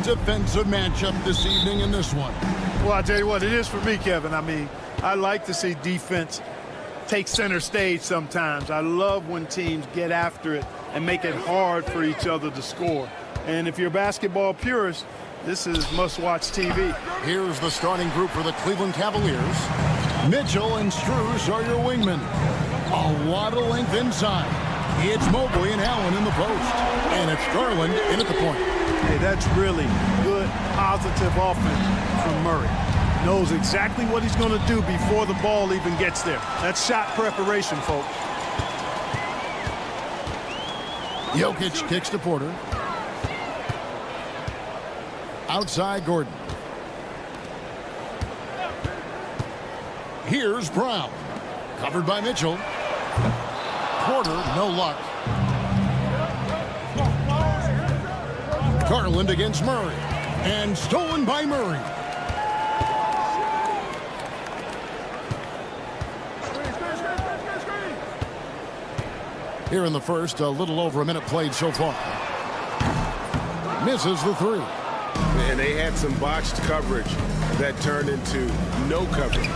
defensive matchup this evening in this one. Well, I tell you what, it is for me, Kevin. I mean, I like to see defense take center stage sometimes. I love when teams get after it and make it hard for each other to score. And if you're a basketball purist, this is must-watch TV. Here's the starting group for the Cleveland Cavaliers. Mitchell and Strus are your wingmen. A lot of length inside. It's Mobley and Allen in the post. And it's Garland in at the point. Hey, that's really good, positive offense from Murray. Knows exactly what he's going to do before the ball even gets there. That's shot preparation, folks. Jokic kicks to Porter. Outside Gordon. Here's Brown. Covered by Mitchell. Porter, no luck. Garland against Murray. And stolen by Murray. Here in the first, a little over a minute played so far. Misses the three. And they had some botched coverage that turned into no coverage.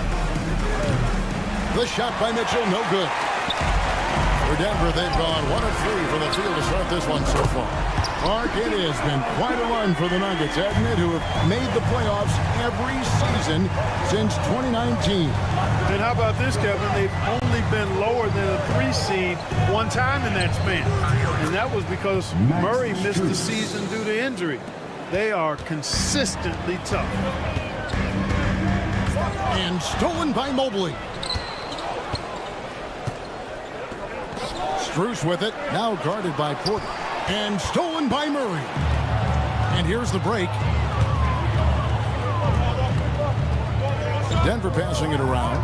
The shot by Mitchell, no good. For Denver, they've gone 1 of 3 from the field to start this one so far. Mark, it has been quite a run for the Nuggets, hasn't it, who have made the playoffs every season since 2019. And how about this, Kevin? They've only been lower than a 3 seed one time in that span. And that was because Murray missed the season due to injury. They are consistently tough. And stolen by Mobley. Strus with it, now guarded by Porter. And stolen by Murray. And here's the break. Denver passing it around.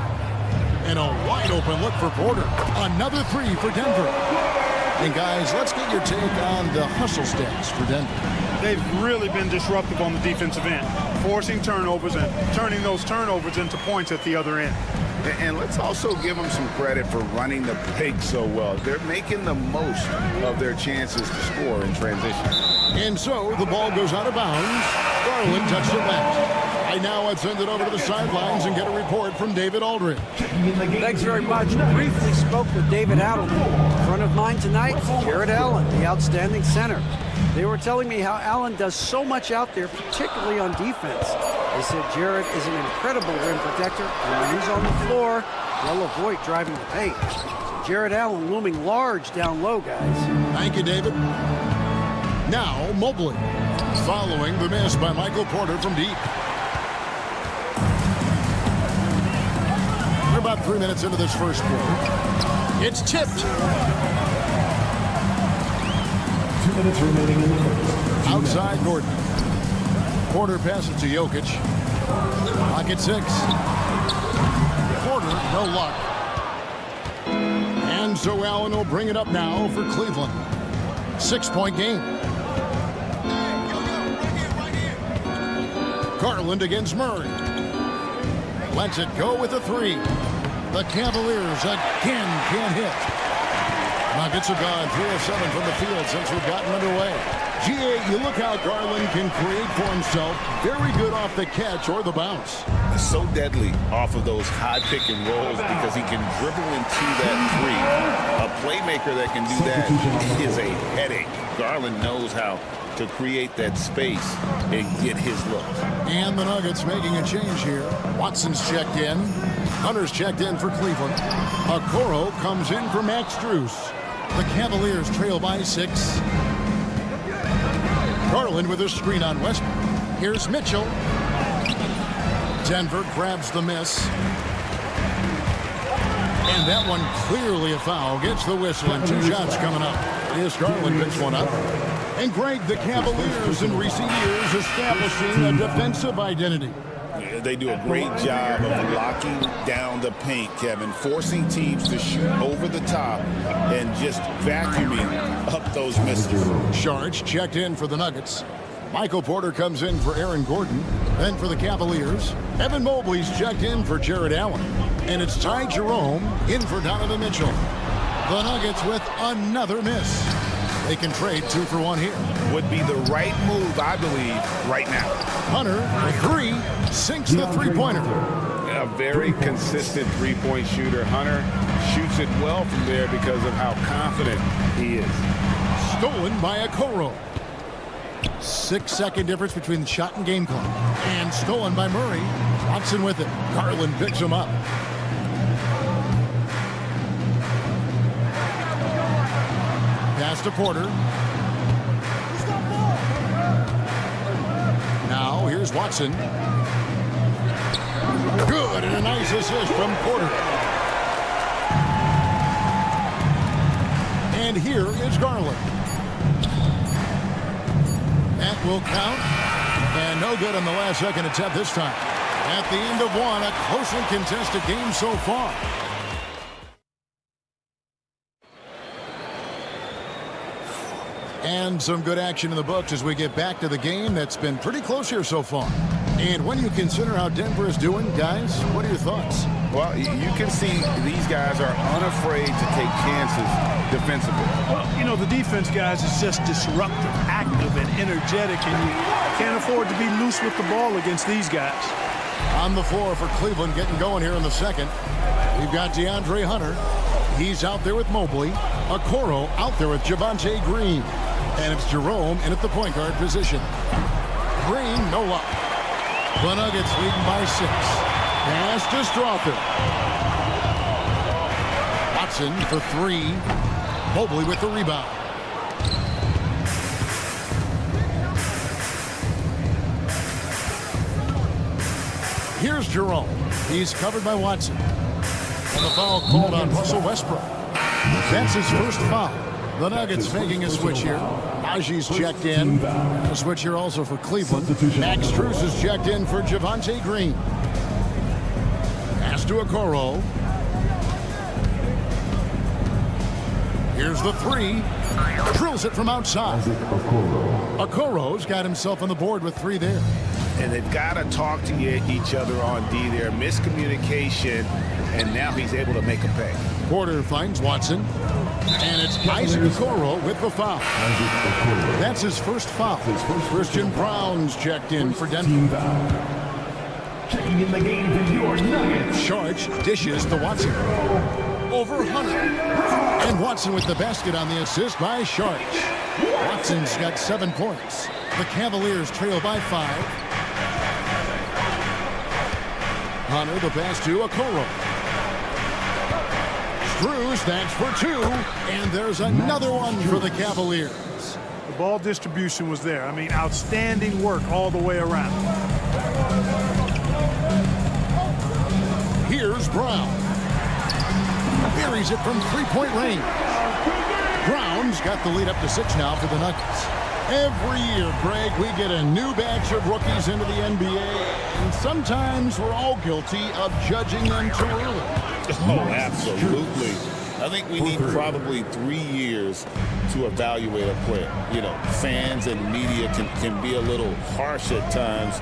And a wide open look for Porter. Another 3 for Denver. And guys, let's get your take on the hustle stats for Denver. They've really been disruptive on the defensive end, forcing turnovers and turning those turnovers into points at the other end. And let's also give them some credit for running the break so well. They're making the most of their chances to score in transition. And so the ball goes out of bounds. Garland touched it left. I now would send it over to the sidelines and get a report from David Aldridge. Thanks very much. Briefly spoke with David Allen. In front of mine tonight, Jared Allen, the outstanding center. They were telling me how Allen does so much out there, particularly on defense. They said Jared is an incredible rim protector, and when he's on the floor, they'll avoid driving the paint. So Jared Allen looming large down low, guys. Thank you, David. Now, Mobley, following the miss by Michael Porter from deep. We're about 3 minutes into this first quarter. It's tipped. 2 minutes remaining in the first. Outside Gordon. Porter passes to Jokic. Clock at 6. Porter, no luck. And so Allen will bring it up now for Cleveland. 6-point game. Garland against Murray. Lets it go with a 3. The Cavaliers again can't hit. Nuggets have gone 3 of 7 from the field since we've gotten underway. GA, you look how Garland can create for himself. Very good off the catch or the bounce. He's so deadly off of those high pick and rolls because he can dribble into that 3. A playmaker that can do that is a headache. Garland knows how to create that space and get his look. And the Nuggets making a change here. Watson's checked in. Hunter's checked in for Cleveland. Okoro comes in for Max Strus. The Cavaliers trail by 6. Garland with a screen on Westbrook. Here's Mitchell. Denver grabs the miss. And that one clearly a foul. Gets the whistle and 2 shots coming up. Here's Garland picks one up. And Greg, the Cavaliers in recent years establishing a defensive identity. They do a great job of locking down the paint, Kevin, forcing teams to shoot over the top and just vacuuming up those misses. Sharge checked in for the Nuggets. Michael Porter comes in for Aaron Gordon. Then for the Cavaliers, Evan Mobley's checked in for Jared Allen. And it's Ty Jerome in for Donovan Mitchell. The Nuggets with another miss. They can trade 2 for 1 here. Would be the right move, I believe, right now. Hunter for 3, sinks the three-pointer. A very consistent three-point shooter. Hunter shoots it well from there because of how confident he is. Stolen by Okoro. 6-second difference between the shot and game clock. And stolen by Murray. Watson with it. Garland picks him up. Pass to Porter. Now here's Watson. Good, and a nice assist from Porter. And here is Garland. That will count. And no good on the last second attempt this time. At the end of one, a closely contested game so far. And some good action in the books as we get back to the game that's been pretty close here so far. And when you consider how Denver is doing, guys, what are your thoughts? Well, you can see these guys are unafraid to take chances defensively. Well, you know, the defense, guys, is just disruptive, active, and energetic, and you can't afford to be loose with the ball against these guys. On the floor for Cleveland getting going here in the second. We've got DeAndre Hunter. He's out there with Mobley. Okoro out there with Javonte Green. And it's Jerome in at the point guard position. Green, no luck. The Nuggets leading by 6. Pass to Strawther. Watson for 3. Mobley with the rebound. Here's Jerome. He's covered by Watson. And the foul called on Russell Westbrook. That's his first foul. The Nuggets making a switch here. Aji's checked in. A switch here also for Cleveland. Max Strus is checked in for Javonte Green. Pass to Okoro. Here's the 3. Drills it from outside. Okoro's got himself on the board with 3 there. And they've got to talk to each other on D there. Miscommunication, and now he's able to make a pay. Porter finds Watson. And it's Isaac Okoro with the foul. That's his first foul. Christian Brown's checked in for Denver. Checking in the game for your Nuggets. Sharch dishes to Watson. Over Hunter. And Watson with the basket on the assist by Sharch. Watson's got 7 points. The Cavaliers trail by 5. Hunter the pass to Okoro. Strus, that's for 2, and there's another one for the Cavaliers. The ball distribution was there. I mean, outstanding work all the way around. Here's Brown. Buries it from 3-point range. Brown's got the lead up to 6 now for the Nuggets. Every year, Greg, we get a new batch of rookies into the NBA, and sometimes we're all guilty of judging them too early. Oh, absolutely. I think we need probably 3 years to evaluate a player. You know, fans and media can be a little harsh at times,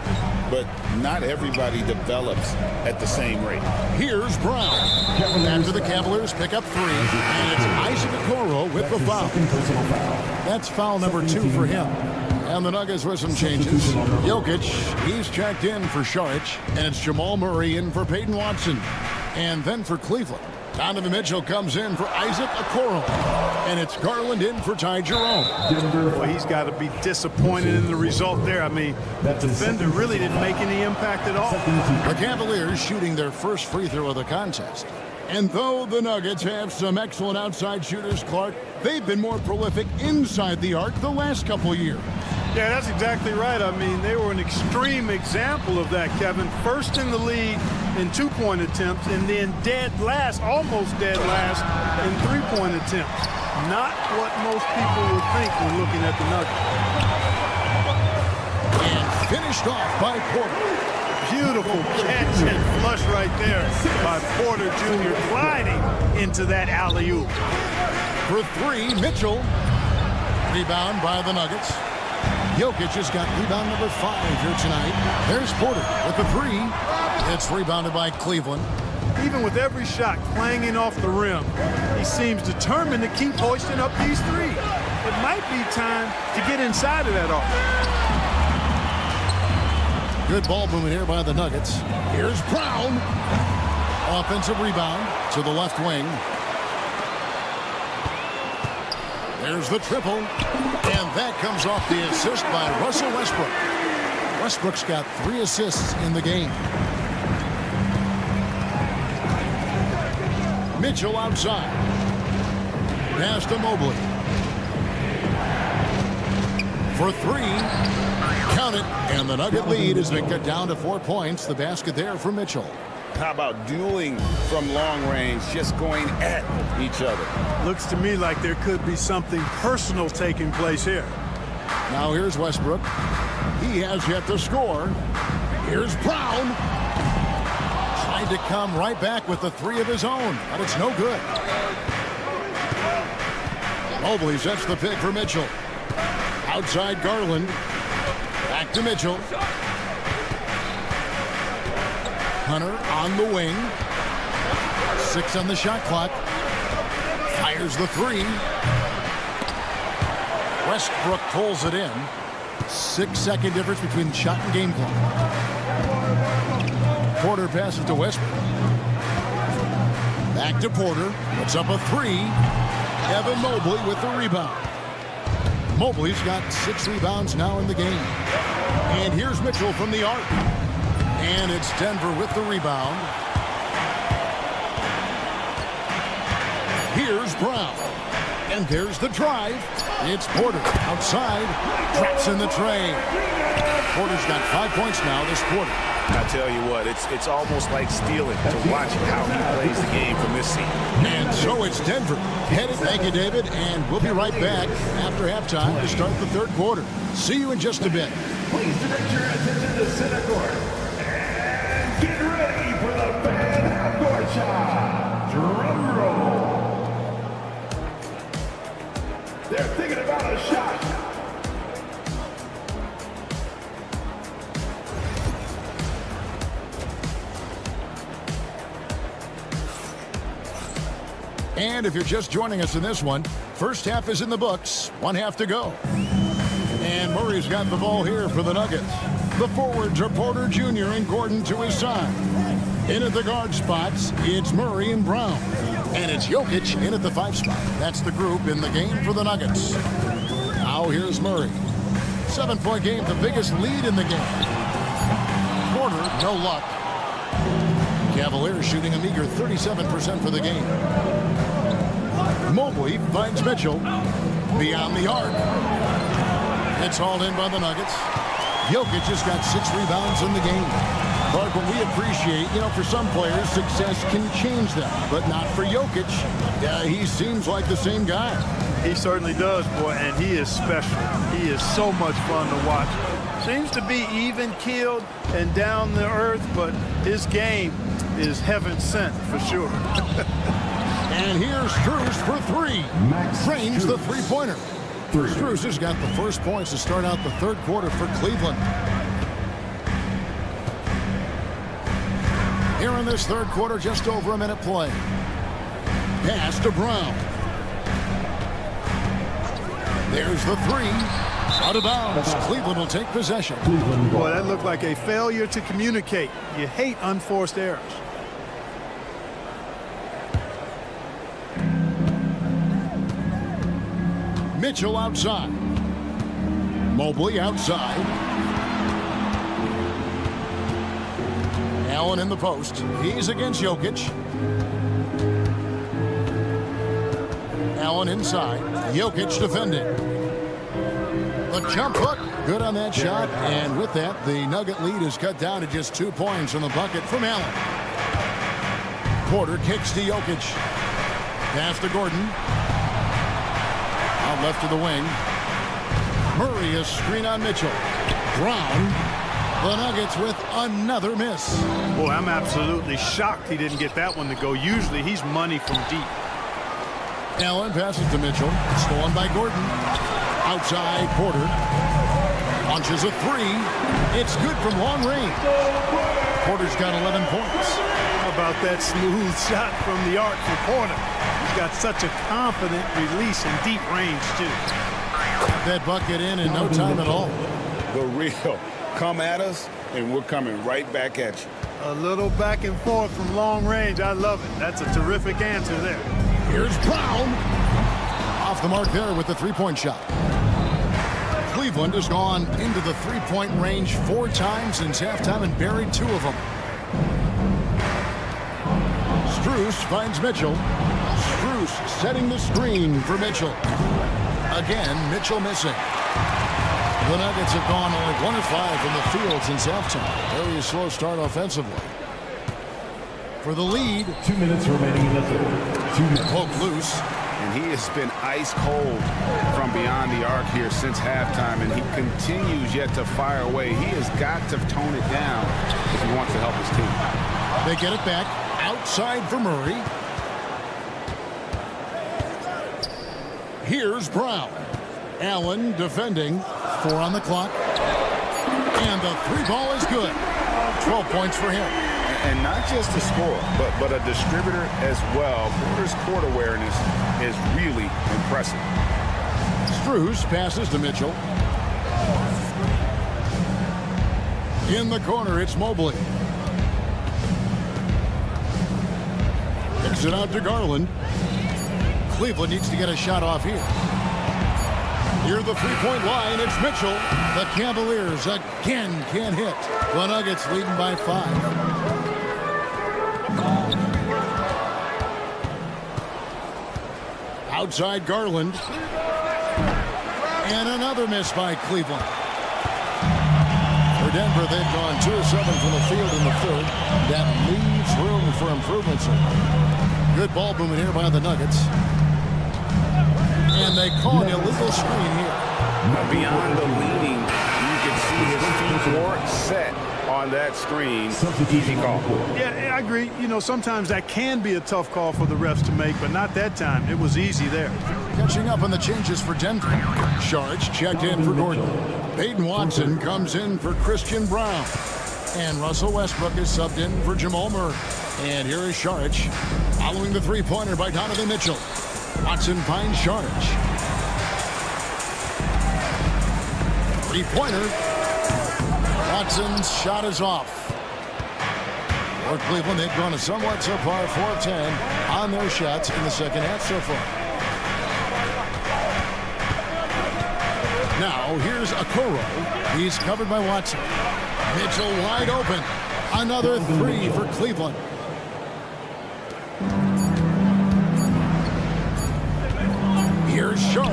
but not everybody develops at the same rate. Here's Brown. After the Cavaliers pick up 3, and it's Isaac Okoro with the foul. That's foul number 2 for him. And the Nuggets with some changes. Jokic, he's checked in for Sharch, and it's Jamal Murray in for Peyton Watson. And then for Cleveland, Donovan Mitchell comes in for Isaac Okoro. And it's Garland in for Ty Jerome. Well, he's got to be disappointed in the result there. I mean, the defender really didn't make any impact at all. The Cavaliers shooting their first free throw of the contest. And though the Nuggets have some excellent outside shooters, Clark, they've been more prolific inside the arc the last couple years. Yeah, that's exactly right. I mean, they were an extreme example of that, Kevin. First in the league in 2-point attempts, and then dead last, almost dead last in 3-point attempts. Not what most people would think when looking at the Nuggets. And finished off by Porter. Beautiful catch and flush right there by Porter Jr. gliding into that alley-oop. For 3, Mitchell. Rebound by the Nuggets. Jokic has got rebound number 5 here tonight. There's Porter with the 3. It's rebounded by Cleveland. Even with every shot clanging off the rim, he seems determined to keep hoisting up these 3. But it might be time to get inside of that offense. Good ball movement here by the Nuggets. Here's Brown. Offensive rebound to the left wing. There's the triple. And that comes off the assist by Russell Westbrook. Westbrook's got 3 assists in the game. Mitchell outside. Pass to Mobley. For 3. Count it. And the Nugget lead has been cut down to 4 points. The basket there for Mitchell. How about dueling from long range, just going at each other? Looks to me like there could be something personal taking place here. Now here's Westbrook. He has yet to score. Here's Brown. Trying to come right back with the 3 of his own, but it's no good. Mobley sets the pick for Mitchell. Outside Garland. Back to Mitchell. Hunter on the wing. 6 on the shot clock. Fires the 3. Westbrook pulls it in. 6-second difference between shot and game clock. Porter passes to Westbrook. Back to Porter. Puts up a 3. Evan Mobley with the rebound. Mobley's got 6 rebounds now in the game. And here's Mitchell from the arc. And it's Denver with the rebound. Here's Brown. And there's the drive. It's Porter outside. Drops in the tray. Porter's got 5 points now this quarter. I tell you what, it's almost like stealing to watch how he plays the game from this seat. And so it's Denver headed. Thank you, David. And we'll be right back after halftime to start the 3rd quarter. See you in just a bit. Please direct your attention to center court. And get ready for the fan half-court shot. Drum roll. They're thinking about a shot. And if you're just joining us in this one, first half is in the books. 1 half to go. And Murray's got the ball here for the Nuggets. The forwards are Porter Jr. and Gordon to his side. In at the guard spots, it's Murray and Brown. And it's Jokic in at the 5 spot. That's the group in the game for the Nuggets. Now here's Murray. 7-point game, the biggest lead in the game. Porter, no luck. Cavaliers shooting a meager 37% for the game. Mobley finds Mitchell beyond the arc. It's hauled in by the Nuggets. Jokic has got 6 rebounds in the game. But what we appreciate, for some players, success can change them, but not for Jokic. He seems like the same guy. He certainly does, boy, and he is special. He is so much fun to watch. Seems to be even-keeled and down the earth, but his game is heaven sent for sure. And here's Strus for 3. Drains the 3-pointer. Strus has got the first points to start out the 3rd quarter for Cleveland. Here in this 3rd quarter, just over a minute play. Pass to Brown. There's the 3. Out of bounds. Cleveland will take possession. Boy, that looked like a failure to communicate. You hate unforced errors. Mitchell outside. Mobley outside. Allen in the post. He's against Jokic. Allen inside. Jokic defending. The jump hook. Good on that shot. And with that, the Nugget lead is cut down to just 2 points on the bucket from Allen. Porter kicks to Jokic. Pass to Gordon. Out left to the wing. Murray is screen on Mitchell. Brown. The Nuggets with another miss. Boy, I'm absolutely shocked he didn't get that one to go. Usually he's money from deep. Allen passes to Mitchell. Stolen by Gordon. Outside Porter. Launches a 3. It's good from long range. Porter's got 11 points. How about that smooth shot from the arc for Porter? He's got such a confident release in deep range, too. That bucket in no time at all. The real come at us, and we're coming right back at you. A little back and forth from long range. I love it. That's a terrific answer there. Here's Brown. Off the mark there with the three-point shot. Cleveland has gone into the three-point range 4 times since halftime and buried 2 of them. Strus finds Mitchell. Strus setting the screen for Mitchell. Again, Mitchell missing. The Nuggets have gone only 1 of 5 from the field since halftime. Very slow start offensively. For the lead. 2 minutes remaining in the third. 2 minutes. Poke loose. And he has been ice cold from beyond the arc here since halftime, and he continues yet to fire away. He has got to tone it down if he wants to help his team. They get it back outside for Murray. Here's Brown. Allen defending. 4 on the clock. And the 3-ball is good. 12 points for him. And not just a scorer, but a distributor as well. Porter's court awareness is really impressive. Strus passes to Mitchell. In the corner, it's Mobley. Kicks it out to Garland. Cleveland needs to get a shot off here. Near the three-point line, it's Mitchell. The Cavaliers again can't hit. The Nuggets leading by 5. Outside Garland. And another miss by Cleveland. For Denver, they've gone 2 of 7 from the field in the third. That leaves room for improvements. Good ball movement here by the Nuggets. And they call an illegal screen here. Beyond the leading, you can see his feet weren't set on that screen. Easy call. Yeah, I agree. You know, sometimes that can be a tough call for the refs to make, but not that time. It was easy there. Catching up on the changes for Denver. Sharge checked in for Gordon. Peyton Watson comes in for Christian Brown. And Russell Westbrook is subbed in for Jamal Murray. And here is Sharge following the three-pointer by Donovan Mitchell. Watson finds Sharge. Three-pointer. Watson's shot is off. For Cleveland, they've gone somewhat so far 4 of 10 on their shots in the second half so far. Now, here's Okoro. He's covered by Watson. Mitchell wide open. Another 3 for Cleveland. Here's Sharge.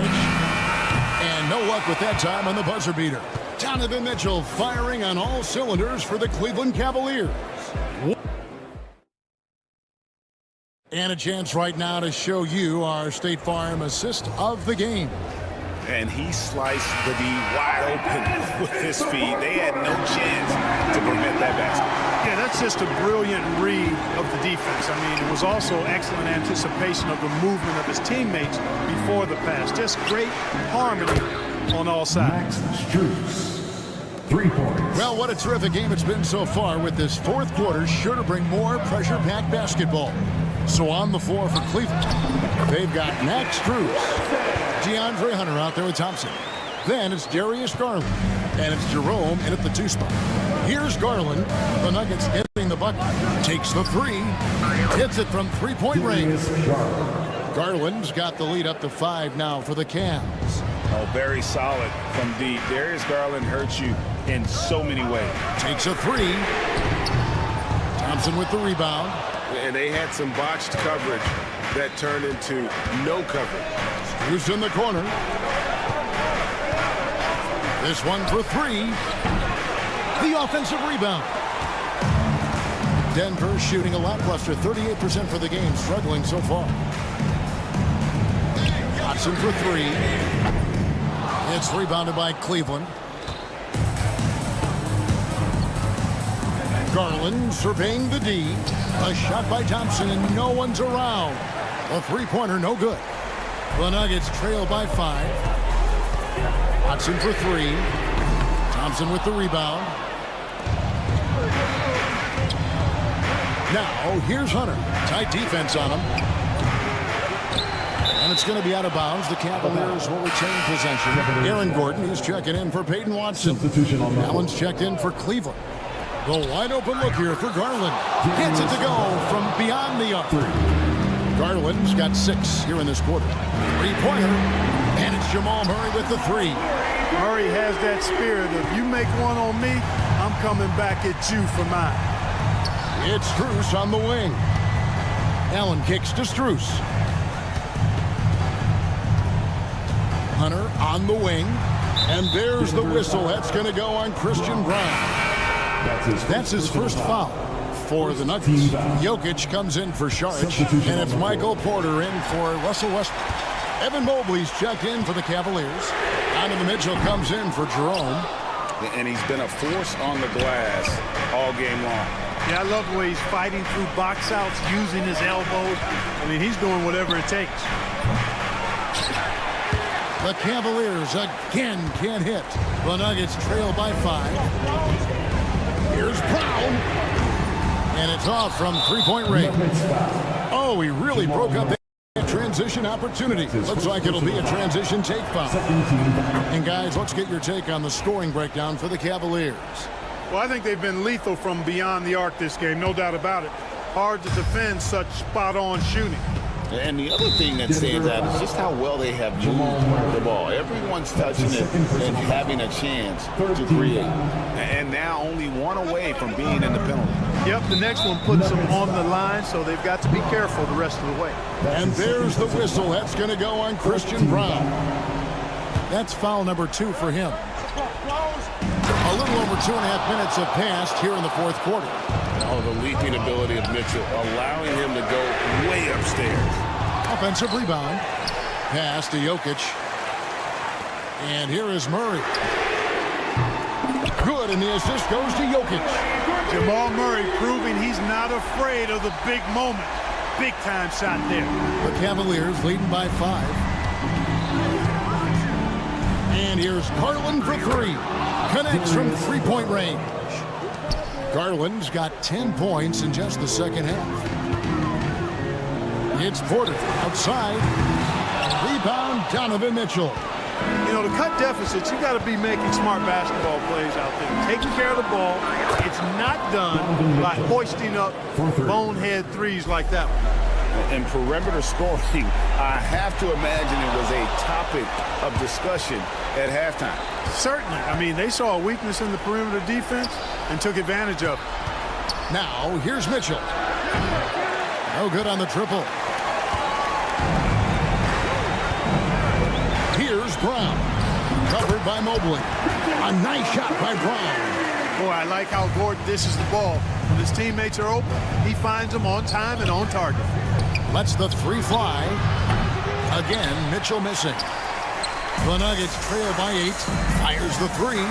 And no luck with that time on the buzzer beater. Donovan Mitchell firing on all cylinders for the Cleveland Cavaliers. And a chance right now to show you our State Farm assist of the game. And he sliced the D wide open with his feet. They had no chance to prevent that basket. Yeah, that's just a brilliant read of the defense. I mean, it was also excellent anticipation of the movement of his teammates before the pass. Just great harmony on all sides. Max Strus, 3 points. Well, what a terrific game it's been so far, with this fourth quarter sure to bring more pressure-packed basketball. So on the floor for Cleveland, they've got Max Strus, DeAndre Hunter out there with Thompson. Then it's Darius Garland, and it's Jerome in at the 2 spot. Here's Garland. The Nuggets getting the bucket. Takes the 3. Hits it from three-point range. Garland's got the lead up to 5 now for the Cavs. Oh, very solid from deep. Darius Garland hurts you in so many ways. Takes a 3. Thompson with the rebound. And they had some botched coverage that turned into no coverage. Who's in the corner? This one for 3. The offensive rebound. Denver shooting a lackluster 38% for the game, struggling so far. Watson for 3. It's rebounded by Cleveland. Garland surveying the D. A shot by Thompson, and no one's around. A three-pointer, no good. The Nuggets trail by 5. Watson for 3. Thompson with the rebound. Now, here's Hunter. Tight defense on him. And it's going to be out of bounds. The Cavaliers will retain possession. Aaron Gordon, he's checking in for Peyton Watson. Allen's checked in for Cleveland. The wide open look here for Garland. Gets it to go from beyond the arc. Garland's got 6 here in this quarter. 3-pointer. And it's Jamal Murray with the 3. Murray has that spirit of, you make one on me, I'm coming back at you for mine. It's Strus on the wing. Allen kicks to Strus. Hunter on the wing. And there's the whistle. That's going to go on Christian Brown. That's his first foul for the Nuggets. Jokic comes in for Saric. And it's Michael Porter in for Russell Westbrook. Evan Mobley's checked in for the Cavaliers. Donovan Mitchell comes in for Jerome. And he's been a force on the glass all game long. Yeah, I love the way he's fighting through box outs, using his elbows. I mean, he's doing whatever it takes. The Cavaliers again can't hit. The Nuggets trail by 5. Here's Brown. And it's off from 3-point range. Oh, he really broke up that transition opportunity. Looks like it'll be a transition take foul. And guys, let's get your take on the scoring breakdown for the Cavaliers. Well, I think they've been lethal from beyond the arc this game, no doubt about it. Hard to defend such spot-on shooting. And the other thing that stands out is just how well they have moved the ball. Everyone's touching it and having a chance to create. And now only one away from being in the penalty. Yep, the next one puts them on the line, so they've got to be careful the rest of the way. And there's the whistle. That's going to go on Christian Brown. That's foul number 2 for him. A little over 2.5 minutes have passed here in the fourth quarter. Oh, the leaping ability of Mitchell, allowing him to go way upstairs. Offensive rebound. Pass to Jokic. And here is Murray. Good, and the assist goes to Jokic. Jamal Murray proving he's not afraid of the big moment. Big time shot there. The Cavaliers leading by 5. And here's Garland for 3. Connects from 3-point range. Garland's got 10 points in just the second half. It's Porter outside. Rebound, Donovan Mitchell. You know, to cut deficits, you got to be making smart basketball plays out there. Taking care of the ball. It's not done by hoisting up bonehead threes like that one. And perimeter scoring, I have to imagine it was a topic of discussion at halftime. Certainly. I mean, they saw a weakness in the perimeter defense and took advantage of it. Now, here's Mitchell. No good on the triple. Here's Brown. Covered by Mobley. A nice shot by Brown. Boy, I like how Gordon dishes the ball. When his teammates are open, he finds them on time and on target. Lets the 3 fly. Again, Mitchell missing. The Nuggets trail by 8. Fires the 3.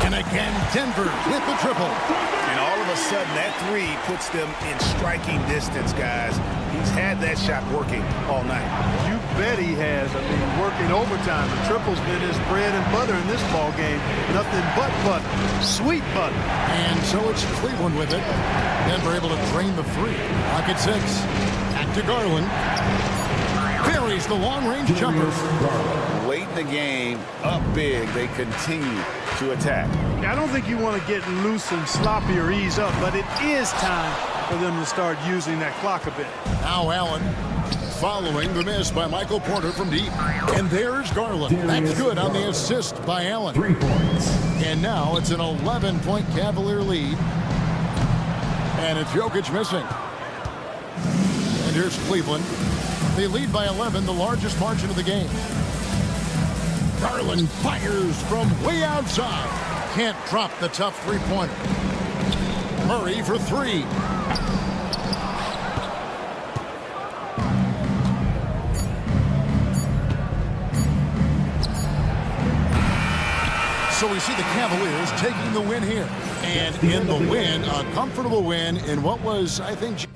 And again, Denver with the triple. And all of a sudden, that 3 puts them in striking distance, guys. He's had that shot working all night. You bet he has. I mean, working overtime. The triple's been his bread and butter in this ball game. Nothing but butter. Sweet butter. And so it's Cleveland with it. Denver able to drain the 3. Lock at 6. Back to Garland. Buries the long-range jumper. Late in the game, up big, they continue to attack. I don't think you want to get loose and sloppy or ease up, but it is time for them to start using that clock a bit. Now Allen following the miss by Michael Porter from deep. And there's Garland. That's good on the assist by Allen. 3 points. And now it's an 11-point Cavalier lead. And it's Jokic missing. And here's Cleveland. They lead by 11, the largest margin of the game. Garland fires from way outside. Can't drop the tough 3-pointer. Murray for 3. So we see the Cavaliers taking the win here. And in the win, a comfortable win in what was, I think...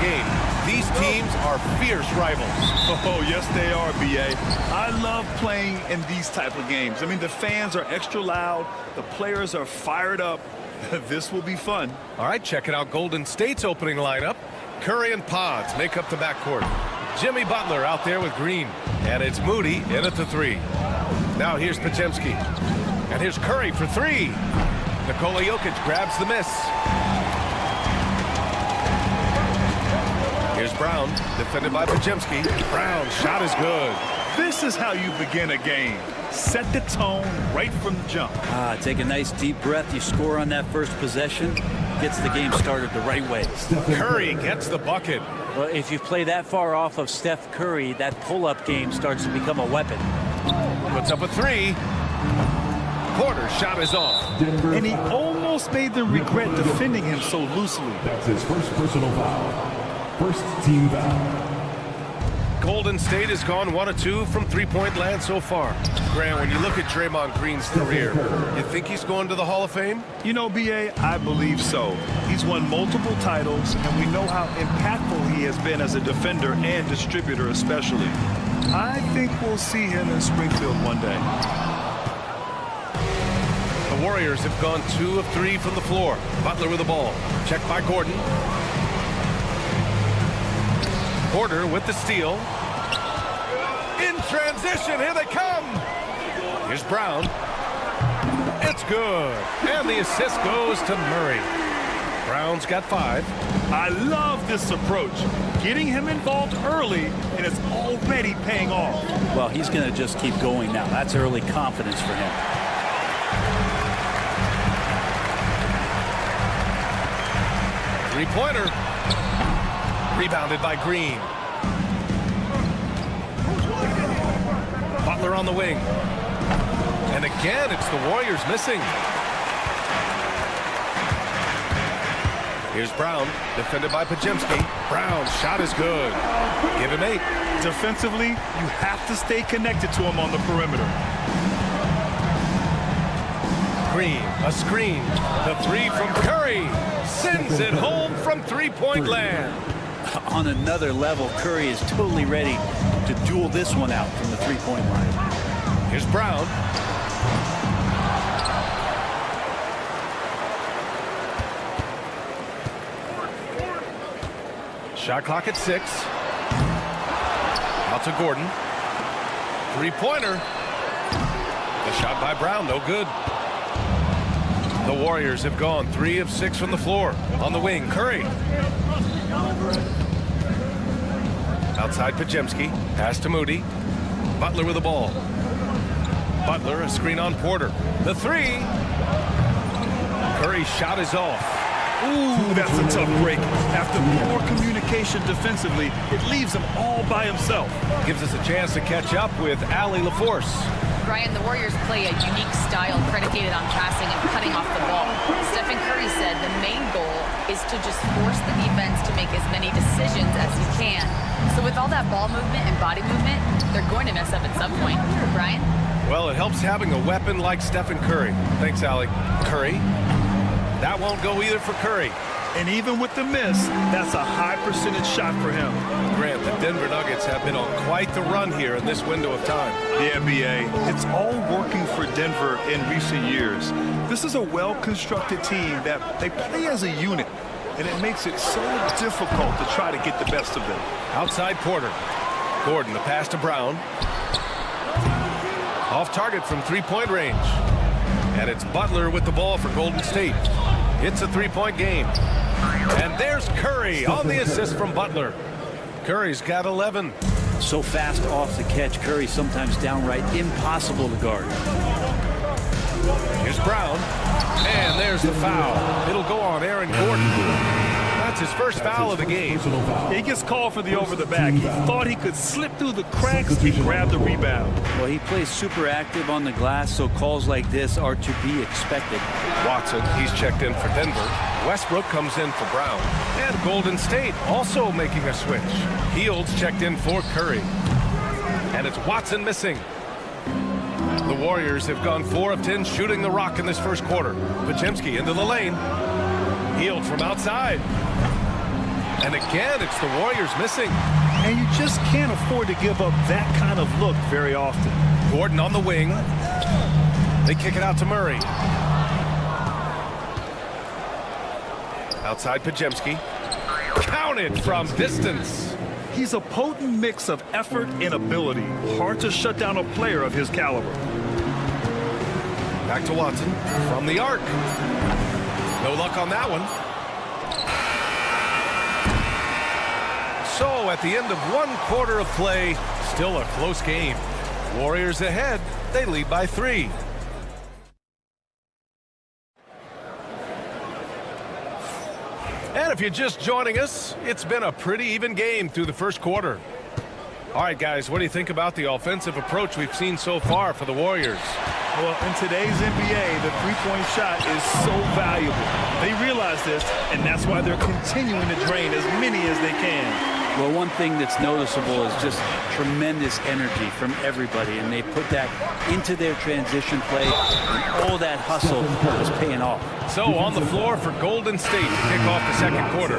game. These teams are fierce rivals. Oh, yes, they are, B.A. I love playing in these type of games. I mean, the fans are extra loud. The players are fired up. This will be fun. All right, checking out Golden State's opening lineup. Curry and Pods make up the backcourt. Jimmy Butler out there with Green. And it's Moody in at the 3. Now here's Podziemski. And here's Curry for 3. Nikola Jokic grabs the miss. Here's Brown, defended by Podziemski. Brown's shot is good. This is how you begin a game. Set the tone right from the jump. Take a nice deep breath. You score on that first possession. Gets the game started the right way. Curry gets the bucket. Well, if you play that far off of Steph Curry, that pull-up game starts to become a weapon. Puts up a 3. Porter's shot is off. And he almost made them regret defending him so loosely. That's his first personal foul. First team foul. Golden State has gone 1 of 2 from three-point land so far. Grant, when you look at Draymond Green's career, you think he's going to the Hall of Fame? You know, B.A., I believe so. He's won multiple titles, and we know how impactful he has been as a defender and distributor especially. I think we'll see him in Springfield one day. The Warriors have gone 2 of 3 from the floor. Butler with the ball. Checked by Gordon. Porter with the steal. In transition, here they come. Here's Brown. It's good. And the assist goes to Murray. Brown's got 5. I love this approach. Getting him involved early, and it's already paying off. Well, he's going to just keep going now. That's early confidence for him. Three-pointer. Rebounded by Green. Butler on the wing. And again, it's the Warriors missing. Here's Brown, defended by Podziemski. Brown's shot is good. Give him 8. Defensively, you have to stay connected to him on the perimeter. Green, a screen. The 3 from Curry. Sends it home from three-point land. On another level, Curry is totally ready to duel this one out from the three-point line. Here's Brown. Shot clock at 6. Out to Gordon. Three-pointer. The shot by Brown, no good. The Warriors have gone 3 of 6 from the floor. On the wing, Curry. Outside Podziemski. Pass to Moody. Butler with the ball. Butler, a screen on Porter. The 3. Curry's shot is off. Ooh, that's a tough break. After poor communication defensively, it leaves him all by himself. Gives us a chance to catch up with Allie LaForce. Brian, the Warriors play a unique style predicated on passing and cutting off the ball. Stephen Curry said the main goal is to just force the defense to make as many decisions as he can. So with all that ball movement and body movement, they're going to mess up at some point. Brian? Well, it helps having a weapon like Stephen Curry. Thanks, Allie. Curry. That won't go either for Curry. And even with the miss, that's a high percentage shot for him. Grant, the Denver Nuggets have been on quite the run here in this window of time. The NBA, it's all working for Denver in recent years. This is a well-constructed team that they play as a unit, and it makes it so difficult to try to get the best of them. Outside Porter. Gordon, the pass to Brown. Off target from three-point range. And it's Butler with the ball for Golden State. It's a three-point game. And there's Curry on the assist from Butler. Curry's got 11. So fast off the catch, Curry sometimes downright impossible to guard. Here's Brown. And there's the foul. It'll go on Aaron Gordon. That's his first foul of the game. He gets called for the over-the-back. He thought he could slip through the cracks and grab the rebound. Well, he plays super active on the glass, so calls like this are to be expected. Watson, he's checked in for Denver. Westbrook comes in for Brown. And Golden State also making a switch. Fields checked in for Curry. And it's Watson missing. The Warriors have gone 4 of 10 shooting the rock in this first quarter. Podziemski into the lane. Fields from outside. And again, it's the Warriors missing. And you just can't afford to give up that kind of look very often. Gordon on the wing. They kick it out to Murray. Outside Pajemski. Counted from distance. He's a potent mix of effort and ability. Hard to shut down a player of his caliber. Back to Watson from the arc. No luck on that one. So at the end of 1 quarter of play, still a close game. Warriors ahead. They lead by 3. And if you're just joining us, it's been a pretty even game through the first quarter. All right, guys, what do you think about the offensive approach we've seen so far for the Warriors? Well, in today's NBA, the three-point shot is so valuable. They realize this, and that's why they're continuing to drain as many as they can. Well, one thing that's noticeable is just tremendous energy from everybody, and they put that into their transition play, and all that hustle is paying off. So on the floor for Golden State to kick off the second quarter.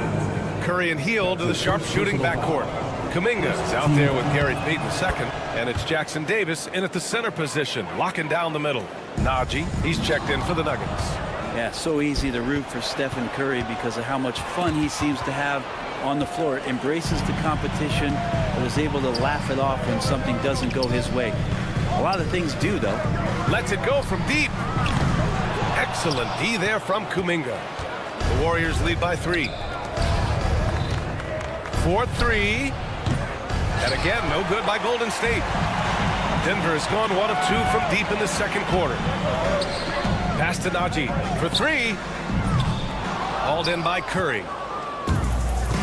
Curry and Hield to the sharpshooting backcourt. Kuminga is out there with Gary Payton II, and it's Jackson Davis in at the center position, locking down the middle. Najee, he's checked in for the Nuggets. Yeah, so easy to root for Stephen Curry because of how much fun he seems to have on the floor. Embraces the competition, but is able to laugh it off when something doesn't go his way. A lot of things do, though. Lets it go from deep. Excellent D there from Kuminga. The Warriors lead by 3. 4-3. And again, no good by Golden State. Denver has gone 1 of 2 from deep in the second quarter. Pass to Najee for 3. Hauled in by Curry.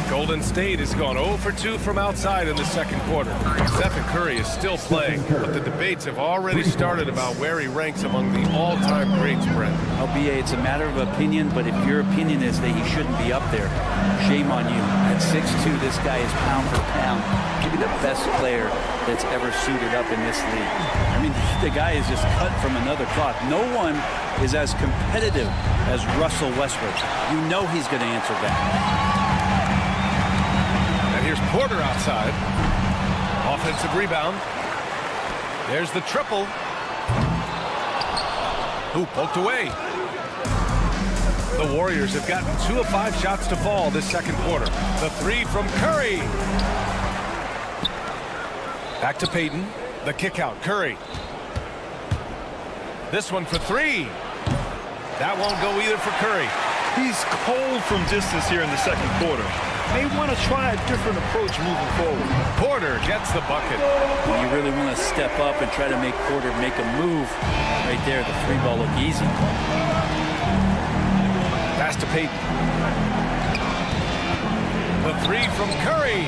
Golden State has gone 0 for 2 from outside in the second quarter. Stephen Curry is still playing, but the debates have already started about where he ranks among the all-time greats, Brent. LBA, it's a matter of opinion, but if your opinion is that he shouldn't be up there, shame on you. At 6'2", this guy is pound for pound, maybe the best player that's ever suited up in this league. I mean, the guy is just cut from another cloth. No one is as competitive as Russell Westbrook. You know he's going to answer back. Here's Porter outside. Offensive rebound. There's the triple. Who poked away. The Warriors have gotten 2 of 5 shots to fall this second quarter. The 3 from Curry. Back to Payton. The kick out. Curry. This one for 3. That won't go either for Curry. He's cold from distance here in the second quarter. May want to try a different approach moving forward. Porter gets the bucket. When you really want to step up and try to make Porter make a move, right there, the 3 ball look easy. Pass to Payton. The 3 from Curry.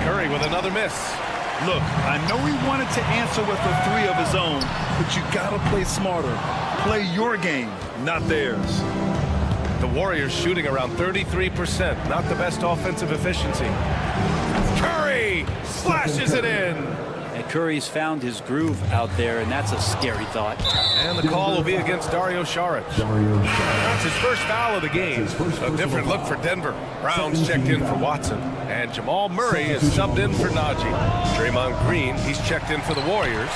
Curry with another miss. Look, I know he wanted to answer with a 3 of his own, but you got to play smarter. Play your game, not theirs. The Warriors shooting around 33%. Not the best offensive efficiency. Curry slashes it in. And Curry's found his groove out there, and that's a scary thought. And the call will be against Dario Saric. That's his first foul of the game. A different look for Denver. Brown's checked in for Watson. And Jamal Murray is subbed in for Najee. Draymond Green, he's checked in for the Warriors.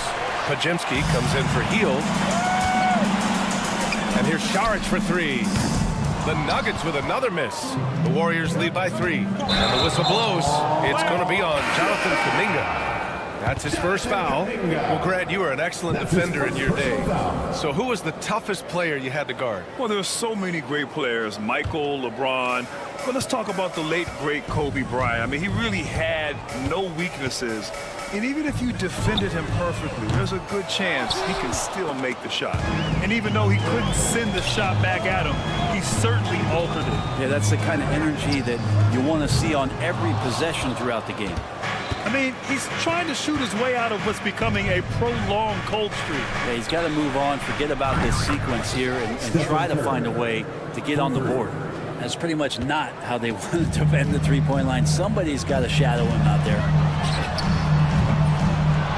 Pajemski comes in for Hield. And here's Saric for 3. The Nuggets with another miss. The Warriors lead by 3. And the whistle blows. It's going to be on Jonathan Kuminga. That's his first foul. Well, Grant, you were an excellent defender in your day. So who was the toughest player you had to guard? Well, there are so many great players. Michael, LeBron. But let's talk about the late, great Kobe Bryant. I mean, he really had no weaknesses. And even if you defended him perfectly, there's a good chance he can still make the shot. And even though he couldn't send the shot back at him, he certainly altered it. Yeah, that's the kind of energy that you want to see on every possession throughout the game. I mean, he's trying to shoot his way out of what's becoming a prolonged cold streak. Yeah, he's got to move on, forget about this sequence here, and try to find a way to get on the board. That's pretty much not how they wanted to defend the three-point line. Somebody's got to shadow him out there.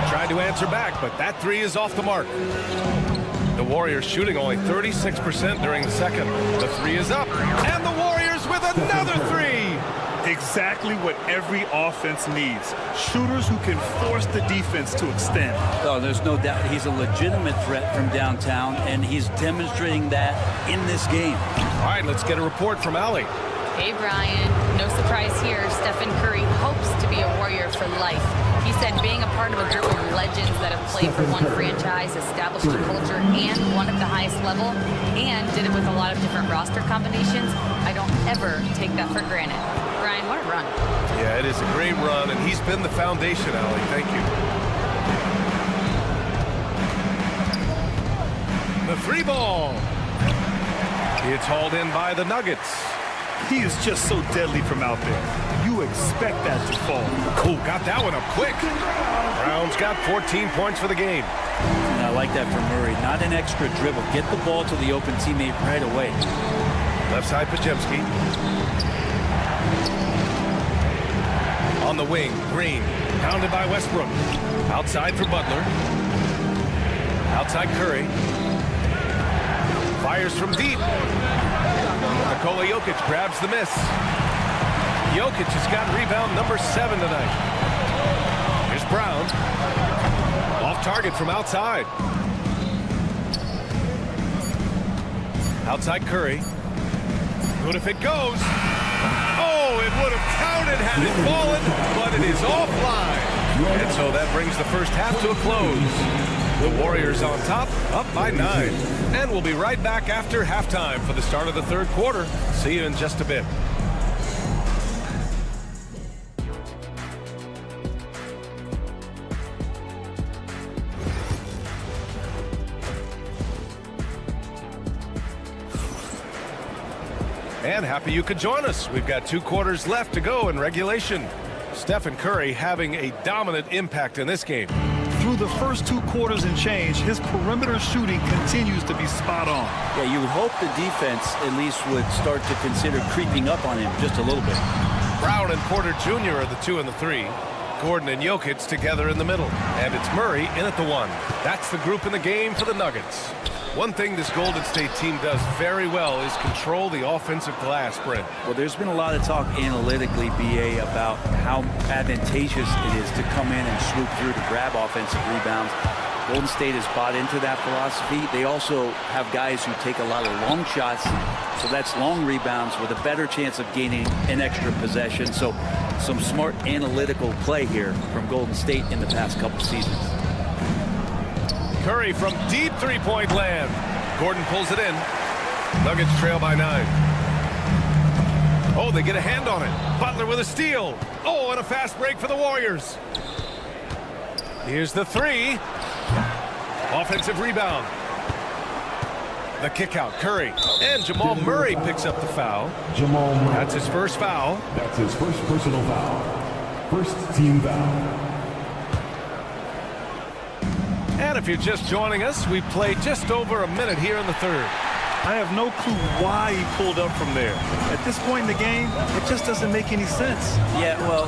Tried to answer back, but that 3 is off the mark. The Warriors shooting only 36% during the second. The 3 is up, and the Warriors with another 3. Exactly what every offense needs. Shooters who can force the defense to extend. Oh, there's no doubt he's a legitimate threat from downtown, and he's demonstrating that in this game. All right, let's get a report from Allie. Hey, Brian. No surprise here. Stephen Curry hopes to be a Warrior for life. He said being a part of a group of legends that have played for one franchise, established a culture, and won at the highest level, and did it with a lot of different roster combinations, I don't ever take that for granted. Brian, what a run. Yeah, it is a great run, and he's been the foundation, Allie. Thank you. The free ball. It's hauled in by the Nuggets. He is just so deadly from out there. You expect that to fall. Cool, got that one up quick. Brown's got 14 points for the game. And I like that from Murray. Not an extra dribble. Get the ball to the open teammate right away. Left side, Pajemski. On the wing, Green. Pounded by Westbrook. Outside for Butler. Outside Curry. Fires from deep. Nikola Jokic grabs the miss. Jokic has got rebound number 7 tonight. Here's Brown. Off target from outside. Outside Curry. Good if it goes. Oh, it would have counted had it fallen, but it is offline. And so that brings the first half to a close. The Warriors on top, up by 9. And we'll be right back after halftime for the start of the third quarter. See you in just a bit. And happy you could join us. We've got 2 quarters left to go in regulation. Stephen Curry having a dominant impact in this game. Through the first 2 quarters and change, his perimeter shooting continues to be spot on. Yeah, you would hope the defense at least would start to consider creeping up on him just a little bit. Brown and Porter Jr. are the 2 and the 3. Gordon and Jokic together in the middle. And it's Murray in at the 1. That's the group in the game for the Nuggets. One thing this Golden State team does very well is control the offensive glass, Brent. Well, there's been a lot of talk analytically, BA, about how advantageous it is to come in and swoop through to grab offensive rebounds. Golden State has bought into that philosophy. They also have guys who take a lot of long shots, so that's long rebounds with a better chance of gaining an extra possession. So some smart analytical play here from Golden State in the past couple seasons. Curry from deep three-point land. Gordon pulls it in. Nuggets trail by 9. Oh, they get a hand on it. Butler with a steal. Oh, and a fast break for the Warriors. Here's the 3. Offensive rebound. The kick out, Curry. And Jamal Murray picks up the foul. Jamal Murray. That's his first foul. That's his first personal foul. First team foul. And if you're just joining us, we've played just over a minute here in the third. I have no clue why he pulled up from there. At this point in the game, it just doesn't make any sense. Yeah, well,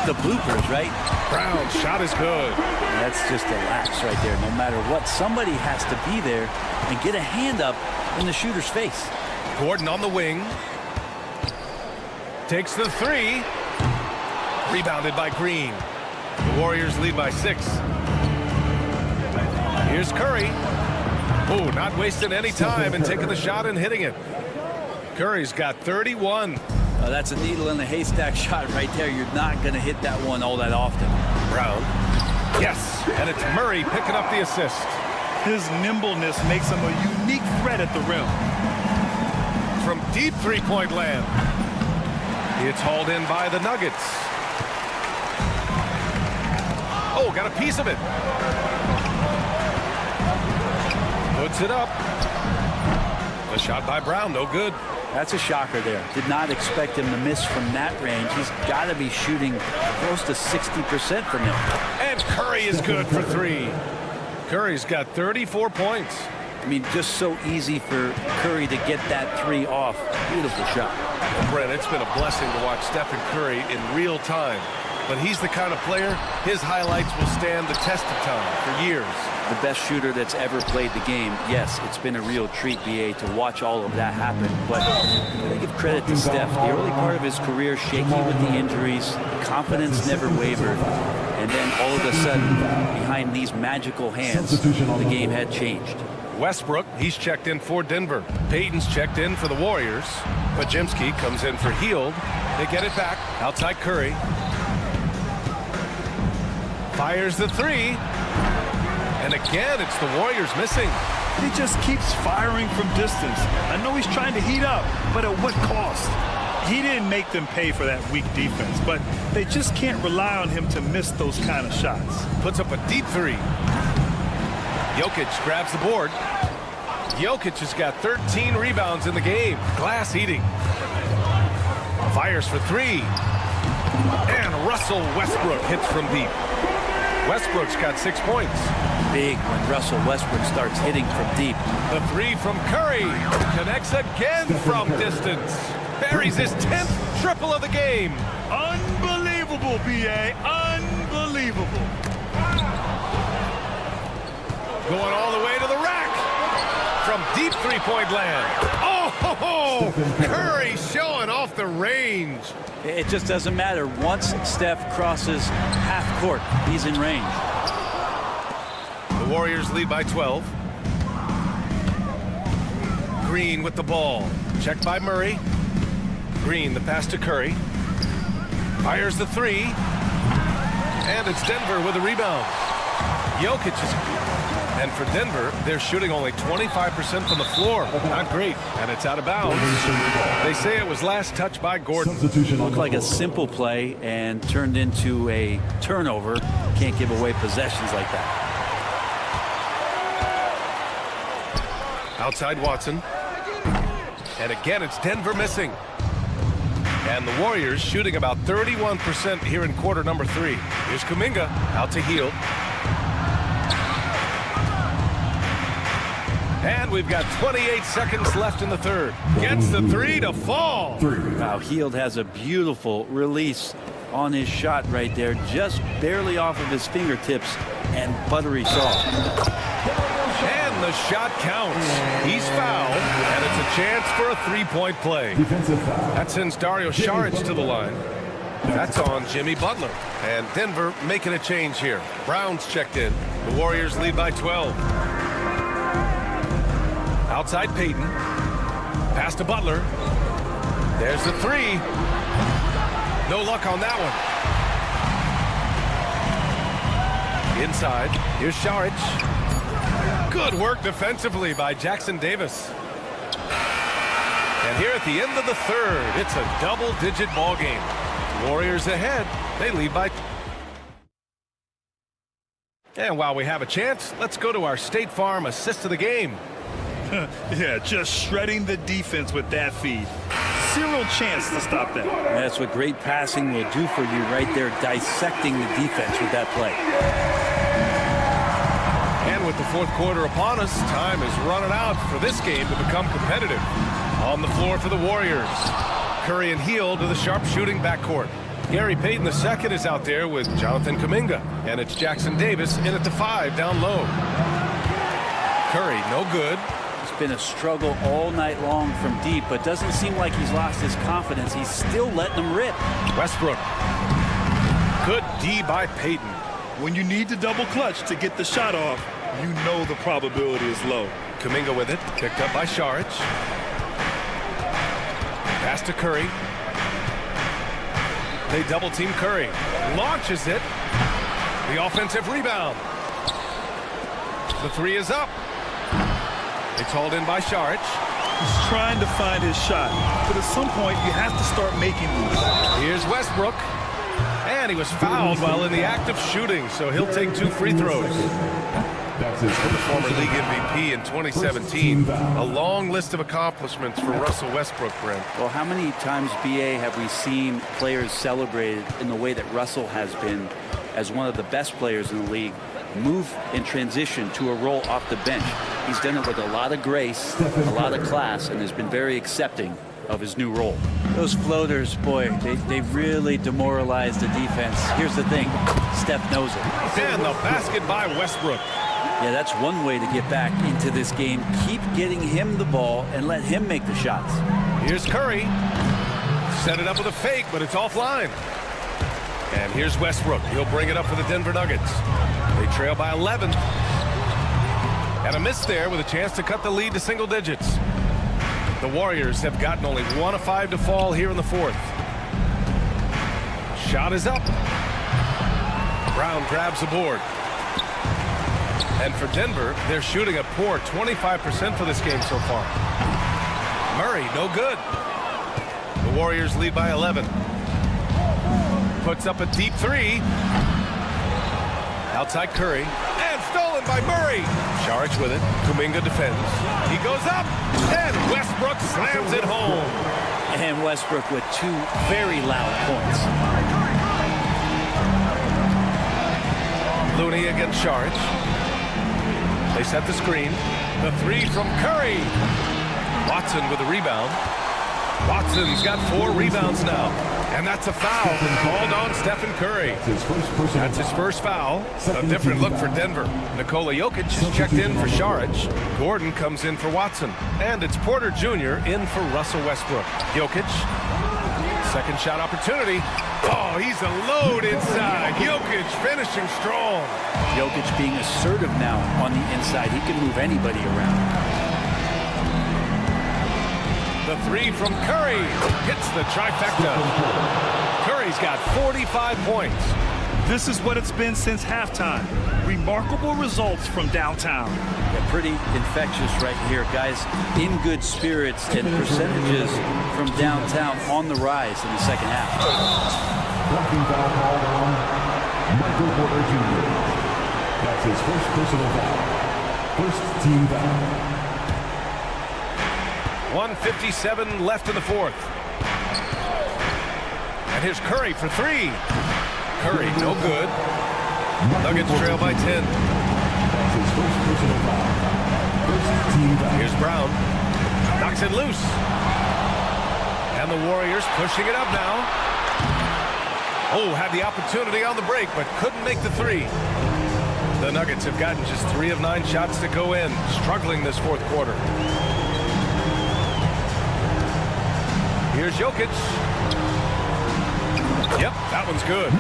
the bloopers, right? Brown's shot is good. That's just a lapse right there. No matter what, somebody has to be there and get a hand up in the shooter's face. Gordon on the wing. Takes the 3. Rebounded by Green. The Warriors lead by 6. Here's Curry. Oh, not wasting any time and taking the shot and hitting it. Curry's got 31. That's a needle in the haystack shot right there. You're not going to hit that one all that often. Brown. Yes, and it's Murray picking up the assist. His nimbleness makes him a unique threat at the rim. From deep three-point land. It's hauled in by the Nuggets. Oh, got a piece of it. Puts it up. A shot by Brown, no good. That's a shocker there. Did not expect him to miss from that range. He's got to be shooting close to 60% from him. And Curry is good for 3. Curry's got 34 points. I mean, just so easy for Curry to get that 3 off. Beautiful shot. Well, Brent, it's been a blessing to watch Stephen Curry in real time. but he's the kind of player, his highlights will stand the test of time for years. The best shooter that's ever played the game. Yes, it's been a real treat, BA, to watch all of that happen. But I give credit to Steph. The early part of his career, shaky with the injuries, confidence never wavered. And then all of a sudden, behind these magical hands, the game had changed. Westbrook, he's checked in for Denver. Payton's checked in for the Warriors. Pajemski comes in for Hield. They get it back. Outside Curry. Fires the three. And again, it's the Warriors missing. He just keeps firing from distance. I know he's trying to heat up, but at what cost? He didn't make them pay for that weak defense, but they just can't rely on him to miss those kind of shots. Puts up a deep three. Jokic grabs the board. Jokic has got 13 rebounds in the game. Glass eating. Fires for three. And Russell Westbrook hits from deep. Westbrook's got 6 points. Big when Russell Westbrook starts hitting from deep. The three from Curry. Connects again from distance. Buries his 10th triple of the game. Unbelievable, BA. Unbelievable. Going all the way to the rack. From deep three-point land. Oh, Curry showing off the range. It just doesn't matter. Once Steph crosses half court, he's in range. The Warriors lead by 12. Green with the ball. Checked by Murray. Green, the pass to Curry. Fires the three. And it's Denver with a rebound. Jokic is... And for Denver, they're shooting only 25% from the floor. Not great. And it's out of bounds. They say it was last touched by Gordon. Looked like a simple play and turned into a turnover. Can't give away possessions like that. Outside Watson. And again, it's Denver missing. And the Warriors shooting about 31% here in quarter number 3. Here's Kuminga out to Hield. And we've got 28 seconds left in the third. Gets the three to fall. Wow, Hield has a beautiful release on his shot right there. Just barely off of his fingertips and buttery soft. And the shot counts. He's fouled, and it's a chance for a three-point play. That sends Dario Saric to the line. That's on Jimmy Butler. And Denver making a change here. Brown's checked in. The Warriors lead by 12. Outside Payton. Pass to Butler. There's the three. No luck on that one. Inside. Here's Saric. Good work defensively by Jackson Davis. And here at the end of the third, it's a double-digit ball game. Warriors ahead. They lead by... And while we have a chance, let's go to our State Farm assist of the game. Yeah, just shredding the defense with that feed. Zero chance to stop that. That's what great passing will do for you right there, dissecting the defense with that play. And with the fourth quarter upon us, time is running out for this game to become competitive. On the floor for the Warriors. Curry and Hield to the sharp-shooting backcourt. Gary Payton II is out there with Jonathan Kuminga. And it's Jackson Davis in at the 5 down low. Curry, no good. It's been a struggle all night long from deep, but doesn't seem like he's lost his confidence. He's still letting them rip. Westbrook. Good D by Payton. When you need to double clutch to get the shot off, you know the probability is low. Kuminga with it. Picked up by Saric. Pass to Curry. They double team Curry. Launches it. The offensive rebound. The three is up. It's hauled in by Saric. He's trying to find his shot, but at some point you have to start making moves. Here's Westbrook. And he was fouled while in the act of shooting, so he'll take 2 free throws. For the former league MVP in 2017, a long list of accomplishments for Russell Westbrook, Brent. Well, how many times, BA, have we seen players celebrated in the way that Russell has been as one of the best players in the league, move in transition to a role off the bench? He's done it with a lot of grace, a lot of class, and has been very accepting of his new role. Those floaters, boy, they really demoralized the defense. Here's the thing, Steph knows it. And the basket by Westbrook. Yeah, that's one way to get back into this game. Keep getting him the ball and let him make the shots. Here's Curry. Set it up with a fake, but it's offline. And here's Westbrook. He'll bring it up for the Denver Nuggets. They trail by 11. And a miss there with a chance to cut the lead to single digits. The Warriors have gotten only 1 of 5 to fall here in the fourth. Shot is up. Brown grabs the board. And for Denver, they're shooting a poor 25% for this game so far. Murray, no good. The Warriors lead by 11. Puts up a deep three. Outside Curry. And stolen by Murray. Saric with it. Kuminga defends. He goes up. And Westbrook slams it home. And Westbrook with 2 very loud points. Looney against Saric. They set the screen. The three from Curry. Watson with the rebound. Watson's got 4 rebounds now. And that's a foul called on Stephen Curry. That's his first foul. A different look for Denver. Nikola Jokic is checked in for Saric. Gordon comes in for Watson. And it's Porter Jr. in for Russell Westbrook. Jokic. Second shot opportunity. Oh, he's a load inside. Jokic finishing strong. Jokic being assertive now on the inside. He can move anybody around. The three from Curry hits the trifecta. Curry's got 45 points. This is what it's been since halftime. Remarkable results from downtown. Yeah, pretty infectious right here. Guys in good spirits and percentages from downtown on the rise in the second half. Blocking foul called on Michael Porter Jr. That's his first personal foul. First team foul. 1:57 left in the fourth. And here's Curry for 3. Curry, no good. Nuggets trail by 10. That's his first personal foul. First team foul. Here's Brown. Knocks it loose. And the Warriors pushing it up now. Oh, had the opportunity on the break, but couldn't make the 3. The Nuggets have gotten just 3 of 9 shots to go in, struggling this fourth quarter. Here's Jokic. Yep, that one's good.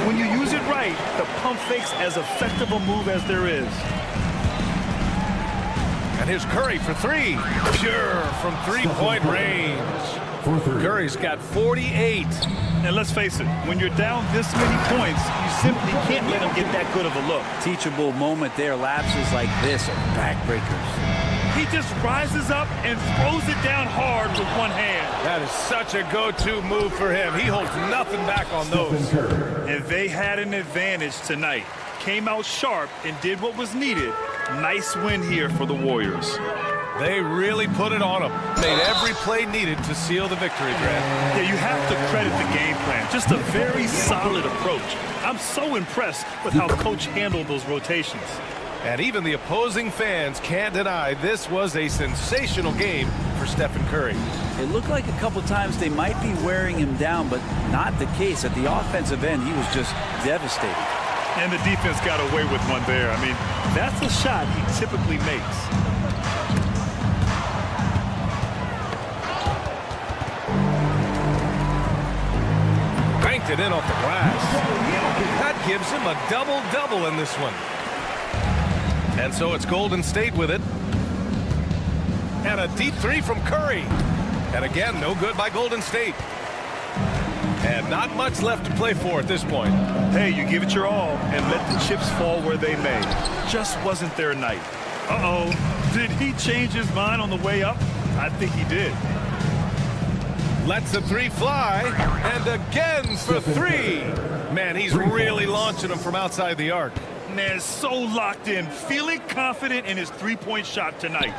When you use it right, the pump fake's as effective a move as there is. And here's Curry for 3. Pure from 3-point range. Curry's got 48. And let's face it, when you're down this many points, you simply can't let them get that good of a look. Teachable moment there. Lapses like this are backbreakers. He just rises up and throws it down hard with one hand. That is such a go-to move for him. He holds nothing back on those. And they had an advantage tonight. Came out sharp and did what was needed. Nice win here for the Warriors. They really put it on him. Made every play needed to seal the victory, Grant. Yeah, you have to credit the game plan. Just a very solid approach. I'm so impressed with how Coach handled those rotations. And even the opposing fans can't deny this was a sensational game for Stephen Curry. It looked like a couple times they might be wearing him down, but not the case. At the offensive end, he was just devastating. And the defense got away with one there. I mean, that's a shot he typically makes. Banked it in off the glass. That gives him a double-double in this one. And so it's Golden State with it. And a deep 3 from Curry. And again, no good by Golden State. And not much left to play for at this point. Hey, you give it your all and let the chips fall where they may. Just wasn't their night. Uh-oh. Did he change his mind on the way up? I think he did. Lets the 3 fly. And again for 3. Man, he's really launching them from outside the arc. Man, so locked in, feeling confident in his three-point shot tonight.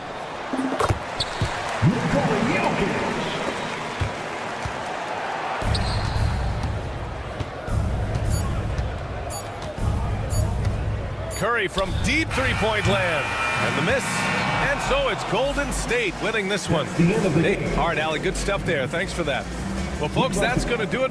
Curry from deep 3-point land. And the miss. And So it's Golden State winning this one. Hey, all right, Allie, good stuff there. Thanks for that. Well, folks, that's going to do it.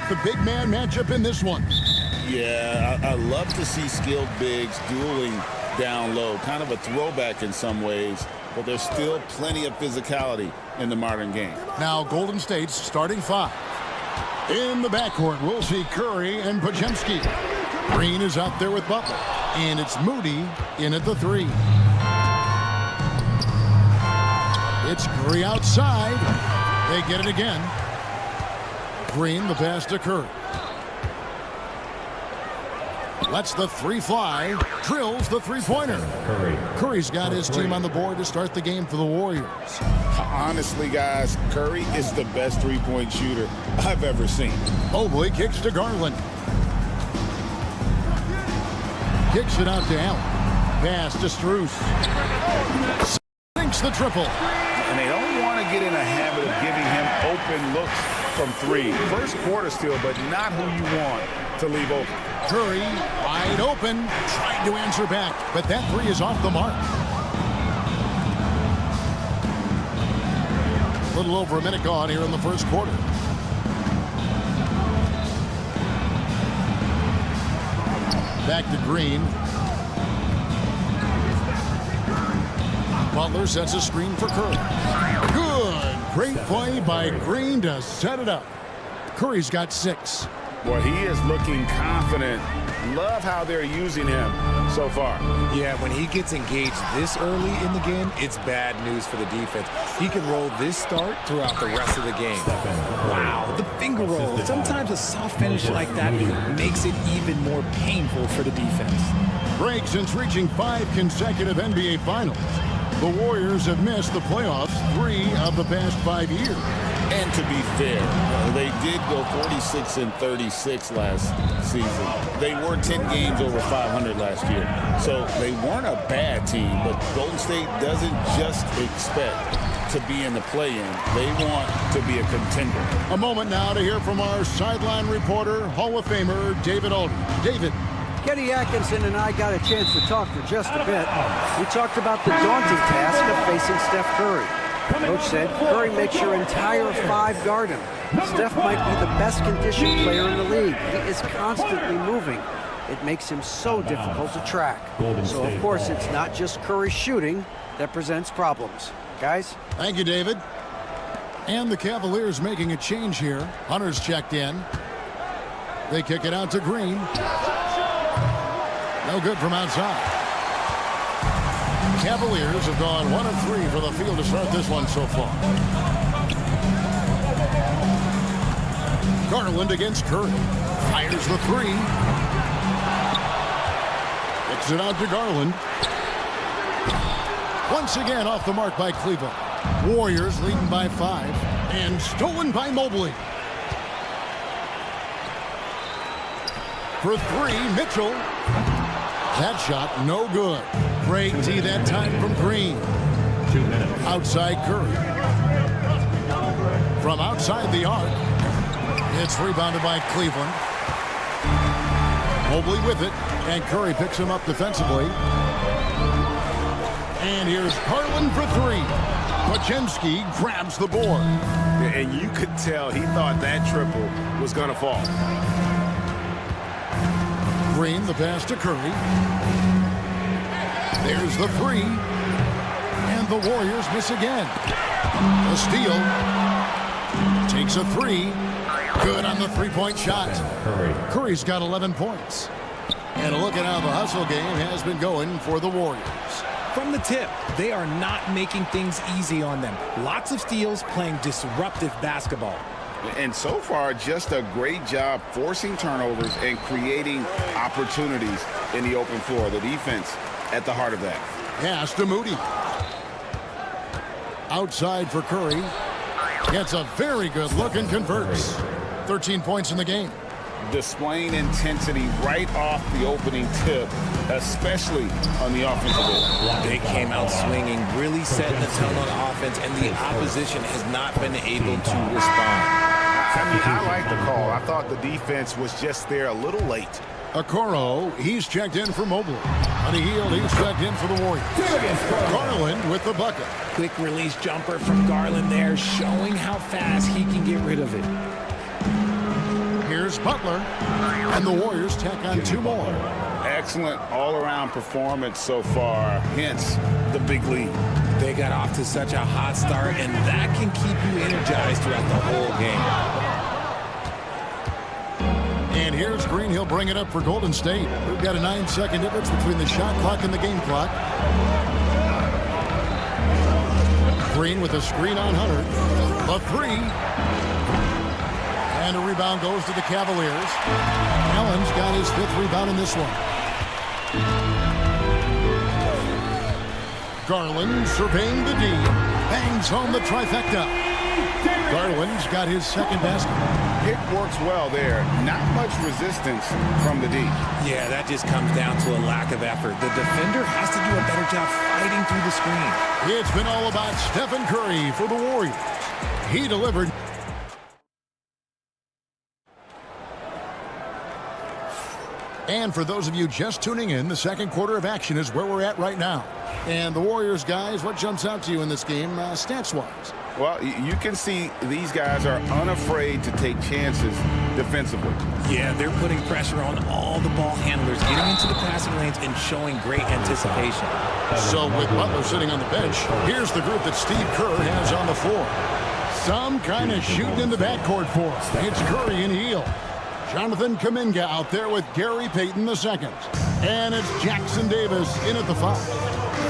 like the big man matchup in this one. Yeah, I love to see skilled bigs dueling down low. Kind of a throwback in some ways, but there's still plenty of physicality in the modern game. Now Golden State's starting 5. In the backcourt, we'll see Curry and Podziemski. Green is out there with Butler. And it's Moody in at the 3. It's Curry outside. They get it again. Green, the pass to Curry. Lets the 3 fly. Drills the 3-pointer. Curry's got his team on the board to start the game for the Warriors. Honestly, guys, Curry is the best three-point shooter I've ever seen. Mobley kicks to Garland. Kicks it out to Allen. Pass to Strus. Sinks the triple. And they don't want to get in a habit of giving him open looks from 3. First quarter still, but not who you want to leave open. Curry wide open, trying to answer back, but that 3 is off the mark. A little over a minute gone here in the first quarter. Back to Green. Butler sets a screen for Curry. Good. Great play by Green to set it up. Curry's got 6. Well, he is looking confident. Love how they're using him so far. Yeah, when he gets engaged this early in the game, it's bad news for the defense. He can roll this start throughout the rest of the game. Wow, the finger roll. Sometimes a soft finish like that makes it even more painful for the defense. Break since reaching 5 consecutive NBA Finals. The Warriors have missed the playoffs 3 of the past 5 years. And to be fair, they did go 46-36 last season. They were 10 games over 500 last year. So they weren't a bad team, but Golden State doesn't just expect to be in the play-in. They want to be a contender. A moment now to hear from our sideline reporter, Hall of Famer David Alden. David. Kenny Atkinson and I got a chance to talk for just a bit. We talked about the daunting task of facing Steph Curry. Coach said Curry makes your entire 5 guard him. Steph might be the best conditioned player in the league. He is constantly moving. It makes him so difficult to track. So, of course, it's not just Curry shooting that presents problems. Guys? Thank you, David. And the Cavaliers making a change here. Hunter's checked in. They kick it out to Green. No good from outside. Cavaliers have gone 1 of 3 for the field to start this one so far. Garland against Curry. Fires the 3. Kicks it out to Garland. Once again off the mark by Cleveland. Warriors leading by 5. And stolen by Mobley. For 3, Mitchell. That shot no good. Great D that time from Green. 2 minutes. Outside Curry. From outside the arc. It's rebounded by Cleveland. Mobley with it. And Curry picks him up defensively. And here's Garland for 3. Podziemski grabs the board. And you could tell he thought that triple was going to fall. Green, the pass to Curry. There's the 3. And the Warriors miss again. A steal. Takes a 3. Good on the 3-point shot. Curry's got 11 points. And a look at how the hustle game has been going for the Warriors. From the tip, they are not making things easy on them. Lots of steals, playing disruptive basketball. And so far, just a great job forcing turnovers and creating opportunities in the open floor. The defense at the heart of that. Pass to Moody. Outside for Curry. Gets a very good look and converts. 13 points in the game. Displaying intensity right off the opening tip, especially on the offensive end. They came out swinging, really setting the tone on offense, and the opposition has not been able to respond. I mean, I like the call. I thought the defense was just there a little late. Okoro, he's checked in for Mobley. On the heel, he's checked in for the Warriors. Garland with the bucket. Quick release jumper from Garland there, showing how fast he can get rid of it. Here's Here's Butler. And the Warriors tack on 2 more. Excellent all-around performance so far, hence the big lead. They got off to such a hot start, and that can keep you energized throughout the whole game. And here's Green. He'll bring it up for Golden State. We've got a 9-second difference between the shot clock and the game clock. Green with a screen on Hunter. The 3. And a rebound goes to the Cavaliers. Allen's got his 5th rebound in this one. Garland surveying the D. Bangs home the trifecta. Garland's got his 2nd basket. Pick works well there. Not much resistance from the D. Yeah, that just comes down to a lack of effort. The defender has to do a better job fighting through the screen. It's been all about Stephen Curry for the Warriors. He delivered. And for those of you just tuning in, the second quarter of action is where we're at right now. And the Warriors, guys, what jumps out to you in this game stats-wise? Well, you can see these guys are unafraid to take chances defensively. Yeah, they're putting pressure on all the ball handlers, getting into the passing lanes and showing great anticipation. So with Butler sitting on the bench, here's the group that Steve Kerr has on the floor. Some kind of shooting in the backcourt for him. It's Curry and Hield. Jonathan Kuminga out there with Gary Payton II. And it's Jackson Davis in at the 5.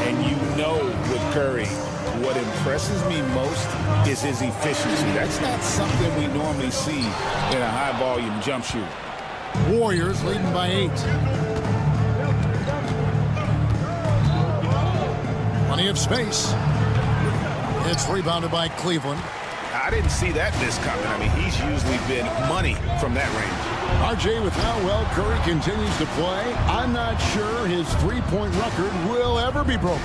And you know with Curry, what impresses me most is his efficiency. That's not something we normally see in a high-volume jump shoot. Warriors leading by 8. Plenty of space. It's rebounded by Cleveland. I didn't see that miss coming. I mean, he's usually been money from that range. RJ, with how well Curry continues to play, I'm not sure his three-point record will ever be broken.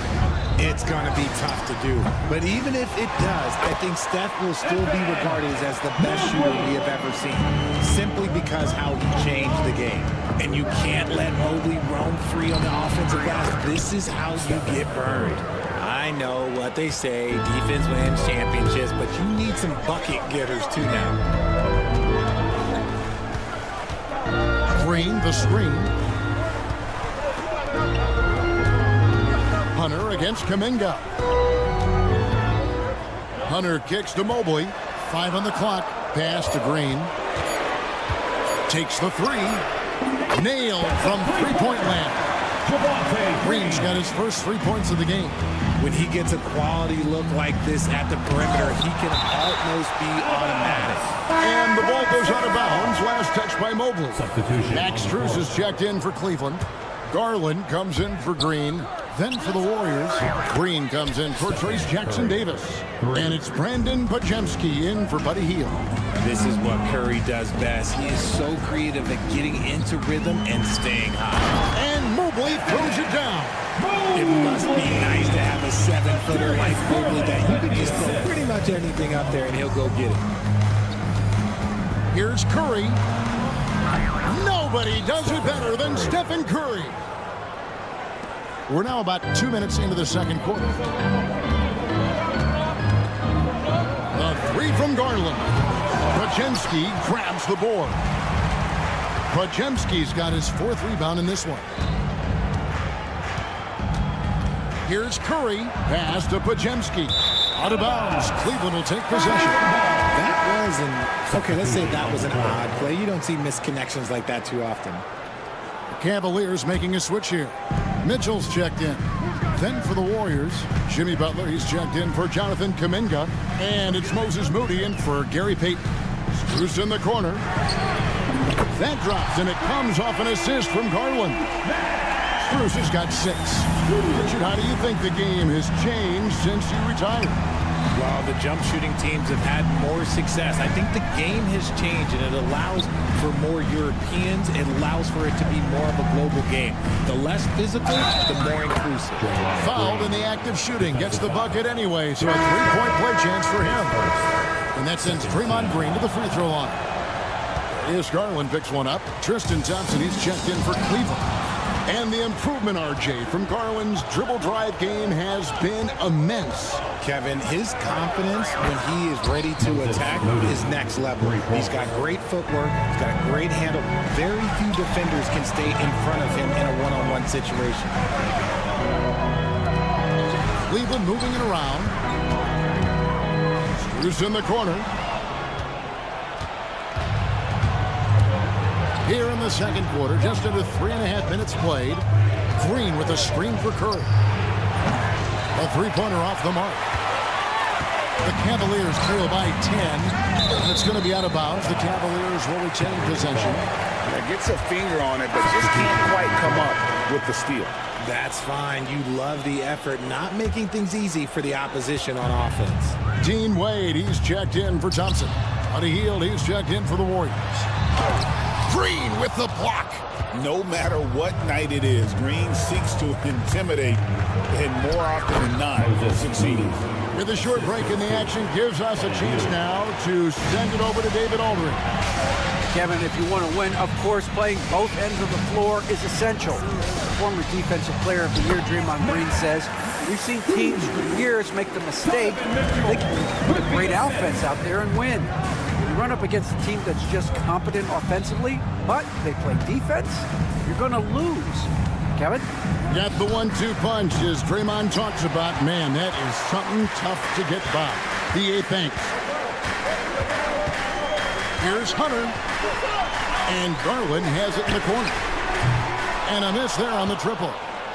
It's going to be tough to do. But even if it does, I think Steph will still be regarded as the best shooter we have ever seen, simply because how he changed the game. And you can't let Mobley roam free on the offensive glass. This is how you get burned. I know what they say, defense wins championships, but you need some bucket getters too now. Green, the screen. Hunter against Kuminga. Hunter kicks to Mobley. 5 on the clock. Pass to Green. Takes the 3. Nailed from three-point land. Green's got his first 3 points of the game. When he gets a quality look like this at the perimeter, he can almost be automatic. And the ball goes out of bounds. Last touch by Mobley. Max Strus is checked in for Cleveland. Garland comes in for Green. Then for the Warriors, Green comes in for Trace Jackson Davis. And it's Brandon Podziemski in for Buddy Hield. This is what Curry does best. He is so creative at getting into rhythm and staying high. And Mobley throws it down. It must be nice to have a 7-footer like Mobley that you can just throw pretty much anything up there and he'll go get it. Here's Curry. Nobody does it better than Stephen Curry. We're now about 2 minutes into the second quarter. The 3 from Garland. Podziemski grabs the board. Podziemski's got his 4th rebound in this one. Here's Curry. Pass to Podziemski. Out of bounds. Cleveland will take possession. That was okay, let's say that was an odd play. You don't see misconnections like that too often. Cavaliers making a switch here. Mitchell's checked in. Then for the Warriors, Jimmy Butler, he's checked in for Jonathan Kuminga. And it's Moses Moody in for Gary Payton. Strus in the corner. That drops, and it comes off an assist from Garland. Strus has got 6. Richard, how do you think the game has changed since you retired? Well, the jump shooting teams have had more success. I think the game has changed, and it allows for more Europeans. It allows for it to be more of a global game. The less physical, the more inclusive. Fouled in the act of shooting. Gets the bucket anyway, so a 3-point play chance for him. And that sends Draymond Green to the free throw line. Here's Garland picks one up. Tristan Thompson, he's checked in for Cleveland. And the improvement, RJ, from Garland's dribble drive game has been immense. Kevin, his confidence when he is ready to attack is next level. He's got great footwork. He's got a great handle. Very few defenders can stay in front of him in a one-on-one situation. Cleveland moving it around. Who's in the corner? Here in the second quarter, just under 3.5 minutes played. Green with a screen for Curry. A three-pointer off the mark. The Cavaliers trail by 10. It's going to be out of bounds. The Cavaliers will retain possession. Gets a finger on it, but just can't quite come up with the steal. That's fine. You love the effort, not making things easy for the opposition on offense. Dean Wade, he's checked in for Thompson. On a Hield, he's checked in for the Warriors. Green with the block. No matter what night it is, Green seeks to intimidate, and more often than not, succeeding. With a short break in the action, gives us a chance now to send it over to David Aldridge. Kevin, if you want to win, of course, playing both ends of the floor is essential. Former Defensive Player of the Year Draymond Green says, we've seen teams for years make the mistake they can put a great offense out there and win. You run up against a team that's just competent offensively, but they play defense, you're going to lose. Kevin? Got the 1-2 punch as Draymond talks about. Man, that is something tough to get by. The 8 banks. Here's Hunter. And Garland has it in the corner. And a miss there on the triple.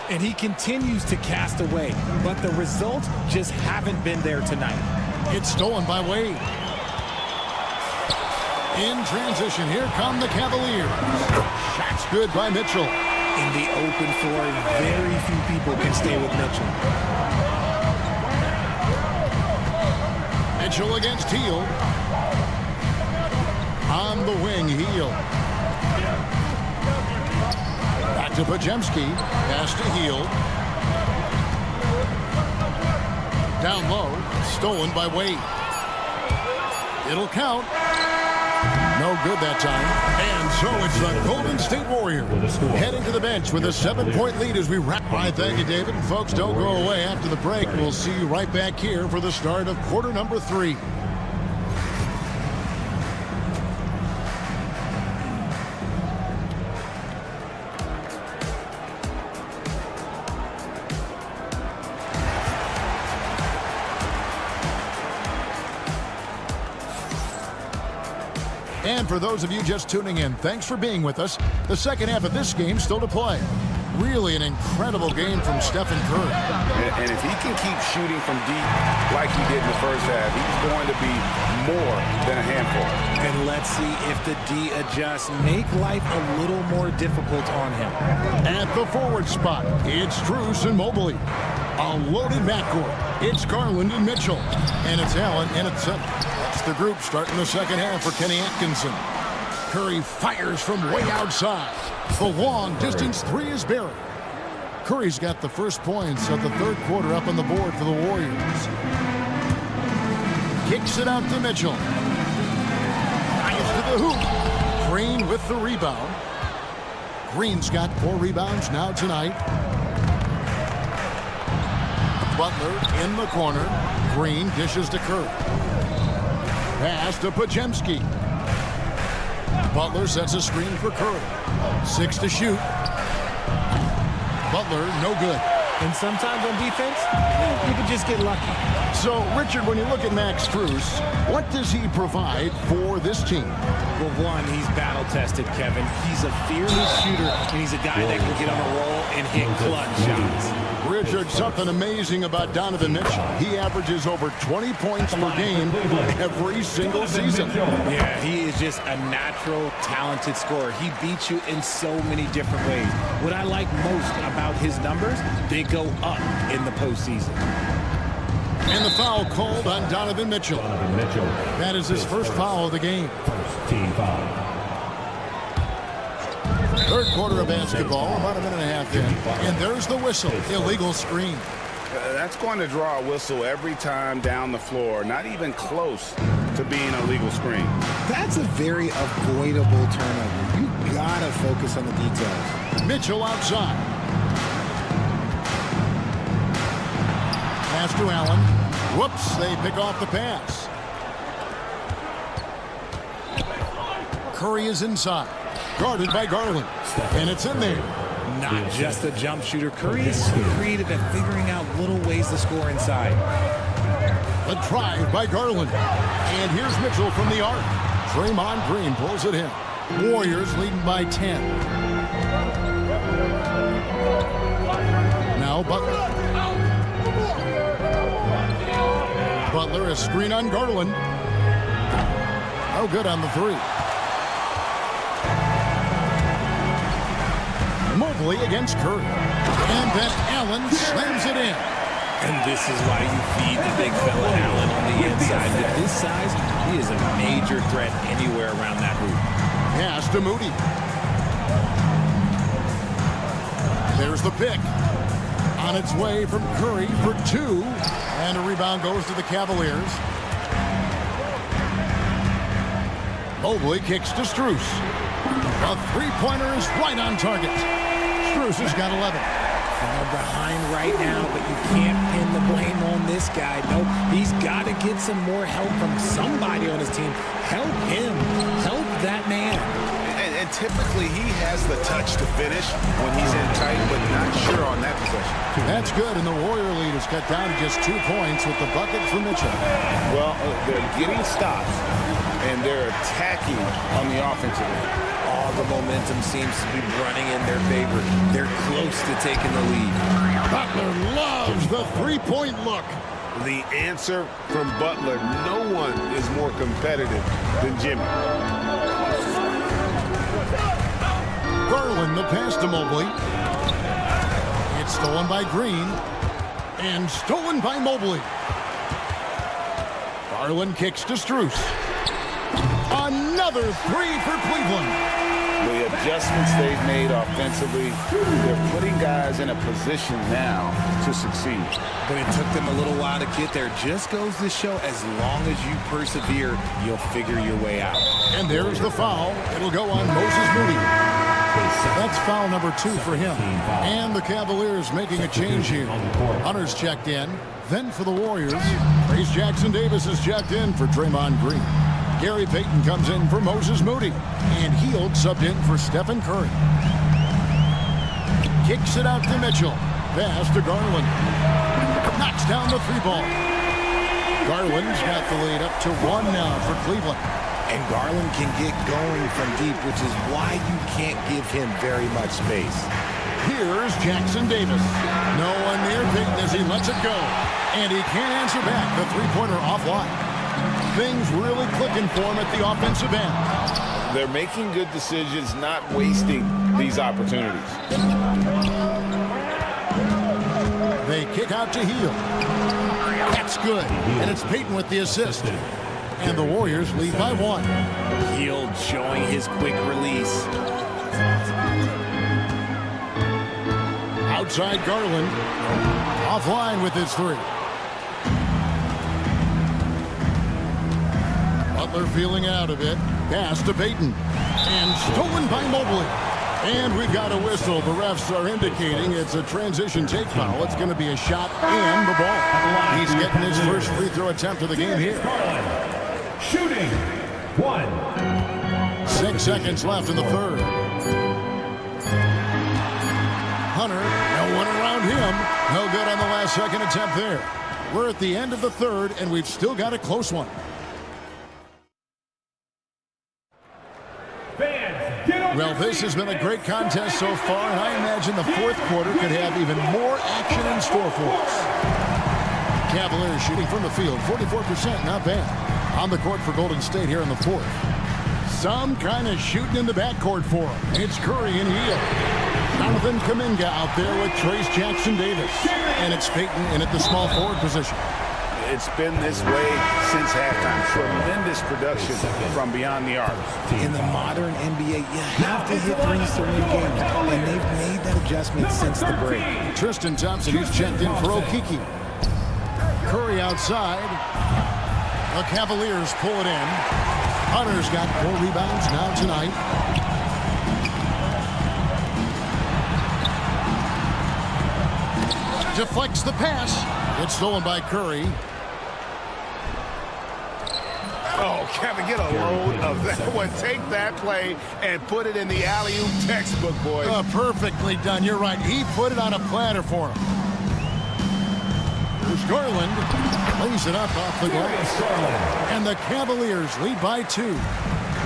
And he continues to cast away, but the results just haven't been there tonight. It's stolen by Wade. In transition, here come the Cavaliers. Shot's good by Mitchell. In the open floor, very few people can stay with Mitchell. Mitchell against Hield. On the wing, Hield. Back to Podziemski. Pass to Hield. Down low. Stolen by Wade. It'll count. No good that time. And so it's the Golden State Warriors heading to the bench with a 7-point lead as we wrap. Right, thank you, David. And folks, don't go away after the break. We'll see you right back here for the start of quarter number 3. And for those of you just tuning in, thanks for being with us. The second half of this game still to play. Really an incredible game from Stephen Curry. And if he can keep shooting from deep like he did in the first half, he's going to be more than a handful. And let's see if the D adjusts, make life a little more difficult on him. At the forward spot, it's Strus and Mobley. A loaded backcourt. It's Garland and Mitchell. And it's Allen and it's center. That's the group starting the second half for Kenny Atkinson. Curry fires from way outside. The long distance 3 is buried. Curry's got the first points of the third quarter up on the board for the Warriors. Kicks it out to Mitchell. Drives to the hoop. Green with the rebound. Green's got 4 rebounds now tonight. Butler in the corner. Green dishes to Curry. Pass to Podziemski. Butler sets a screen for Curry. 6 to shoot. Butler, no good. And sometimes on defense, you can just get lucky. So, Richard, when you look at Max Strus, what does he provide for this team? Well, one, he's battle-tested, Kevin. He's a fearless shooter, and he's a guy that can get on a roll and hit clutch shots. Richard, something amazing about Donovan Mitchell. He averages over 20 points per game every single season. Yeah, he is just a natural, talented scorer. He beats you in so many different ways. What I like most about his numbers, they go up in the postseason. And the foul called on Donovan Mitchell. That is his first foul of the game. Team foul. Third quarter of basketball, about a minute and a half in. And there's the whistle. Illegal screen. That's going to draw a whistle every time down the floor. Not even close to being a legal screen. That's a very avoidable turnover. You got lot of focus on the details. Mitchell outside. Pass to Allen. Whoops, they pick off the pass. Curry is inside. Guarded by Garland. And it's in there. Not just a jump shooter. Curry is so creative at figuring out little ways to score inside. The drive by Garland. And here's Mitchell from the arc. Draymond Green pulls it in. Warriors leading by 10. Now Butler. Butler is screen on Garland. No good on the three. Mobley against Curry. And then Allen slams it in. And this is why you feed the big fella Allen on the inside. With his size, he is a major threat anywhere around that hoop. Pass to Moody. There's the pick. On its way from Curry for two. And a rebound goes to the Cavaliers. Mobley kicks to Strus. A three-pointer is right on target. Strus has got 11. They're behind right now, but you can't pin the blame on this guy. No, he's got to get some more help from somebody on his team. Help him. Help that man. And typically he has the touch to finish when he's in tight, but not sure on that possession. That's good, and the Warrior lead is cut down to just 2 points with the bucket for Mitchell. Well, they're getting stops, and they're attacking on the offensive end. All the momentum seems to be running in their favor. They're close to taking the lead. Butler loves the three-point look. The answer from Butler, no one is more competitive than Jimmy. Garland, the pass to Mobley. It's stolen by Green. And stolen by Mobley. Garland kicks to Strus. Another three for Cleveland. The adjustments they've made offensively, they're putting guys in a position now to succeed. But it took them a little while to get there. Just goes to show, as long as you persevere, you'll figure your way out. And there's the foul. It'll go on Moses Moody. That's foul number 2 for him. And the Cavaliers making a change here. Hunter's checked in. Then for the Warriors, Trace Jackson-Davis is checked in for Draymond Green. Gary Payton comes in for Moses Moody. And Hield subbed in for Stephen Curry. Kicks it out to Mitchell. Pass to Garland. Knocks down the 3-ball. Garland's got the lead up to 1 now for Cleveland. And Garland can get going from deep, which is why you can't give him very much space. Here's Jackson-Davis. No one near Payton as he lets it go. And he can't answer back. The three-pointer offline. Things really clicking for him at the offensive end. They're making good decisions, not wasting these opportunities. They kick out to Hield. That's good. And it's Payton with the assist. And the Warriors lead by 1. Hield showing his quick release. Outside Garland. Offline with his 3. Butler feeling out of it. Pass to Payton. And stolen by Mobley. And we've got a whistle. The refs are indicating it's a transition take foul. It's going to be a shot and the ball. He's getting his first free throw attempt of the game here. Shooting 1. 6 seconds left in the third. Hunter, no one around him. No good on the last second attempt there. We're at the end of the third, and we've still got a close one. Well, this has been a great contest so far, and I imagine the fourth quarter could have even more action in store for us. Cavaliers shooting from the field, 44%, not bad. On the court for Golden State here in the fourth. Some kind of shooting in the backcourt for him. It's Curry and Hield. Jonathan Kuminga out there with Trace Jackson-Davis. And it's Payton in at the small forward position. It's been this way since halftime. Tremendous production from beyond the arc. In the modern NBA, you have to hit threes to win games, and they've made that adjustment since the break. Tristan Thompson, he's checked in for Okiki. Curry outside. The Cavaliers pull it in. Hunter's got 4 rebounds now tonight. Deflects the pass. It's stolen by Curry. Oh, Kevin, get a load of that one. Take that play and put it in the alley-oop textbook, boys. Perfectly done. You're right. He put it on a platter for him. Here's Garland. Lays it up off the glass. And the Cavaliers lead by 2.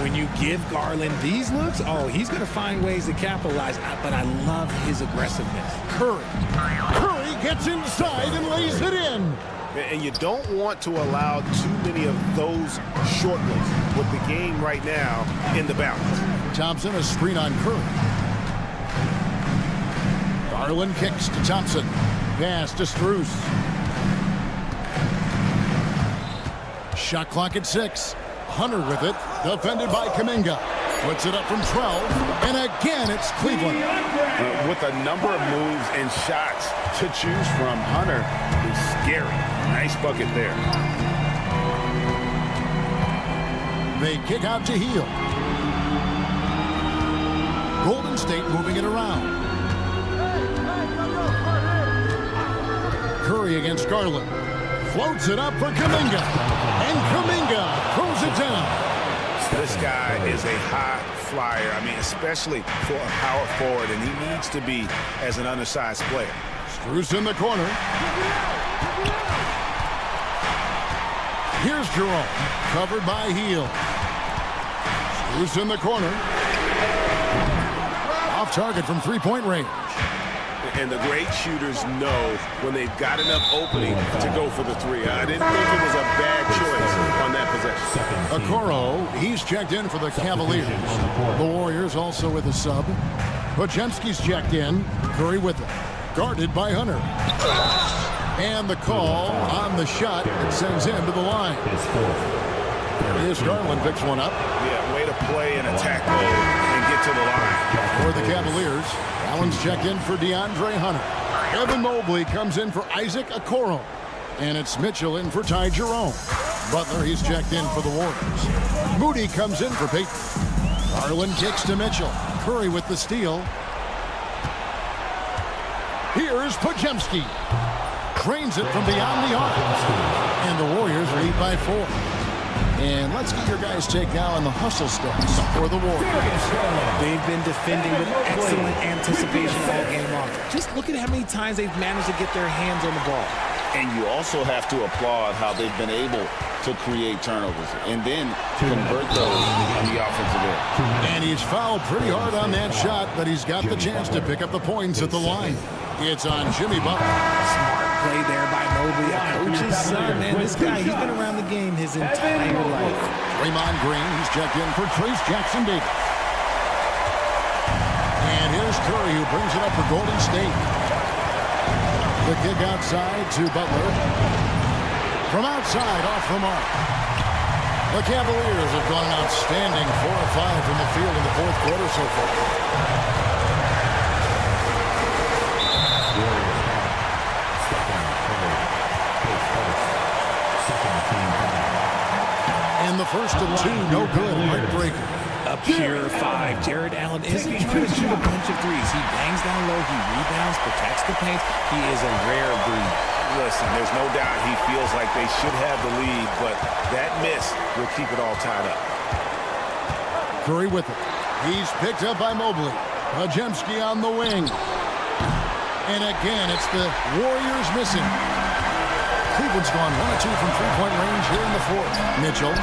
When you give Garland these looks, oh, he's going to find ways to capitalize. But I love his aggressiveness. Curry. Curry gets inside and lays it in. And you don't want to allow too many of those short ones with the game right now in the balance. Thompson, a screen on Curry. Garland kicks to Thompson. Pass to Strus. Shot clock at 6. Hunter with it. Defended by Kuminga. Puts it up from 12. And again, it's Cleveland. With a number of moves and shots to choose from, Hunter is scary. Nice bucket there. They kick out to Hield. Golden State moving it around. Curry against Garland. Floats it up for Kuminga. And Kuminga throws it down. This guy is a high flyer. I mean, especially for a power forward, and he needs to be as an undersized player. Strus in the corner. Here's Jerome, covered by Hield. Strus in the corner. Off target from three-point range. And the great shooters know when they've got enough opening to go for the three. I didn't think it was a bad choice on that possession. Okoro, he's checked in for the Cavaliers. The Warriors also with a sub. Podziemski's checked in. Curry with it. Guarded by Hunter. And the call on the shot that sends him to the line. Here's Garland, picks one up. Yeah, way to play in attack mode and get to the line. For the Cavaliers, Allen's checked in for DeAndre Hunter. Evan Mobley comes in for Isaac Okoro. And it's Mitchell in for Ty Jerome. Butler, he's checked in for the Warriors. Moody comes in for Peyton. Garland kicks to Mitchell. Curry with the steal. Here's Podziemski. Trains it from beyond the arc. And the Warriors lead by 4. And let's get your guys' take now on the hustle stats for the Warriors. They've been defending with excellent anticipation all game long. Just look at how many times they've managed to get their hands on the ball. And you also have to applaud how they've been able to create turnovers and then convert those on the offensive end. And he's fouled pretty hard on that shot, but he's got the chance to pick up the points at the line. It's on Jimmy Butler. Smart play there by Mobley, a coach's son. Man, this guy, he's been around the game his entire life. Draymond Green, he's checked in for Trace Jackson-Davis. And here's Curry, who brings it up for Golden State. The kick outside to Butler. From outside, off the mark. The Cavaliers have gone an outstanding 4 of 5 from the field in the fourth quarter so far. And the first of 2, no good. Heartbreaker. A pure 5. Jared Allen isn't trying to shoot a bunch of threes. He bangs down low, he rebounds, protects the paint. He is a rare breed. Listen, there's no doubt he feels like they should have the lead, but that miss will keep it all tied up. Curry with it. He's picked up by Mobley. Podziemski on the wing. And again, it's the Warriors missing. Cleveland's gone 1 of 2 from three-point range here in the fourth. Mitchell.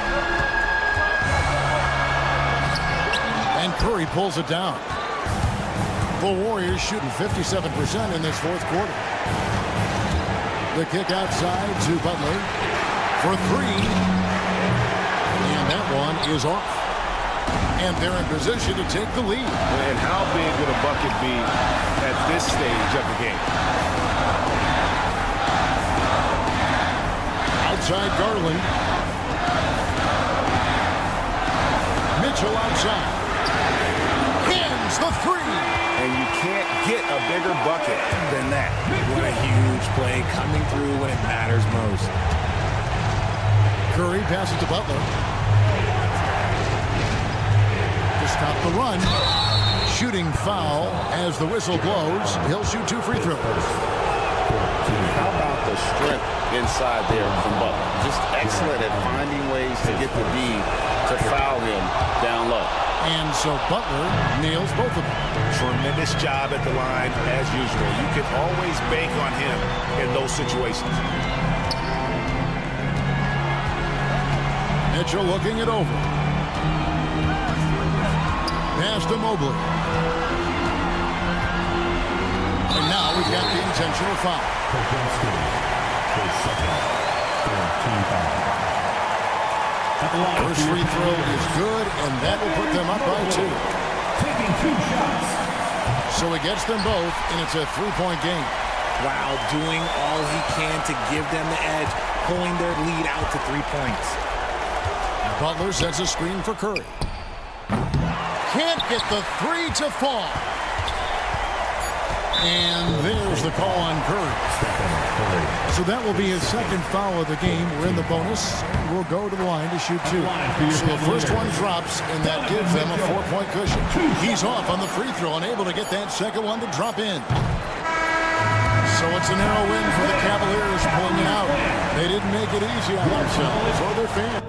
And Curry pulls it down. The Warriors shooting 57% in this fourth quarter. The kick outside to Butler for 3. And that one is off. And they're in position to take the lead. And how big would a bucket be at this stage of the game? Outside Garland. Mitchell outside. Hands the 3. And you can't get a bigger bucket than that. What a huge play coming through when it matters most. Curry passes to Butler. To stop the run. Shooting foul as the whistle blows. He'll shoot 2 free throws. How about the strength inside there from Butler? Just excellent at finding ways to get the D to foul him down low. And so Butler nails both of them. Tremendous job at the line, as usual. You can always bank on him in those situations. Mitchell looking it over. Pass to Mobley. And now we've got the intentional foul. First free throw is good, and that will put them up by 2. Taking 2 shots. So he gets them both, and it's a 3-point game. Wow, doing all he can to give them the edge, pulling their lead out to 3 points. Butler sets a screen for Curry. Can't get the 3 to fall. And there's the call on Curry. So that will be his second foul of the game. We're in the bonus. We'll go to the line to shoot 2. So the first one drops, and that gives them a 4-point cushion. He's off on the free throw, unable to get that second one to drop in. So it's a narrow win for the Cavaliers, pulling it out. They didn't make it easy on themselves or their fans.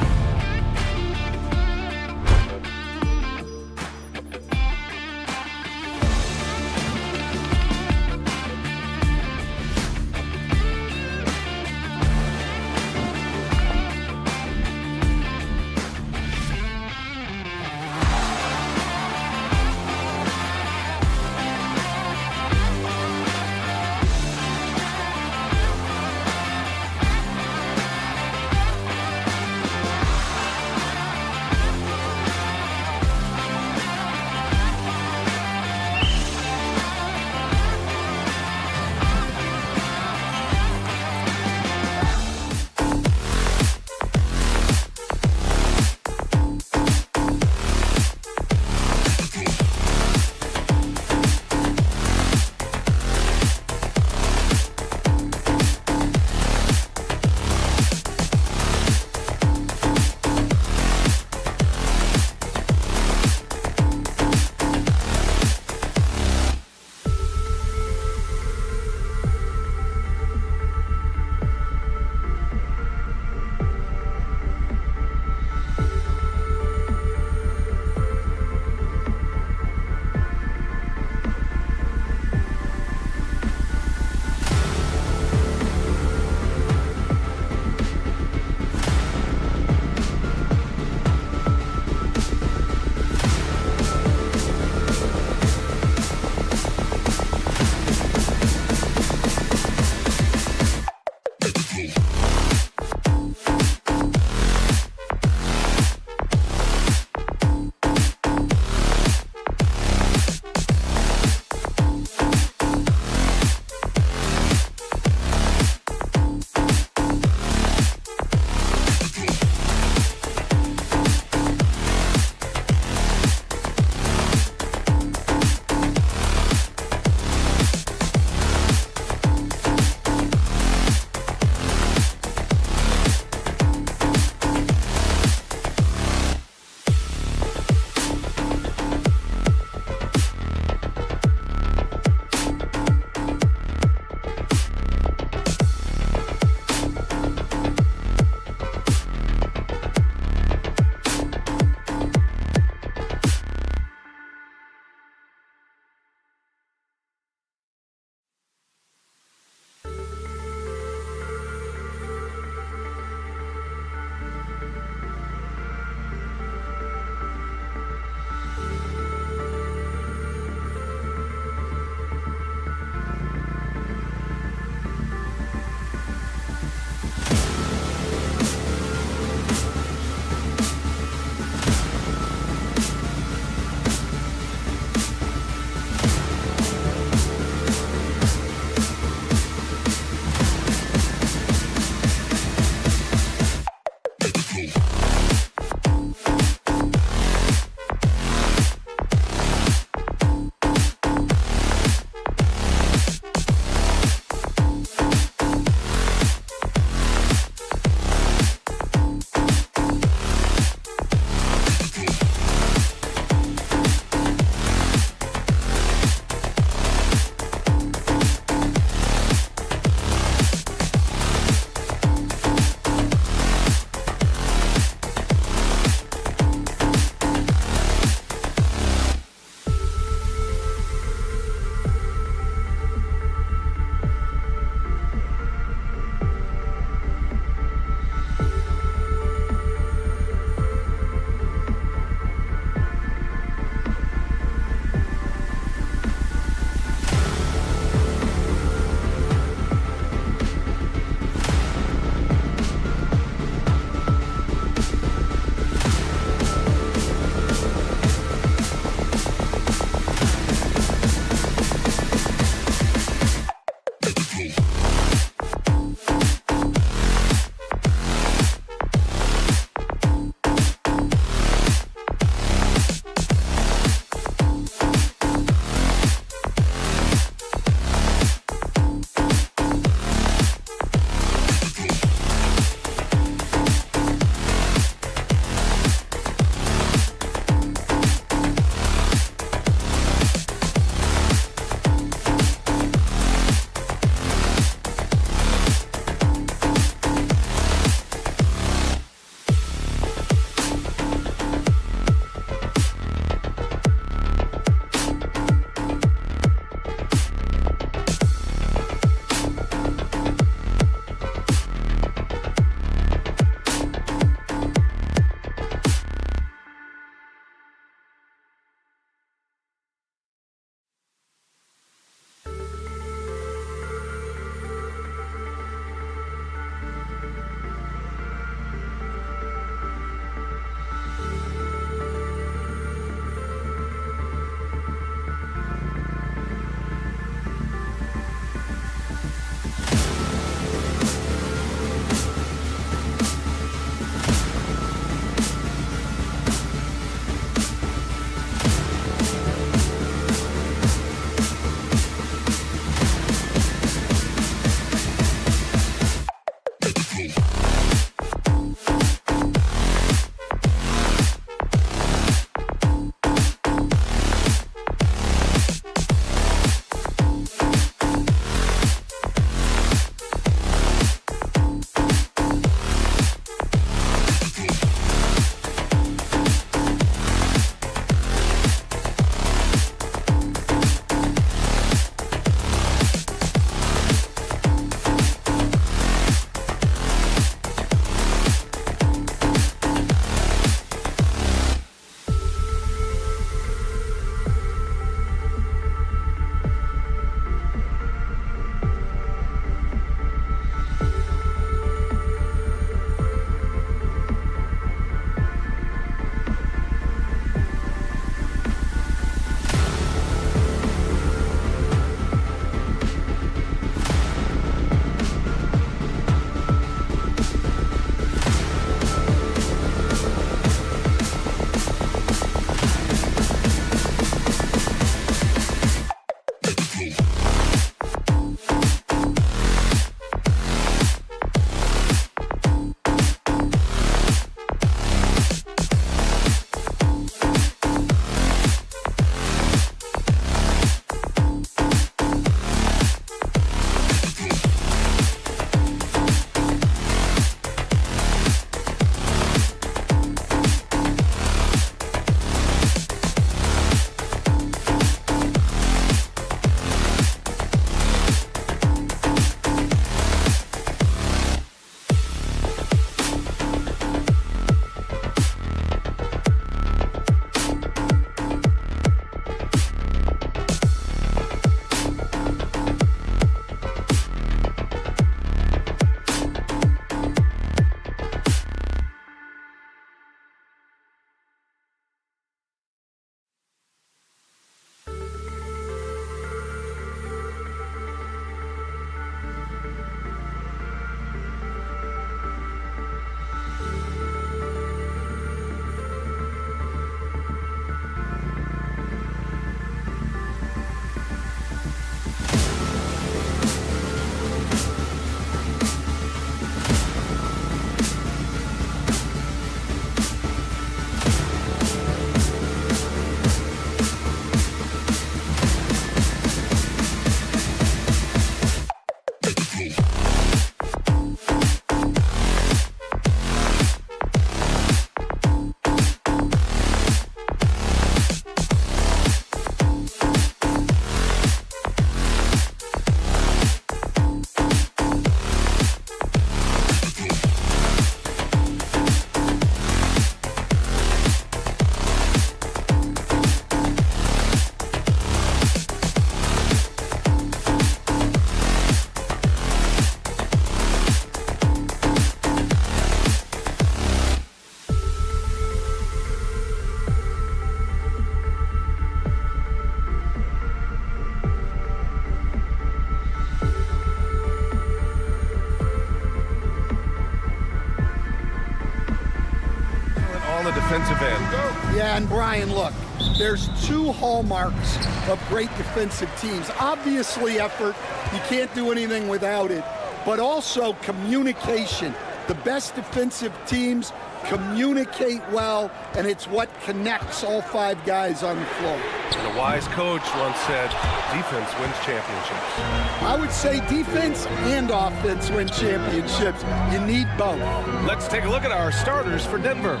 Yeah, and Brian, look, there's two hallmarks of great defensive teams. Obviously effort, you can't do anything without it, but also communication. The best defensive teams communicate well, and it's what connects all five guys on the floor. And a wise coach once said, defense wins championships. I would say defense and offense win championships. You need both. Let's take a look at our starters for Denver.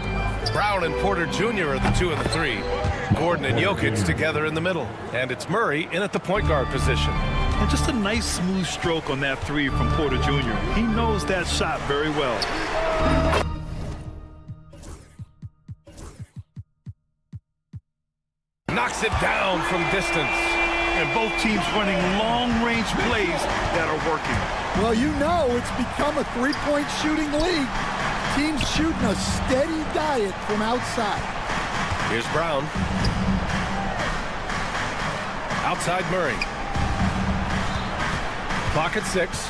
Brown and Porter Jr. are the 2 and the 3. Gordon and Jokic together in the middle. And it's Murray in at the point guard position. And just a nice smooth stroke on that 3 from Porter Jr. He knows that shot very well. Knocks it down from distance. And both teams running long-range plays that are working. Well, you know it's become a three-point shooting league. Teams shooting a steady diet from outside. Here's Brown. Outside Murray. Clock at 6.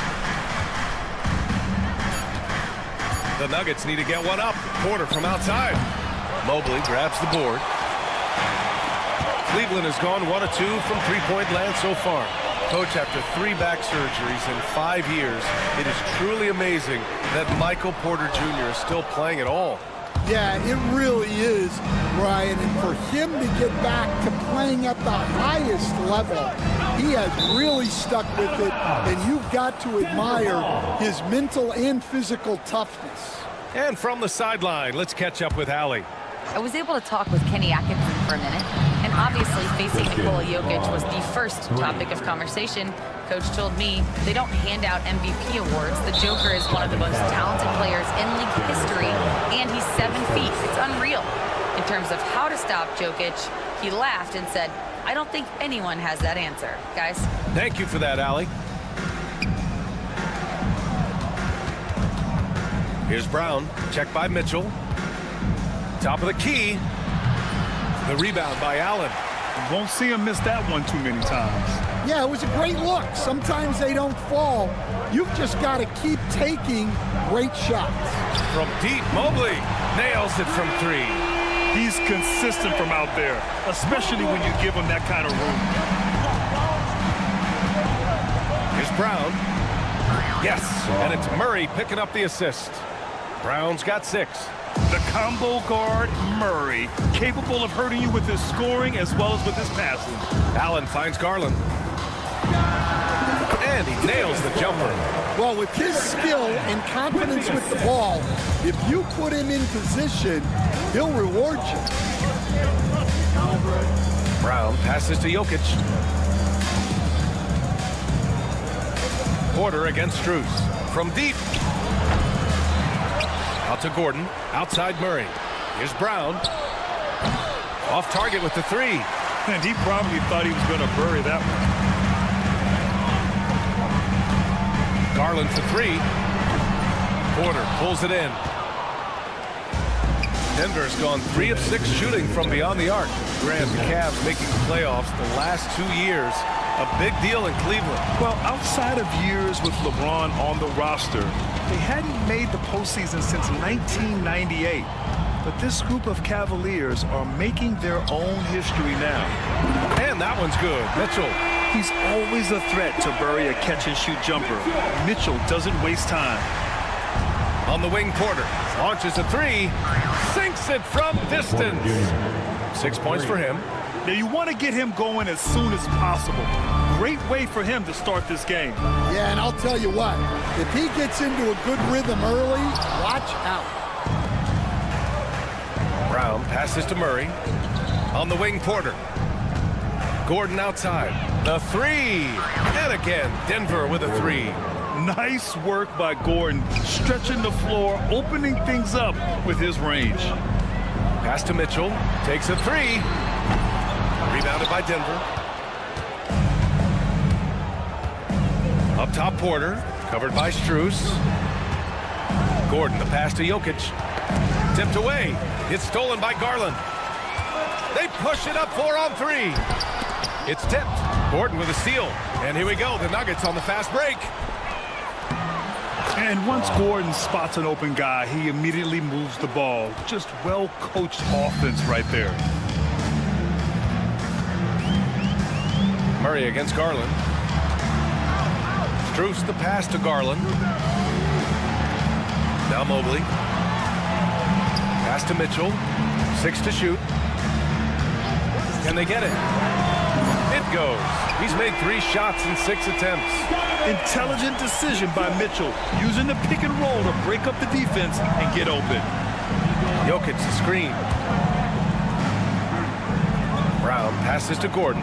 The Nuggets need to get one up. Porter from outside. Mobley grabs the board. Cleveland has gone 1 of 2 from three-point land so far. Coach, after 3 back surgeries in 5 years, it is truly amazing that Michael Porter Jr. is still playing at all. Yeah, it really is, Brian. And for him to get back to playing at the highest level, he has really stuck with it. And you've got to admire his mental and physical toughness. And from the sideline, let's catch up with Allie. I was able to talk with Kenny Atkinson for a minute, and obviously facing Nikola Jokic was the first topic of conversation. Coach told me they don't hand out MVP awards. The Joker is one of the most talented players in league history, and he's 7 feet. It's unreal. In terms of how to stop Jokic, he laughed and said, I don't think anyone has that answer. Guys. Thank you for that, Allie. Here's Brown, checked by Mitchell. Top of the key. The rebound by Allen. Won't see him miss that one too many times. Yeah, it was a great look. Sometimes they don't fall. You've just got to keep taking great shots. From deep, Mobley nails it from 3. He's consistent from out there, especially when you give him that kind of room. Here's Brown. Yes, and it's Murray picking up the assist. Brown's got 6. The combo guard, Murray, capable of hurting you with his scoring as well as with his passing. Allen finds Garland. And he nails the jumper. Well, with his skill and confidence with the ball, if you put him in position, he'll reward you. Brown passes to Jokic. Porter against Strus. From deep. Out to Gordon. Outside Murray. Here's Brown. Off target with the 3. And he probably thought he was going to bury that one. Garland for 3. Porter pulls it in. Denver's gone 3 of 6 shooting from beyond the arc. Grant, the Cavs making the playoffs the last 2 years. A big deal in Cleveland. Well, outside of years with LeBron on the roster, they hadn't made the postseason since 1998. But this group of Cavaliers are making their own history now. And that one's good. Mitchell. He's always a threat to bury a catch-and-shoot jumper. Mitchell doesn't waste time. On the wing, Porter launches a 3, sinks it from distance. 6 points for him. Now you want to get him going as soon as possible. Great way for him to start this game. Yeah, and I'll tell you what, if he gets into a good rhythm early, watch out. Brown passes to Murray. On the wing, Porter. Gordon outside. The 3. And again, Denver with a 3. Nice work by Gordon, stretching the floor, opening things up with his range. Pass to Mitchell. Takes a 3. Rebounded by Denver. Up top, Porter. Covered by Strus. Gordon, the pass to Jokic. Tipped away. It's stolen by Garland. They push it up 4 on 3. It's tipped. Gordon with a steal. And here we go. The Nuggets on the fast break. And once Gordon spots an open guy, he immediately moves the ball. Just well-coached offense right there. Murray against Garland. Strus the pass to Garland. Now Mobley. Pass to Mitchell. 6 to shoot. Can they get it? It goes. He's made 3 shots in 6 attempts. Intelligent decision by Mitchell, using the pick and roll to break up the defense and get open. Jokic the screen. Brown passes to Gordon.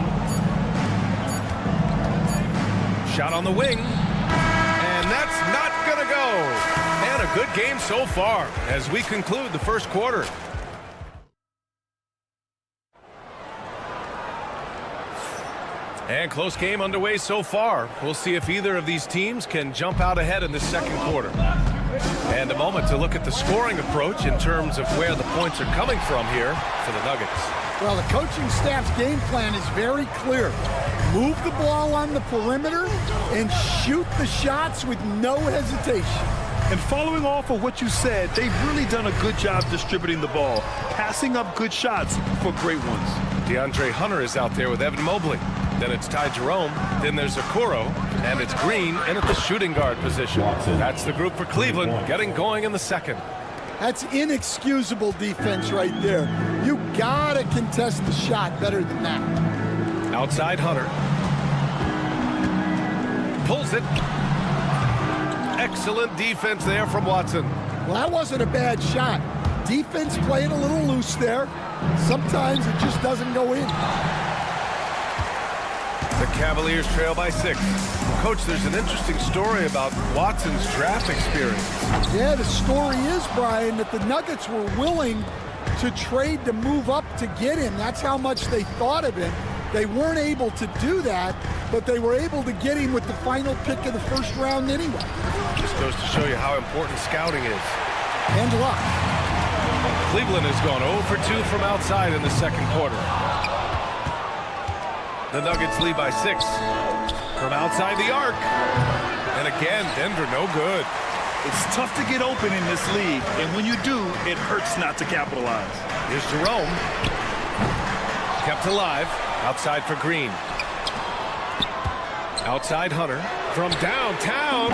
Shot on the wing. And that's not going to go. And a good game so far as we conclude the first quarter. And close game underway so far. We'll see if either of these teams can jump out ahead in the second quarter. And a moment to look at the scoring approach in terms of where the points are coming from here for the Nuggets. Well, the coaching staff's game plan is very clear. Move the ball on the perimeter and shoot the shots with no hesitation. And following off of what you said, they've really done a good job distributing the ball, passing up good shots for great ones. DeAndre Hunter is out there with Evan Mobley. Then it's Ty Jerome. Then there's Okoro. And it's Green in at the shooting guard position. That's the group for Cleveland getting going in the second. That's inexcusable defense right there. You gotta contest the shot better than that. Outside Hunter. Pulls it. Excellent defense there from Watson. Well, that wasn't a bad shot. Defense playing a little loose there. Sometimes it just doesn't go in. The Cavaliers trail by 6. Coach, there's an interesting story about Watson's draft experience. Yeah, the story is, Brian, that the Nuggets were willing to trade to move up to get him. That's how much they thought of him. They weren't able to do that, but they were able to get him with the final pick of the first round anyway. Just goes to show you how important scouting is. And luck. Cleveland has gone 0 for 2 from outside in the second quarter. The Nuggets lead by 6 from outside the arc. And again, Denver no good. It's tough to get open in this league, and when you do, it hurts not to capitalize. Here's Jerome. Kept alive. Outside for Green. Outside Hunter. From downtown.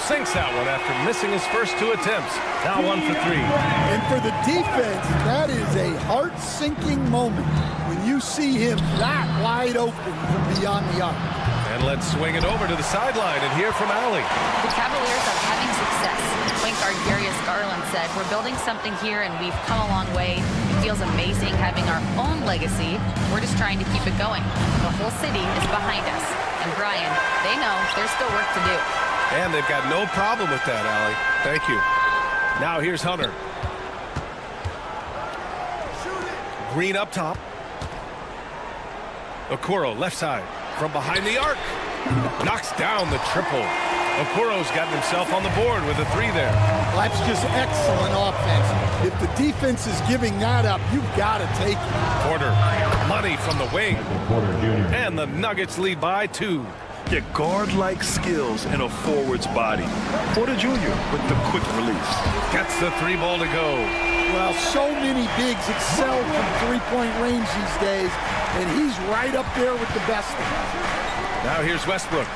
Sinks that one after missing his first 2 attempts. Now 1 for 3. And for the defense, that is a heart-sinking moment when you see him that wide open from beyond the arc. And let's swing it over to the sideline and hear from Allie. The Cavaliers are having success. Point guard Darius Garland said, "We're building something here and we've come a long way. It feels amazing having our own legacy. We're just trying to keep it going. The whole city is behind us." And Brian, they know there's still work to do. And they've got no problem with that, Allie. Thank you. Now here's Hunter. Green up top. Okoro left side from behind the arc. Knocks down the triple. Okoro's gotten himself on the board with a 3 there. Well, that's just excellent offense. If the defense is giving that up, you've got to take it. Porter, money from the wing. And the Nuggets lead by 2. Get guard-like skills in a forward's body. Porter Jr. with the quick release. Gets the 3 ball to go. Well, so many bigs excel from three-point range these days, and he's right up there with the best of them. Now here's Westbrook.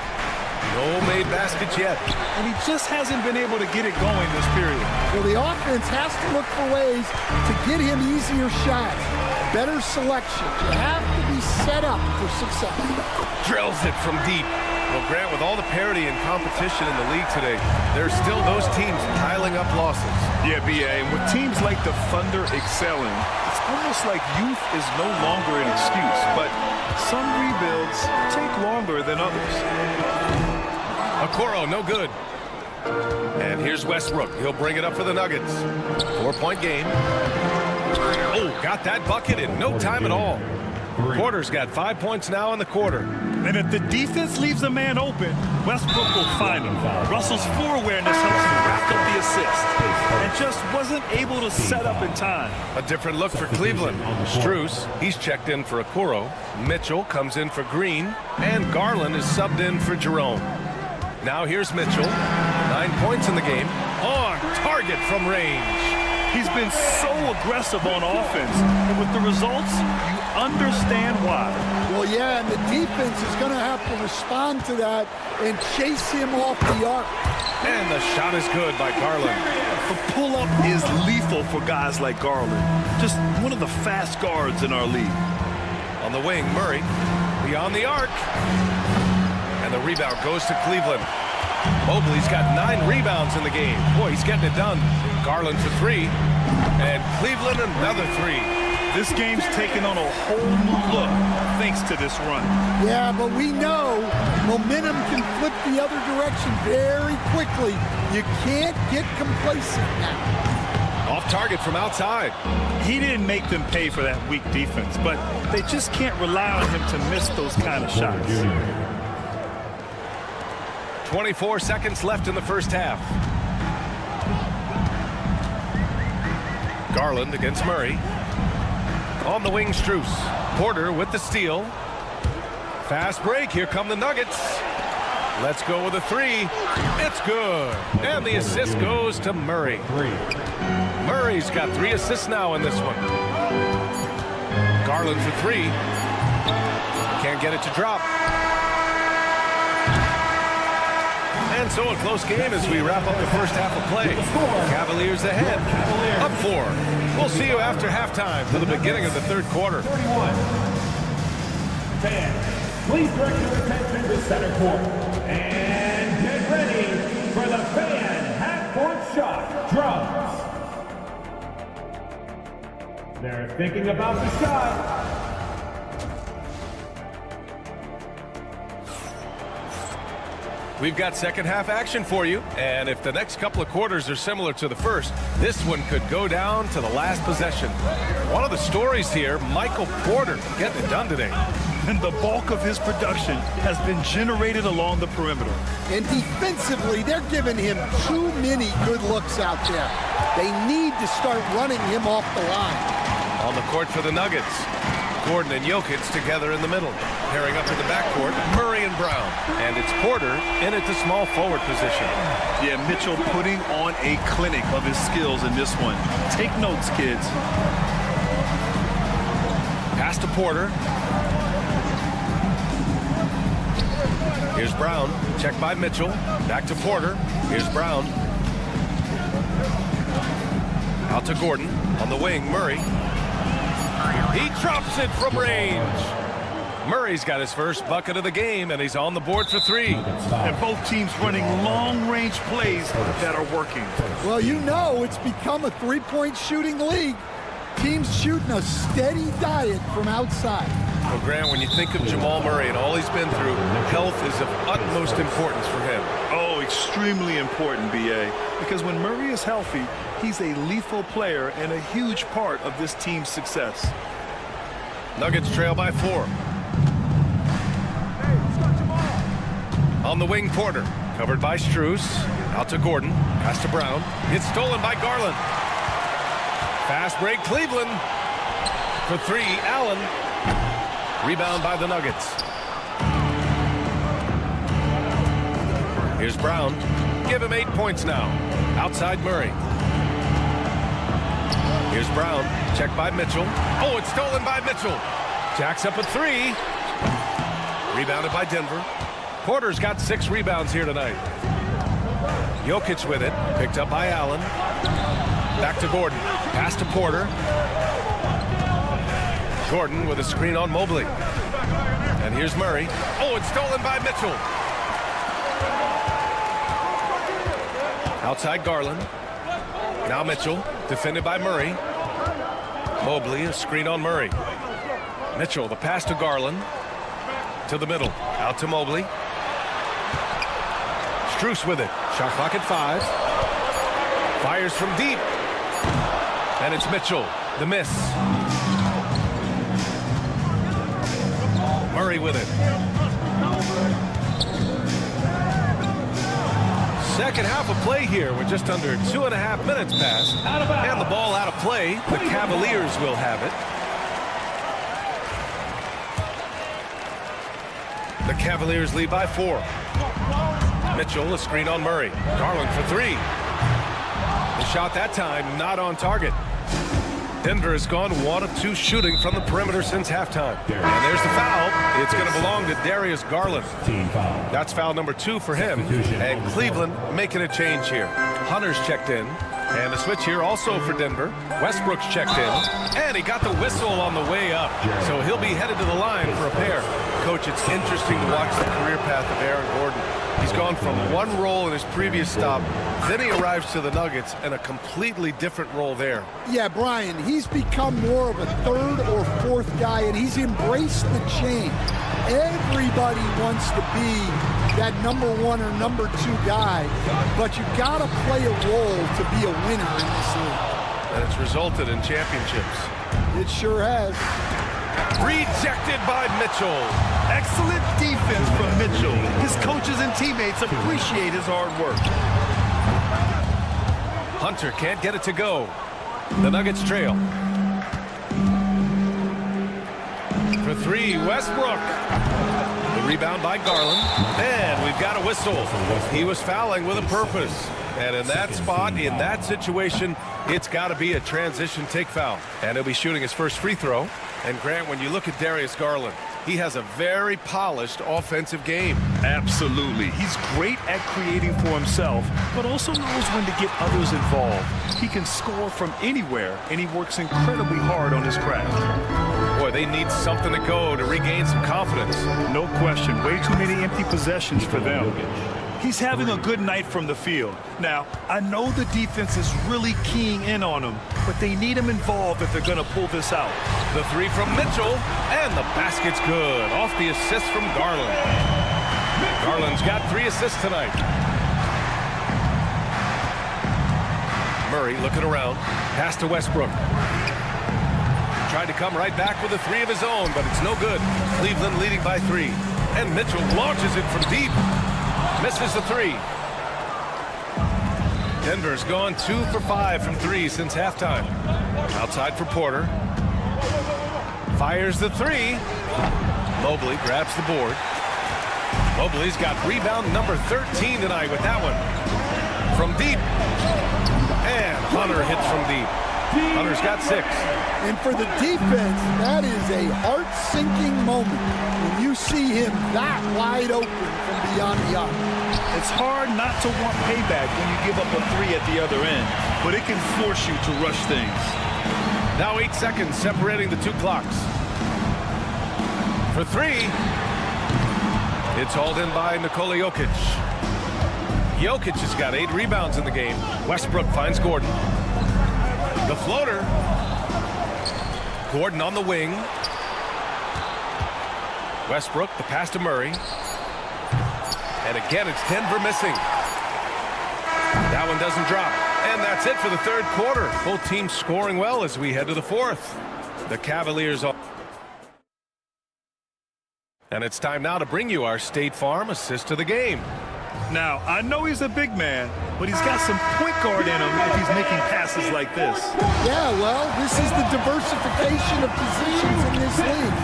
No made baskets yet. And he just hasn't been able to get it going this period. Well, the offense has to look for ways to get him easier shots, better selection. You have to be set up for success. Drills it from deep. Well, Grant, with all the parity and competition in the league today, there's still those teams piling up losses. Yeah, B.A., and with teams like the Thunder excelling, it's almost like youth is no longer an excuse, but some rebuilds take longer than others. Okoro, no good. And here's Westbrook. He'll bring it up for the Nuggets. 4-point game. Oh, got that bucket in no time at all. Porter's got 5 points now in the quarter. And if the defense leaves a man open, Westbrook will find him. Russell's floor awareness helps him rack up the assist. And just wasn't able to set up in time. A different look for Cleveland. Strus, he's checked in for Okoro. Mitchell comes in for Green. And Garland is subbed in for Jerome. Now here's Mitchell. 9 points in the game. On target from range. He's been so aggressive on offense, and with the results, you understand why. Well, yeah, and the defense is going to have to respond to that and chase him off the arc. And the shot is good by Garland. The pull-up is lethal for guys like Garland. Just one of the fast guards in our league. On the wing, Murray beyond the arc. And the rebound goes to Cleveland. Mobley's got 9 rebounds in the game. Boy, he's getting it done. Garland for 3. And Cleveland another 3. This game's taken on a whole new look thanks to this run. Yeah, but we know momentum can flip the other direction very quickly. You can't get complacent now. Off target from outside. He didn't make them pay for that weak defense, but they just can't rely on him to miss those kind of shots. 24 seconds left in the first half. Garland against Murray. On the wing, Strus. Porter with the steal. Fast break. Here come the Nuggets. Let's go with a 3. It's good. And the assist goes to Murray. Murray's got 3 assists now in this one. Garland for 3. Can't get it to drop. And so a close game as we wrap up the first half of play. Cavaliers ahead, up 4. We'll see you after halftime for the beginning of the third quarter. Fans, please direct your attention to center court. And get ready for the fan half-court shot drums. They're thinking about the shot. We've got second half action for you, and if the next couple of quarters are similar to the first, this one could go down to the last possession. One of the stories here, Michael Porter getting it done today. And the bulk of his production has been generated along the perimeter. And defensively, they're giving him too many good looks out there. They need to start running him off the line. On the court for the Nuggets, Gordon and Jokic together in the middle. Pairing up in the backcourt, Murray and Brown. And it's Porter in at the small forward position. Yeah, Mitchell putting on a clinic of his skills in this one. Take notes, kids. Pass to Porter. Here's Brown. Checked by Mitchell. Back to Porter. Here's Brown. Out to Gordon. On the wing, Murray. He drops it from range. Murray's got his first bucket of the game, and he's on the board for 3. And both teams running long-range plays that are working. Well, you know it's become a three-point shooting league. Teams shooting a steady diet from outside. Well, Grant, when you think of Jamal Murray and all he's been through, health is of utmost importance for him. Oh, extremely important, B.A. Because when Murray is healthy, he's a lethal player and a huge part of this team's success. Nuggets trail by 4. On the wing, Porter. Covered by Strus. Out to Gordon. Pass to Brown. It's stolen by Garland. Fast break, Cleveland. For 3, Allen. Rebound by the Nuggets. Here's Brown. Give him 8 points now. Outside Murray. Here's Brown. Checked by Mitchell. Oh, it's stolen by Mitchell. Jacks up a 3. Rebounded by Denver. Porter's got 6 rebounds here tonight. Jokic with it. Picked up by Allen. Back to Gordon. Pass to Porter. Gordon with a screen on Mobley. And here's Murray. Oh, it's stolen by Mitchell. Outside Garland. Now Mitchell, defended by Murray. Mobley, a screen on Murray. Mitchell, the pass to Garland. To the middle. Out to Mobley. Strus with it. Shot clock at 5. Fires from deep. And it's Mitchell. The miss. Murray with it. Second half of play here. We're just under 2.5 minutes past. And the ball out of play. The Cavaliers will have it. The Cavaliers lead by 4. Mitchell, a screen on Murray. Garland for three. The shot that time not on target. Denver has gone 1 of 2 shooting from the perimeter since halftime. And there's the foul. It's going to belong to Darius Garland. That's foul number 2 for him. And Cleveland making a change here. Hunter's checked in. And the switch here also for Denver. Westbrook's checked in. And he got the whistle on the way up. So he'll be headed to the line for a pair. Coach, it's interesting to watch the career path of Aaron Gordon. He's gone from one role in his previous stop, then he arrives to the Nuggets in a completely different role there. Yeah, Brian, he's become more of a third or fourth guy, and he's embraced the change. Everybody wants to be that number 1 or number 2 guy, but you got to play a role to be a winner in this league. And it's resulted in championships. It sure has. Rejected by Mitchell. Excellent defense from Mitchell. His coaches and teammates appreciate his hard work. Hunter can't get it to go. The Nuggets trail. For three, Westbrook. The rebound by Garland. And we've got a whistle. He was fouling with a purpose. And in that spot, in that situation, it's got to be a transition take foul. And he'll be shooting his first free throw. And Grant, when you look at Darius Garland, he has a very polished offensive game. Absolutely. He's great at creating for himself, but also knows when to get others involved. He can score from anywhere, and he works incredibly hard on his craft. Boy, they need something to go to regain some confidence. No question. Way too many empty possessions for them. He's having a good night from the field. Now, I know the defense is really keying in on him, but they need him involved if they're going to pull this out. The three from Mitchell, and the basket's good. Off the assist from Garland. Garland's got 3 assists tonight. Murray looking around. Pass to Westbrook. Tried to come right back with a 3 of his own, but it's no good. Cleveland leading by 3. And Mitchell launches it from deep. Misses the 3. Denver's gone 2 for 5 from 3 since halftime. Outside for Porter. Fires the 3. Mobley grabs the board. Mobley's got rebound number 13 tonight with that one. From deep. And Hunter hits from deep. Hunter's got 6. And for the defense, that is a heart-sinking moment when you see him that wide open from beyond the arc. It's hard not to want payback when you give up a 3 at the other end, but it can force you to rush things. Now 8 seconds separating the 2 clocks. For 3. It's hauled in by Nikola Jokic. Jokic has got 8 rebounds in the game. Westbrook finds Gordon. The floater. Gordon on the wing. Westbrook, the pass to Murray. And again, it's Denver missing. That one doesn't drop. And that's it for the 3rd quarter. Both teams scoring well as we head to the 4th. The Cavaliers are... And it's time now to bring you our State Farm assist of the game. Now, I know he's a big man, but he's got some point guard in him if he's making passes like this. Yeah, well, this is the diversification of positions in this league.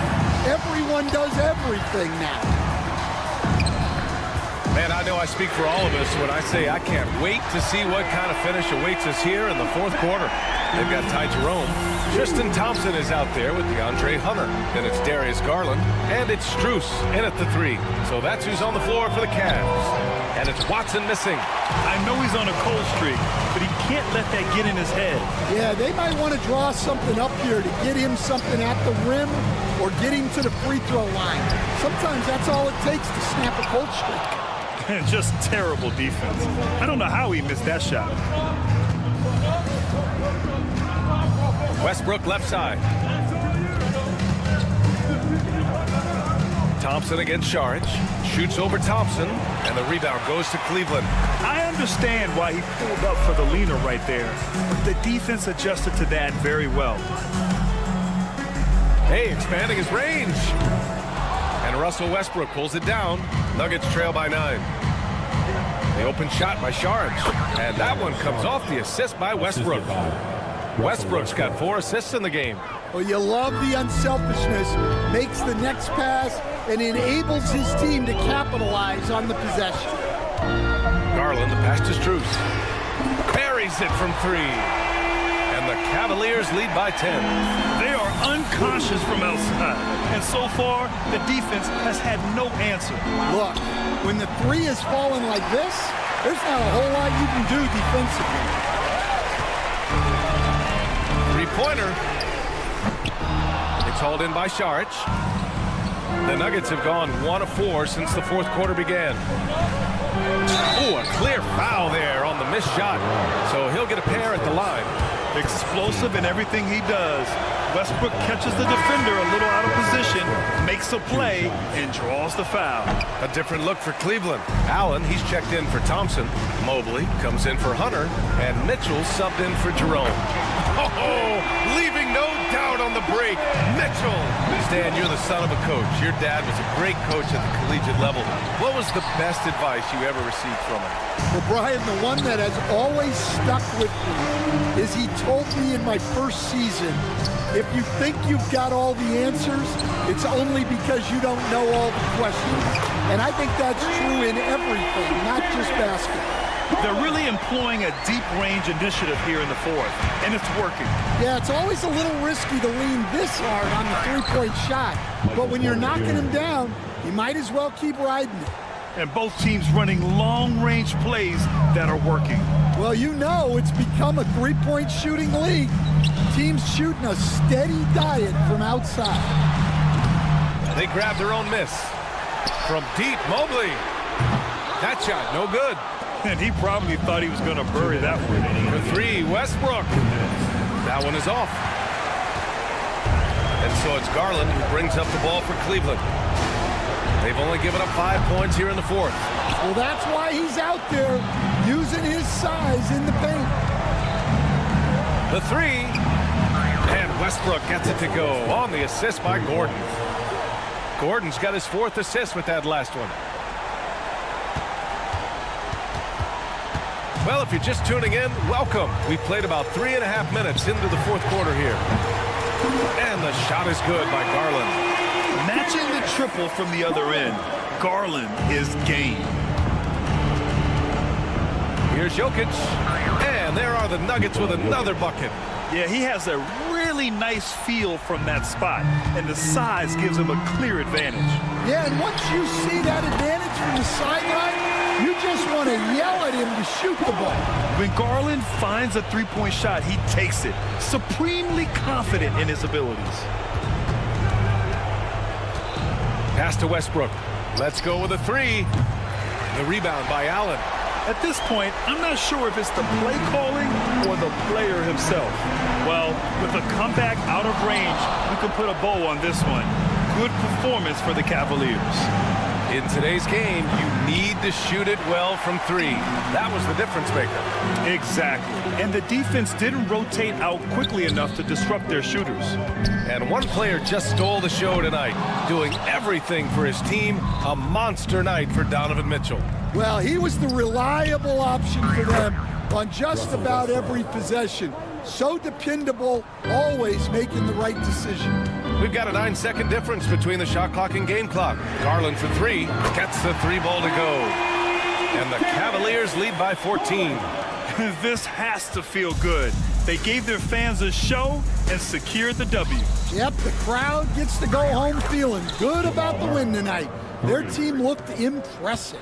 Everyone does everything now. Man, I know I speak for all of us when I say I can't wait to see what kind of finish awaits us here in the 4th quarter. They've got Ty Jerome. Tristan Thompson is out there with DeAndre Hunter. Then it's Darius Garland. And it's Strus in at the 3. So that's who's on the floor for the Cavs. And it's Watson missing. I know he's on a cold streak, but he can't let that get in his head. Yeah, they might want to draw something up here to get him something at the rim or get him to the free throw line. Sometimes that's all it takes to snap a cold streak. Just terrible defense. I don't know how he missed that shot. Westbrook left side. Thompson against Šarić. Shoots over Thompson, and the rebound goes to Cleveland. I understand why he pulled up for the leaner right there, but the defense adjusted to that very well. Hey, expanding his range. And Russell Westbrook pulls it down. Nuggets trail by 9. The open shot by Šarić. And that one comes off the assist by Westbrook. Westbrook's got 4 assists in the game. Well, you love the unselfishness, makes the next pass, and enables his team to capitalize on the possession. Garland, the pass to Strus. Parries it from 3. And the Cavaliers lead by 10. They are unconscious from outside, and so far, the defense has had no answer. Look, when the 3 is falling like this, there's not a whole lot you can do defensively. Three-pointer. It's hauled in by Saric. The Nuggets have gone 1 of 4 since the fourth quarter began. Oh, a clear foul there on the missed shot. So he'll get a pair at the line. Explosive in everything he does. Westbrook catches the defender a little out of position, makes a play, and draws the foul. A different look for Cleveland. Allen, he's checked in for Thompson. Mobley comes in for Hunter. And Mitchell subbed in for Jerome. Oh, leaving no doubt on the break. Mitchell. Stan, you're the son of a coach. Your dad was a great coach at the collegiate level. What was the best advice you ever received from him? Well, Brian, the one that has always stuck with me is he told me in my first season, if you think you've got all the answers, it's only because you don't know all the questions. And I think that's true in everything, not just basketball. They're really employing a deep-range initiative here in the fourth, and it's working. Yeah, it's always a little risky to lean this hard on the three-point shot. But when you're knocking him down, you might as well keep riding it. And both teams running long-range plays that are working. Well, you know it's become a three-point shooting league. Teams shooting a steady diet from outside. They grab their own miss. From deep, Mobley. That shot, no good. And he probably thought he was going to bury that one. For 3, Westbrook. That one is off. And so it's Garland who brings up the ball for Cleveland. They've only given up 5 points here in the fourth. Well, that's why he's out there using his size in the paint. The 3. And Westbrook gets it to go on the assist by Gordon. Gordon's got his 4th assist with that last one. Well, if you're just tuning in, welcome. We've played about 3.5 minutes into the fourth quarter here. And the shot is good by Garland. Matching the triple from the other end, Garland is game. Here's Jokic. And there are the Nuggets with another bucket. Yeah, he has a really nice feel from that spot, and the size gives him a clear advantage. Yeah, and once you see that advantage from the sideline, you just want to yell at him to shoot the ball. When Garland finds a three-point shot, he takes it, supremely confident in his abilities. Pass to Westbrook. Let's go with a 3. The rebound by Allen. At this point, I'm not sure if it's the play calling or the player himself. Well, with a comeback out of range, we can put a bow on this one. Good performance for the Cavaliers. In today's game, you need to shoot it well from 3. That was the difference maker. Exactly. And the defense didn't rotate out quickly enough to disrupt their shooters. And one player just stole the show tonight, doing everything for his team. A monster night for Donovan Mitchell. Well, he was the reliable option for them on just about every possession. So dependable, always making the right decision. We've got a 9-second difference between the shot clock and game clock. Garland for 3, gets the 3 ball to go. And the Cavaliers lead by 14. This has to feel good. They gave their fans a show and secured the W. Yep, the crowd gets to go home feeling good about the win tonight. Their team looked impressive.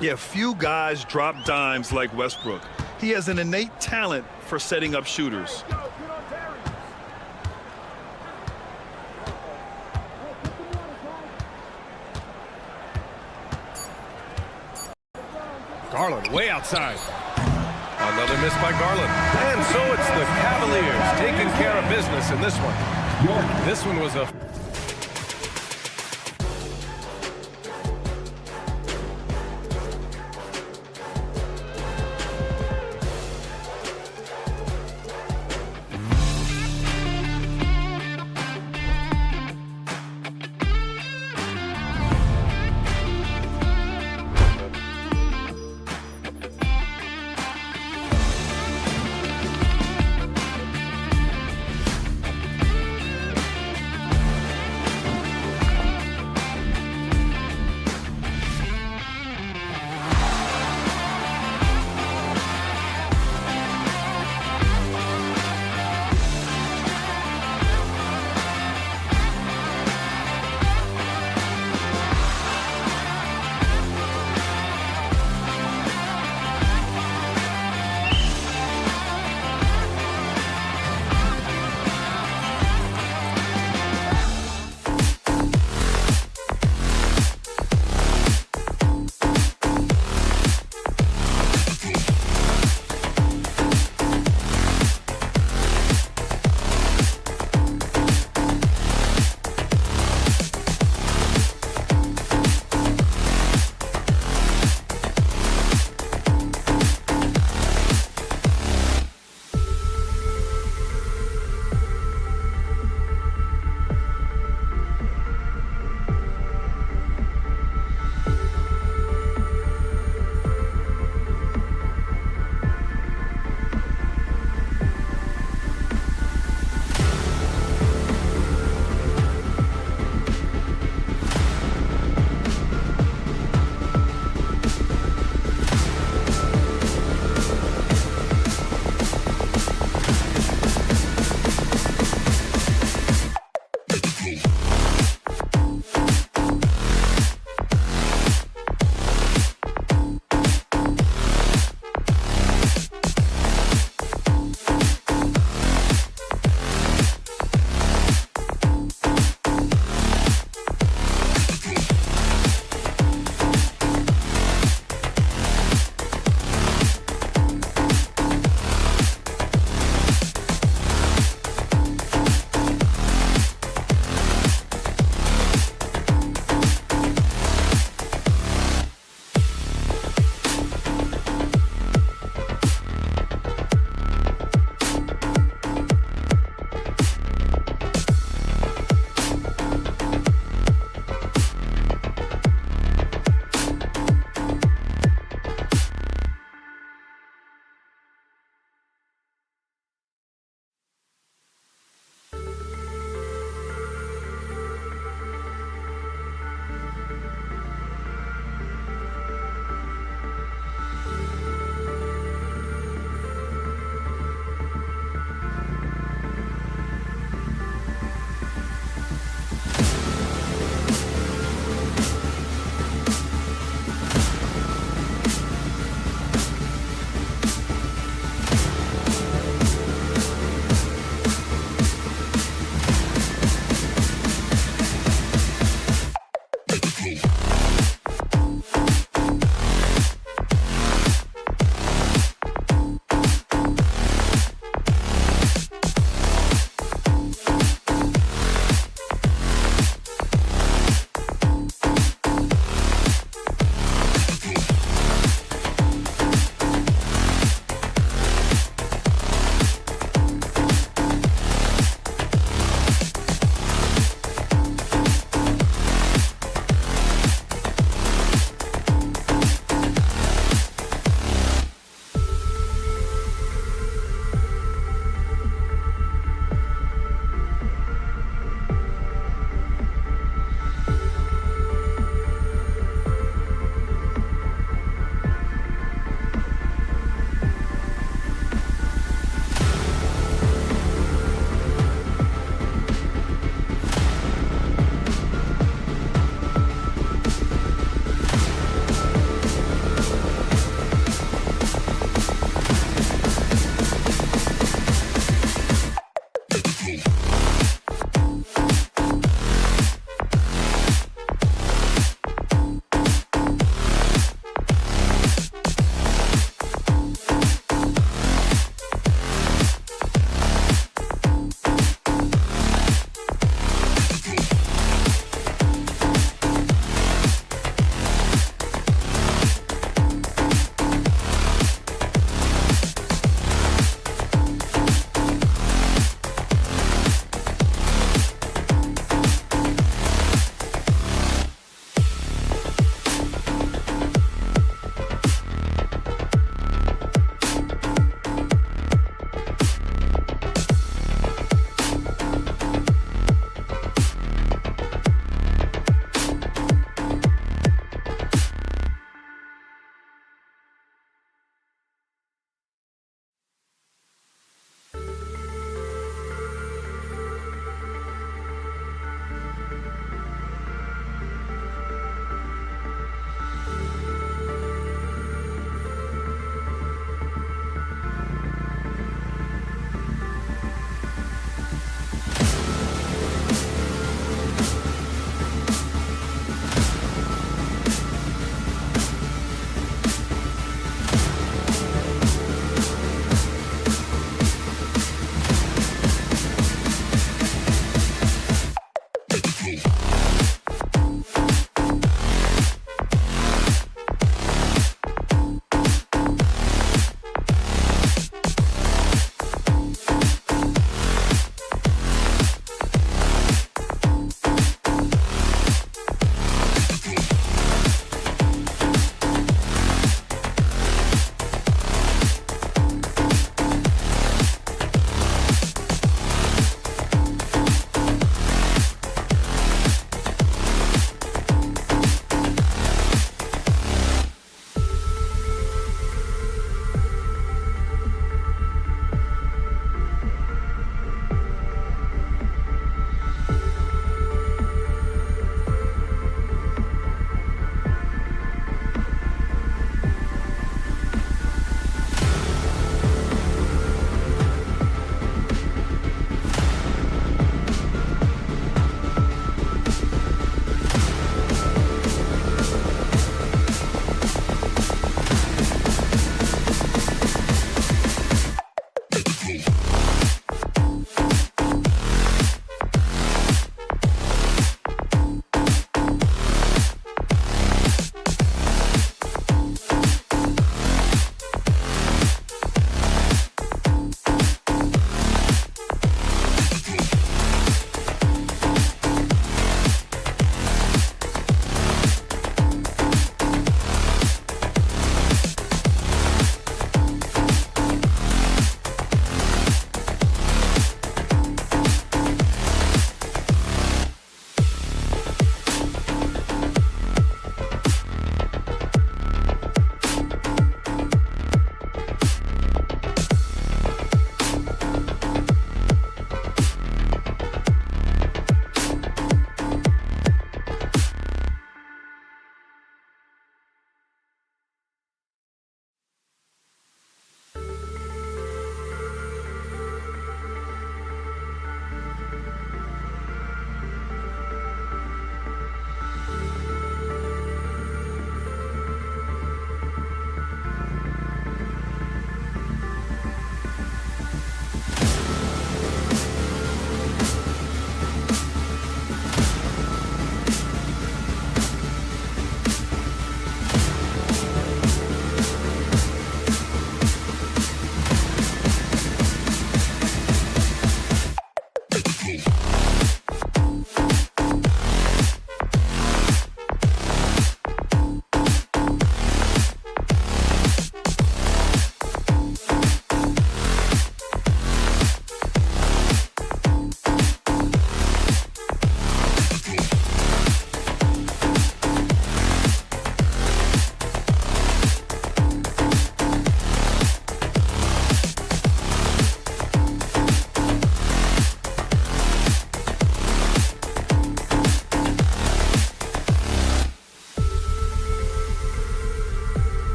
Yeah, few guys drop dimes like Westbrook. He has an innate talent for setting up shooters. Garland way outside. Another miss by Garland. And so it's the Cavaliers taking care of business in this one. This one was a...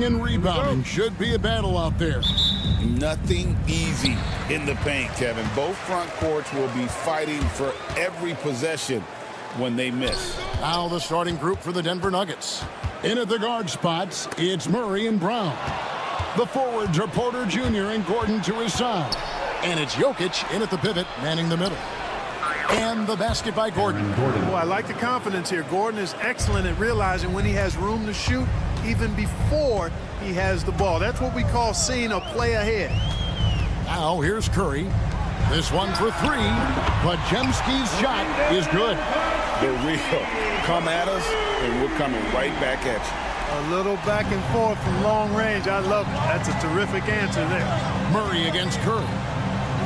Passing and rebounding should be a battle out there. Nothing easy in the paint, Kevin. Both front courts will be fighting for every possession when they miss. Now the starting group for the Denver Nuggets. In at the guard spots, it's Murray and Brown. The forwards are Porter Jr. and Gordon to his side. And it's Jokic in at the pivot, manning the middle. And the basket by Gordon. Well, I like the confidence here. Gordon is excellent at realizing when he has room to shoot, even before he has the ball. That's what we call seeing a play ahead. Now here's Curry. This one for three, but Jemski's shot is good. The real come at us, and we're coming right back at you. A little back and forth from long range. I love it. That's a terrific answer there. Murray against Curry.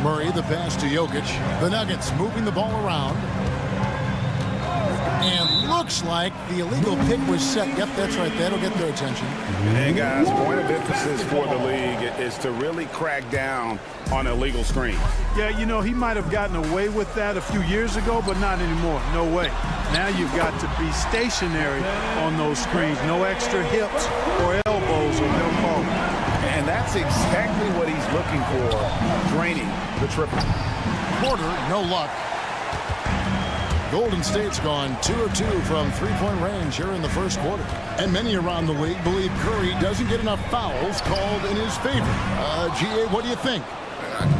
Murray, the pass to Jokic. The Nuggets moving the ball around. And looks like the illegal pick was set. Yep, that's right. That'll get their attention. Hey, guys, point of emphasis for the league is to really crack down on illegal screens. Yeah, you know, he might have gotten away with that a few years ago, but not anymore. No way. Now you've got to be stationary on those screens. No extra hips or elbows or no call. And that's exactly what he's looking for, draining the triple. Porter, no luck. Golden State's gone 2 of 2 from three-point range here in the first quarter. And many around the league believe Curry doesn't get enough fouls called in his favor. GA, what do you think?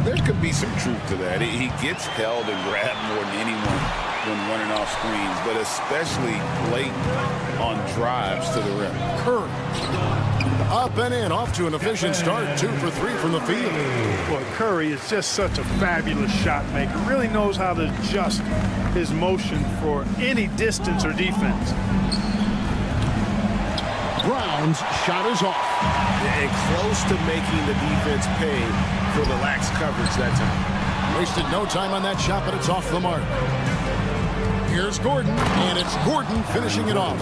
There could be some truth to that. He gets held and grabbed more than anyone when running off screens, but especially late on drives to the rim. Curry. Up and in, off to an efficient start. 2 for 3 from the field. Boy, Curry is just such a fabulous shot maker. Really knows how to adjust his motion for any distance or defense. Brown's shot is off. And close to making the defense pay for the lax coverage that time. Wasted no time on that shot, but it's off the mark. Here's Gordon, and it's Gordon finishing it off.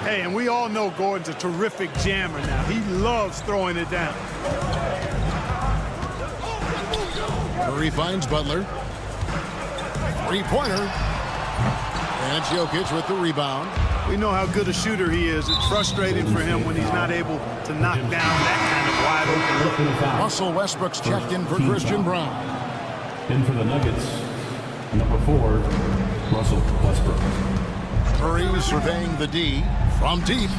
Hey, and we all know Gordon's a terrific jammer now. He loves throwing it down. Curry finds Butler. Three-pointer. And it's Jokic with the rebound. We know how good a shooter he is. It's frustrating for him when he's not able to knock down that kind of wide open look. Russell Westbrook's checked in for Christian Brown. In for the Nuggets, number 4, Russell Westbrook. Curry surveying the D from deep.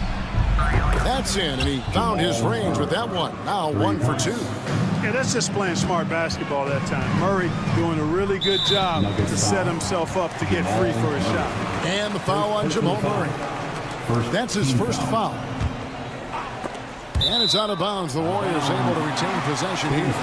That's in, and he found his range with that one. Now 1 for 2. Yeah, that's just playing smart basketball that time. Murray doing a really good job to set himself up to get free for a shot. And the foul on Jamal Murray. That's his first foul. And it's out of bounds. The Warriors able to retain possession here.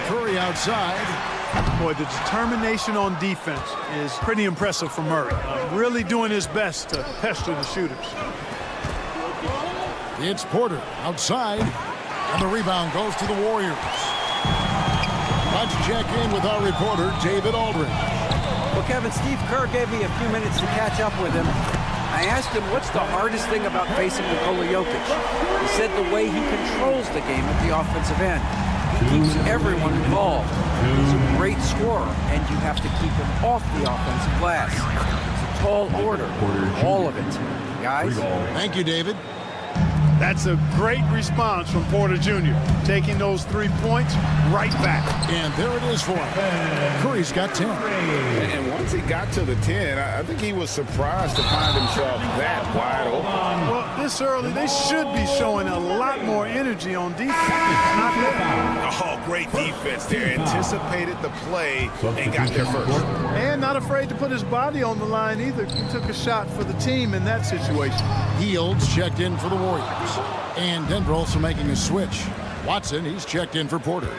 Curry outside. Boy, the determination on defense is pretty impressive for Murray. Really doing his best to pester the shooters. It's Porter outside, and the rebound goes to the Warriors. Let's check in with our reporter, David Aldridge. Well, Kevin, Steve Kerr gave me a few minutes to catch up with him. I asked him what's the hardest thing about facing Nikola Jokic. He said the way he controls the game at the offensive end. He keeps everyone involved. He's a great scorer, and you have to keep him off the offensive glass. It's a tall order, all of it. Guys? Thank you, David. That's a great response from Porter Jr. Taking those 3 points right back. And there it is for him. Curry's got 10. And once he got to the 10, I think he was surprised to find himself that wide open. Well, this early, they should be showing a lot more energy on defense. Not there. Oh, great defense there. Anticipated the play and got there first. And not afraid to put his body on the line either. He took a shot for the team in that situation. Fields checked in for the Warriors. And Denver also making a switch. Watson, he's checked in for Porter.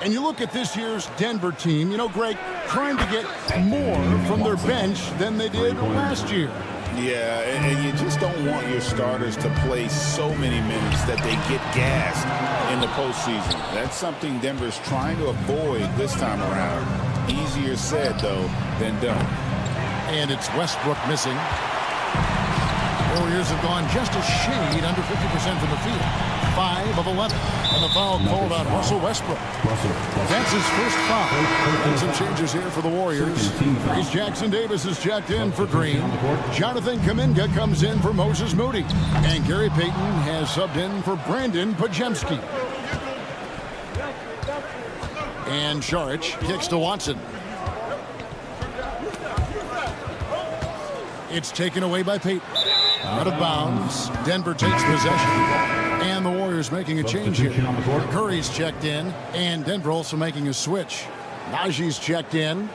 And you look at this year's Denver team, you know, Greg, trying to get more from their bench than they did last year. Yeah, and you just don't want your starters to play so many minutes that they get gassed in the postseason. That's something Denver's trying to avoid this time around. Easier said, though, than done. And it's Westbrook missing. Warriors have gone just a shade under 50% from the field. 5 of 11. And the foul called on Russell Westbrook. That's his first foul. And some changes here for the Warriors. Reese Jackson Davis is checked in for Green. Jonathan Kuminga comes in for Moses Moody. And Gary Payton has subbed in for Brandon Pajemski. And Saric kicks to Watson. It's taken away by Payton. Out of bounds. Denver takes possession. And the Warriors making a change here. Curry's checked in. And Denver also making a switch. Najee's checked in.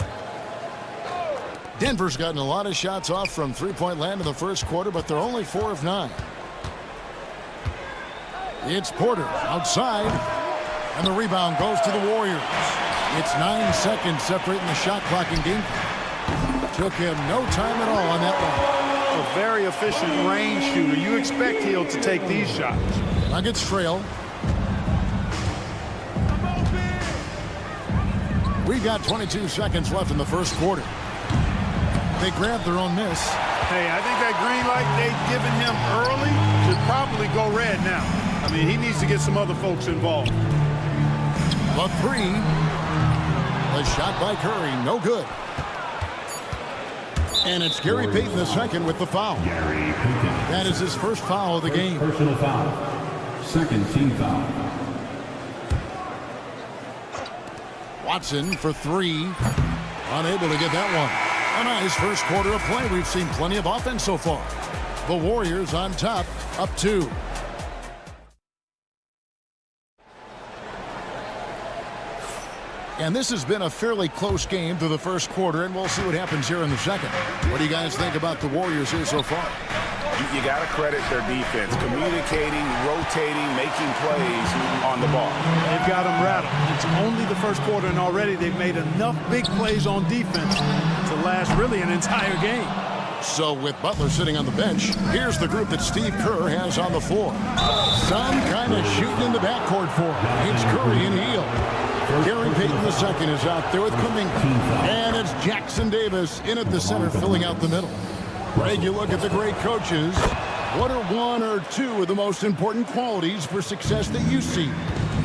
Denver's gotten a lot of shots off from three-point land in the first quarter, but they're only 4 of 9. It's Porter outside. And the rebound goes to the Warriors. It's 9 seconds separating the shot clock in game. Took him no time at all on that one. A very efficient range shooter. You expect Hill to take these shots. Nuggets trail. We've got 22 seconds left in the first quarter. They grabbed their own miss. Hey, I think that green light they've given him early should probably go red now. I mean, he needs to get some other folks involved. The 3. A shot by Curry, no good. And it's Gary Payton the second with the foul. That is his first foul of the game. Personal foul. Second team foul. Watson for 3. Unable to get that one. A nice first quarter of play. We've seen plenty of offense so far. The Warriors on top, up 2. And this has been a fairly close game through the first quarter, and we'll see what happens here in the second. What do you guys think about the Warriors here so far? You got to credit their defense, communicating, rotating, making plays on the ball. They've got them rattled. It's only the first quarter, and already they've made enough big plays on defense to last really an entire game. So with Butler sitting on the bench, here's the group that Steve Kerr has on the floor. Some kind of shooting in the backcourt for him. It's Curry and Hill. Gary Payton the second is out there with Kuminga. And it's Jackson Davis in at the center, filling out the middle. Greg, you look at the great coaches. What are 1 or 2 of the most important qualities for success that you see?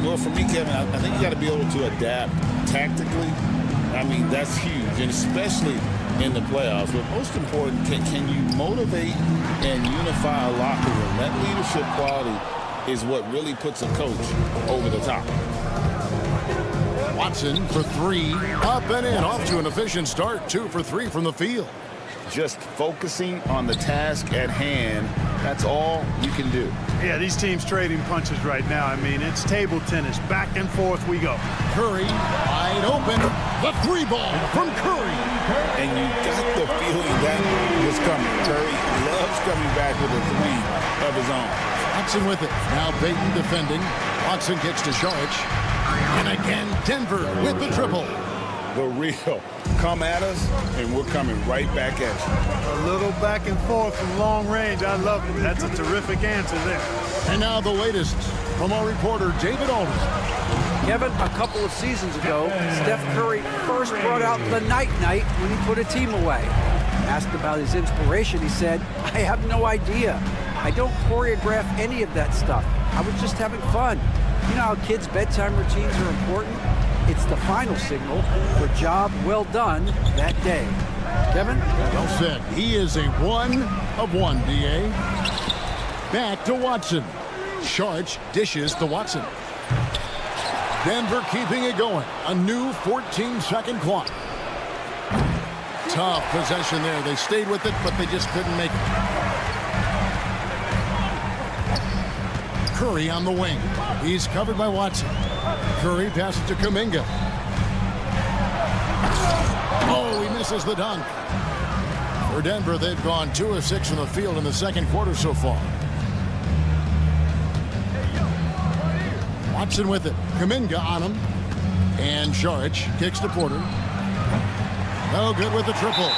Well, for me, Kevin, I think you got to be able to adapt tactically. I mean, that's huge, and especially in the playoffs. But most important, can you motivate and unify a locker room? That leadership quality is what really puts a coach over the top. Watson for 3. Up and in. Off to an efficient start. 2 for 3 from the field. Just focusing on the task at hand, that's all you can do. Yeah, these teams trading punches right now. I mean, it's table tennis. Back and forth we go. Curry wide open. The 3 ball from Curry. And you got the feeling that was coming. Curry loves coming back with a 3 of his own. Watson with it. Now Payton defending. Watson kicks to Saric. And again, Denver with the triple. The real. Come at us, and we're coming right back at you. A little back and forth from long range. I love it. That's a terrific answer there. And now the latest from our reporter, David Aldridge. Kevin, a couple of seasons ago, Steph Curry first brought out the night-night when he put a team away. Asked about his inspiration, he said, "I have no idea. I don't choreograph any of that stuff. I was just having fun." You know how kids' bedtime routines are important? It's the final signal for job well done that day. Kevin? Well said. He is a 1 of 1, D.A. Back to Watson. Saric dishes to Watson. Denver keeping it going. A new 14-second clock. Tough possession there. They stayed with it, but they just couldn't make it. Curry on the wing. He's covered by Watson. Curry passes to Kuminga. Oh, he misses the dunk. For Denver, they've gone 2 of 6 from the field in the second quarter so far. Watson with it. Kuminga on him. And Saric kicks to Porter. No good with the triple.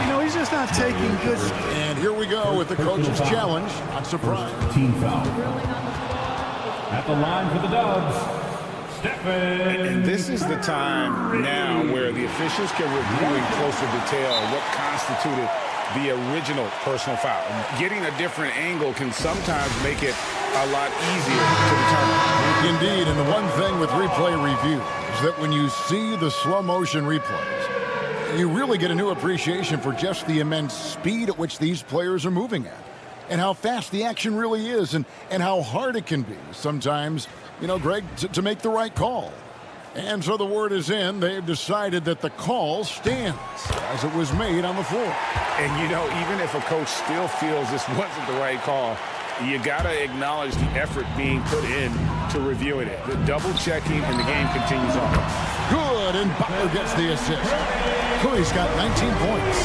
You know, he's just not taking good. And here we go with the coach's challenge. Not surprised. Team foul. At the line for the Dubs, Stephen. And this is the time now where the officials can review in closer detail what constituted the original personal foul. Getting a different angle can sometimes make it a lot easier to determine. Indeed, and the one thing with replay review is that when you see the slow motion replays, you really get a new appreciation for just the immense speed at which these players are moving at, and how fast the action really is, and how hard it can be sometimes, you know, Greg, to make the right call. And so the word is in. They've decided that the call stands as it was made on the floor. And, you know, even if a coach still feels this wasn't the right call, you got to acknowledge the effort being put in to reviewing it. The double checking, and the game continues on. Good, and Butler gets the assist. Curry's got 19 points.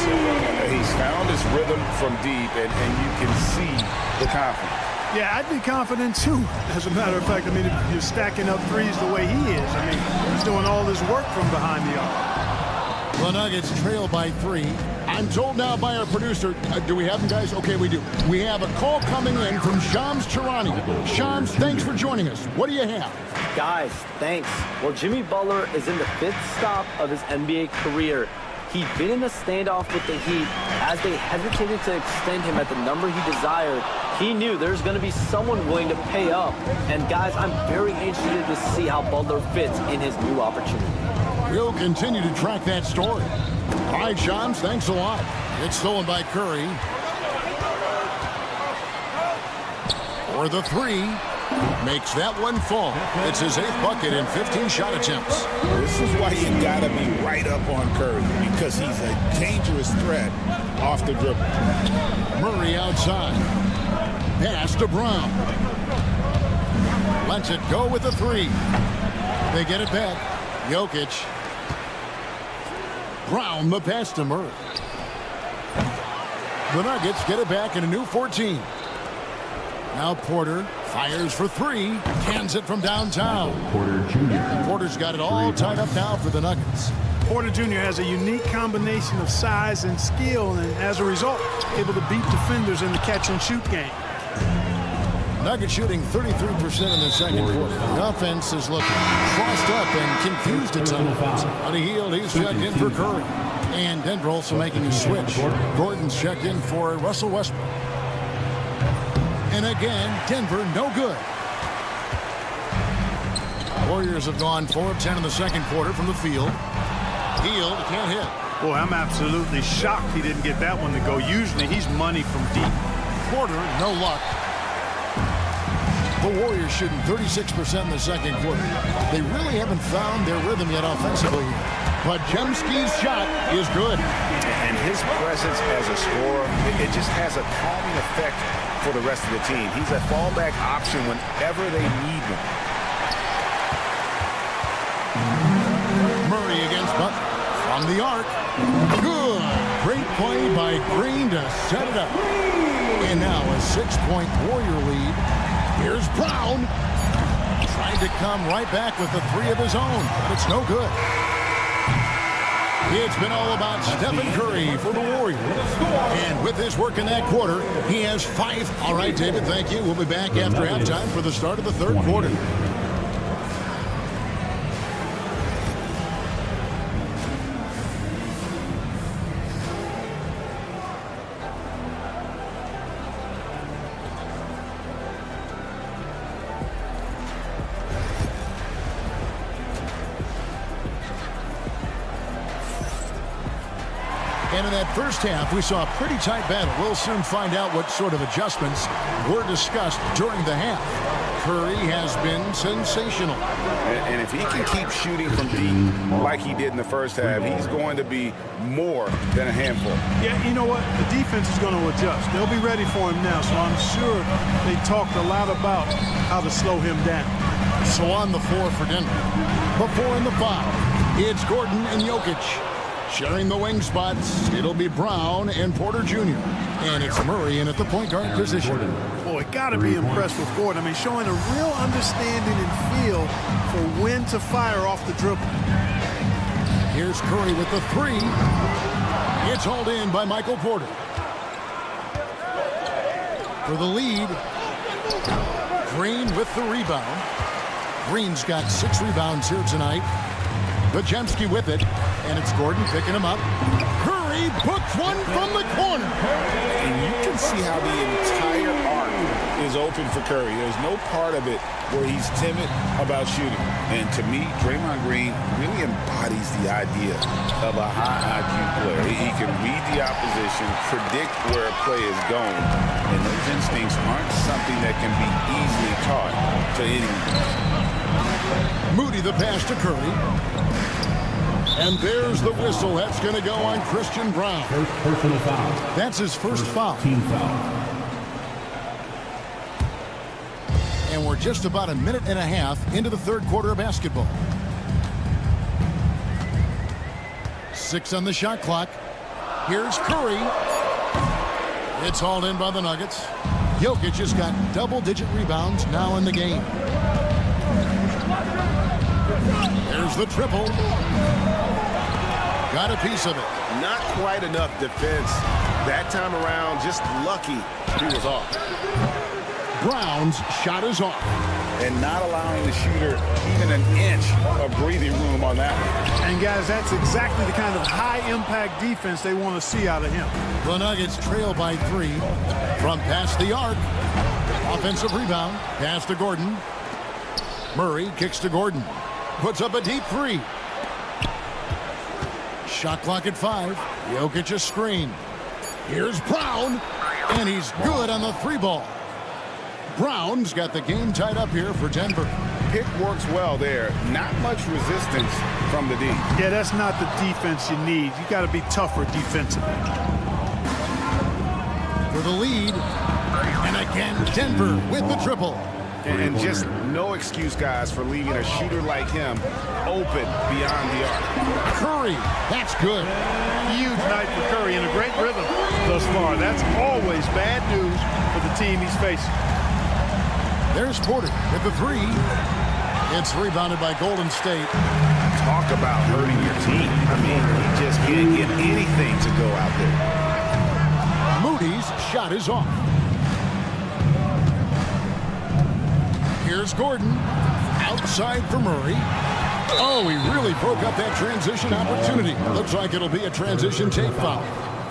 He's found his rhythm from deep, and you can see the confidence. Yeah, I'd be confident too. As a matter of fact, I mean, if you're stacking up threes the way he is, I mean, he's doing all this work from behind the arc. The Nuggets trail by 3. I'm told now by our producer, do we have them, guys? Okay, we do. We have a call coming in from Shams Charania. Shams, thanks for joining us. What do you have? Guys, thanks. Well, Jimmy Butler is in the 5th stop of his NBA career. He'd been in a standoff with the Heat as they hesitated to extend him at the number he desired. He knew there's going to be someone willing to pay up. And guys, I'm very interested to see how Butler fits in his new opportunity. We'll continue to track that story. All right, Shams, thanks a lot. It's stolen by Curry. For the 3. Makes that one fall. It's his 8th bucket in 15 shot attempts. This is why you got to be right up on Curry, because he's a dangerous threat off the dribble. Murray outside. Pass to Brown. Lets it go with the 3. They get it back. Jokic. Brown, the pass to Murray. The Nuggets get it back in a new 14. Now Porter fires for 3. Cans it from downtown. Porter Jr. Porter's got it all tied up now for the Nuggets. Porter Jr. has a unique combination of size and skill, and as a result, able to beat defenders in the catch-and-shoot game. Nuggets shooting 33% in the second quarter. The offense is looking crossed up and confused at times. On the heel, he's checked in for Curry. And Denver also making a switch. Gordon's checked in for Russell Westbrook. And again, Denver no good. Warriors have gone 4 of 10 in the second quarter from the field. Hield can't hit. Boy, I'm absolutely shocked he didn't get that one to go. Usually he's money from deep. Porter, no luck. The Warriors shooting 36% in the second quarter. They really haven't found their rhythm yet offensively. But Jemski's shot is good. And his presence as a scorer, it just has a calming effect for the rest of the team. He's a fallback option whenever they need one. Murray against Butler. From the arc. Good. Great play by Green to set it up. And now a 6-point Warrior lead. Here's Brown. Trying to come right back with the 3 of his own. But it's no good. It's been all about Stephen Curry for the Warriors. And with his work in that quarter, he has 5. All right, David, thank you. We'll be back after halftime for the start of the third quarter. And in that first half, we saw a pretty tight battle. We'll soon find out what sort of adjustments were discussed during the half. Curry has been sensational. And if he can keep shooting from deep like he did in the first half, he's going to be more than a handful. Yeah, you know what? The defense is going to adjust. They'll be ready for him now, so I'm sure they talked a lot about how to slow him down. So on the floor for Denver. Before in the foul, it's Gordon and Jokic. Sharing the wing spots, it'll be Brown and Porter Jr. And it's Murray in at the point guard position. Boy, got to be impressed with Gordon. I mean, showing a real understanding and feel for when to fire off the dribble. Here's Curry with the 3. It's hauled in by Michael Porter. For the lead, Green with the rebound. Green's got 6 rebounds here tonight. Bajemski with it. And it's Gordon picking him up. Curry books one from the corner. And you can see how the entire arc is open for Curry. There's no part of it where he's timid about shooting. And to me, Draymond Green really embodies the idea of a high IQ player. He can read the opposition, predict where a play is going, and those instincts aren't something that can be easily taught to anyone. Moody the pass to Curry. And there's the whistle. That's going to go on Christian Brown. First personal foul. That's his first foul. Team foul. And we're just about a minute and a half into the third quarter of basketball. 6 on the shot clock. Here's Curry. It's hauled in by the Nuggets. Jokic has got double-digit rebounds now in the game. There's the triple. Got a piece of it. Not quite enough defense that time around. Just lucky he was off. Brown's shot is off. And not allowing the shooter even an inch of breathing room on that one. And guys, that's exactly the kind of high-impact defense they want to see out of him. The Nuggets trail by 3 from past the arc. Offensive rebound. Pass to Gordon. Murray kicks to Gordon. Puts up a deep 3. Shot clock at 5. Jokic a screen. Here's Brown. And he's good on the 3-ball. Brown's got the game tied up here for Denver. Pick works well there. Not much resistance from the D. Yeah, that's not the defense you need. You got to be tougher defensively. For the lead. And again, Denver with the triple. And just no excuse, guys, for leaving a shooter like him open beyond the arc. Curry, that's good. Huge night for Curry and a great rhythm thus far. That's always bad news for the team he's facing. There's Porter with the 3. It's rebounded by Golden State. Talk about hurting your team. I mean, you just can't get anything to go out there. Moody's shot is off. Here's Gordon. Outside for Murray. Oh, he really broke up that transition opportunity. Looks like it'll be a transition take foul.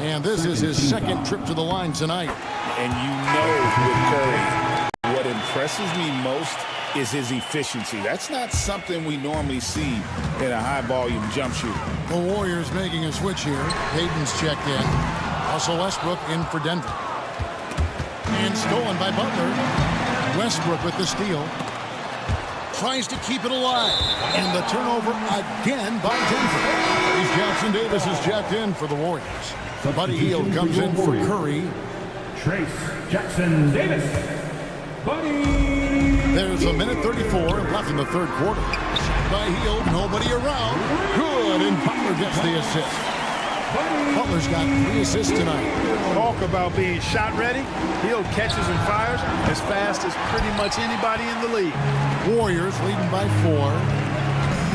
And this is his second trip to the line tonight. And you know with Curry, what impresses me most is his efficiency. That's not something we normally see in a high-volume jump shooter. The Warriors making a switch here. Payton's checked in. Russell Westbrook in for Denver. And stolen by Butler. Westbrook with the steal. Tries to keep it alive. And the turnover again by Denver. He's Jackson Davis is checked in for the Warriors. Buddy Hield comes in for Curry. Trace Jackson Davis. Buddy. There's a minute 34 left in the third quarter. By Hield, nobody around. Good, and Butler gets the assist. Butler's got 3 assists tonight. Talk about being shot ready. Hield catches and fires as fast as pretty much anybody in the league. Warriors leading by 4.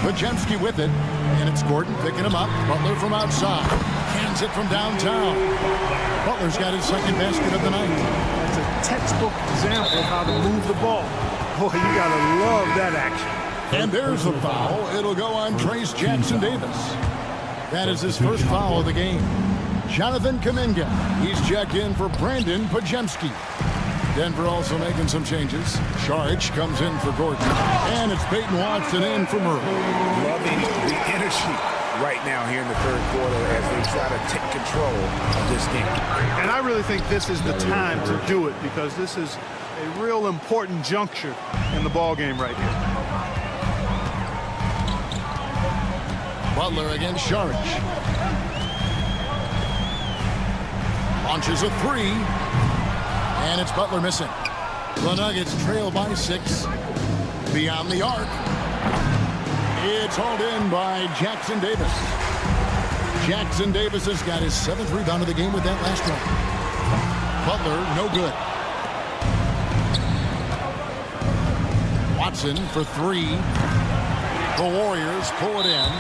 Podziemski with it, and it's Gordon picking him up. Butler from outside. Cans it from downtown. Butler's got his second basket of the night. That's a textbook example of how to move the ball. Boy, you got to love that action. And there's the foul. It'll go on Trace Jackson Davis. That is his first foul of the game. Jonathan Kuminga. He's checked in for Brandon Podziemski. Denver also making some changes. Saric comes in for Gordon. And it's Peyton Watson in for Murray. Loving the energy right now here in the third quarter as they try to take control of this game. And I really think this is the time to do it because this is a real important juncture in the ball game right here. Butler against Saric. Launches a 3. And it's Butler missing. The Nuggets trail by 6. Beyond the arc. It's hauled in by Jackson Davis. Jackson Davis has got his 7th rebound of the game with that last one. Butler, no good. Watson for 3. The Warriors pull it in.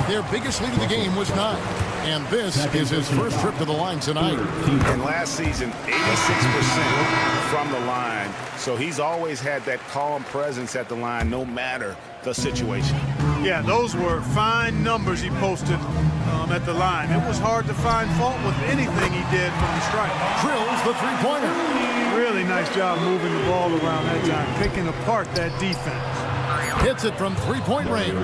Their biggest lead of the game was 9. And this is his first trip to the line tonight. And last season, 86% from the line. So he's always had that calm presence at the line no matter the situation. Yeah, those were fine numbers he posted at the line. It was hard to find fault with anything he did from the stripe. Drills the three-pointer. Really nice job moving the ball around that time, picking apart that defense. Hits it from three-point range.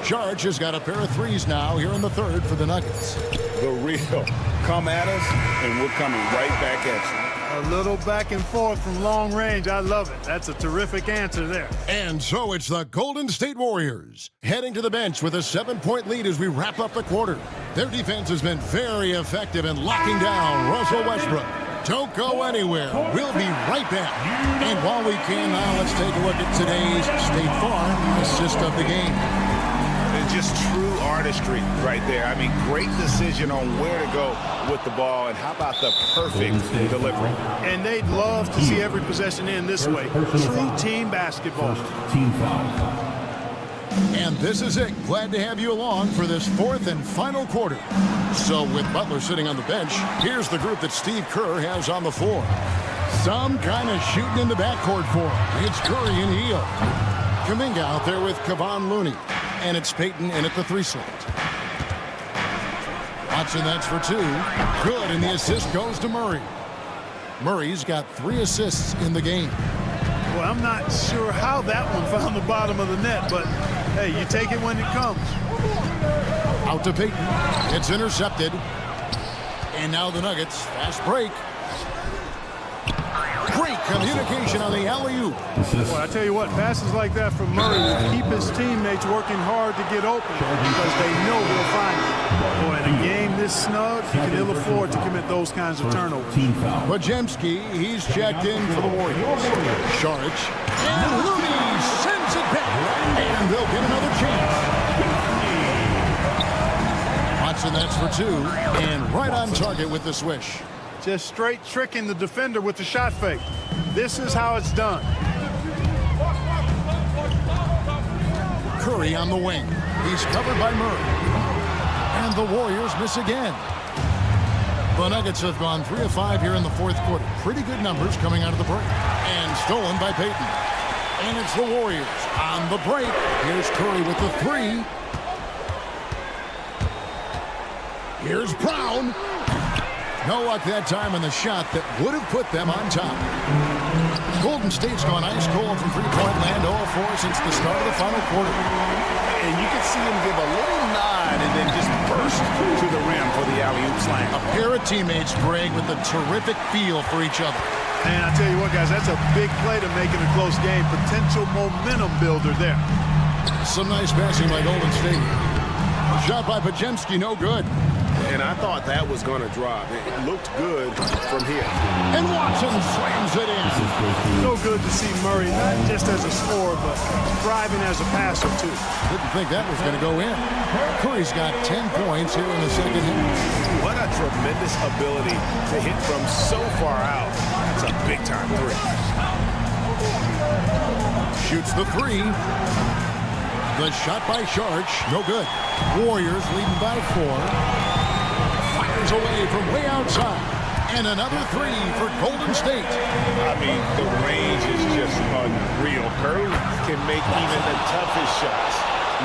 Charge has got a pair of threes now here in the third for the Nuggets. The real come at us, and we're coming right back at you. A little back and forth from long range. I love it. That's a terrific answer there. And so it's the Golden State Warriors heading to the bench with a 7-point lead as we wrap up the quarter. Their defense has been very effective in locking down Russell Westbrook. Don't go anywhere. We'll be right back. And while we can now, let's take a look at today's State Farm assist of the game. It's just true artistry right there. I mean, great decision on where to go with the ball, and how about the perfect delivery? And they'd love to see every possession in this way. True team basketball. Team foul. And this is it. Glad to have you along for this fourth and final quarter. So with Butler sitting on the bench, here's the group that Steve Kerr has on the floor. Some kind of shooting in the backcourt for him. It's Curry and Hield. Kuminga out there with Kevon Looney. And it's Payton in at the 3 slot. Watson, that's for 2. Good, and the assist goes to Murray. Murray's got 3 assists in the game. Well, I'm not sure how that one found the bottom of the net, but hey, you take it when it comes. Out to Payton. It's intercepted. And now the Nuggets. Fast break. Great communication on the alley-oop. Well, I tell you what, passes like that from Murray will keep his teammates working hard to get open because they know he'll find it. Boy, in a game this snug, he can ill afford to commit those kinds of turnovers. Podziemski, he's checked in for the Warriors. Saric, and Looney sends it back, and they'll get another chance. Watson, that's for 2, and right on target with the swish. Just straight tricking the defender with the shot fake. This is how it's done. Curry on the wing. He's covered by Murray. And the Warriors miss again. The Nuggets have gone 3 of 5 here in the fourth quarter. Pretty good numbers coming out of the break. And stolen by Payton. And it's the Warriors on the break. Here's Curry with the 3. Here's Brown. No luck that time on the shot that would have put them on top. Golden State's gone ice cold from three-point land, 0-4 since the start of the final quarter. And you can see him give a little nod and then just burst to the rim for the alley-oop slam. A pair of teammates, Greg, with a terrific feel for each other. And I tell you what, guys, that's a big play to make in a close game. Potential momentum builder there. Some nice passing by Golden State. Shot by Podziemski, no good. And I thought that was going to drop. It looked good from here. And Watson slams it in. So good to see Murray, not just as a scorer, but thriving as a passer, too. Didn't think that was going to go in. Curry's got 10 points here in the second half. What a tremendous ability to hit from so far out. That's a big-time 3. Shoots the 3. The shot by Saric, no good. Warriors leading by 4. Fires away from way outside. And another 3 for Golden State. I mean, the range is just unreal. Curry can make even the toughest shots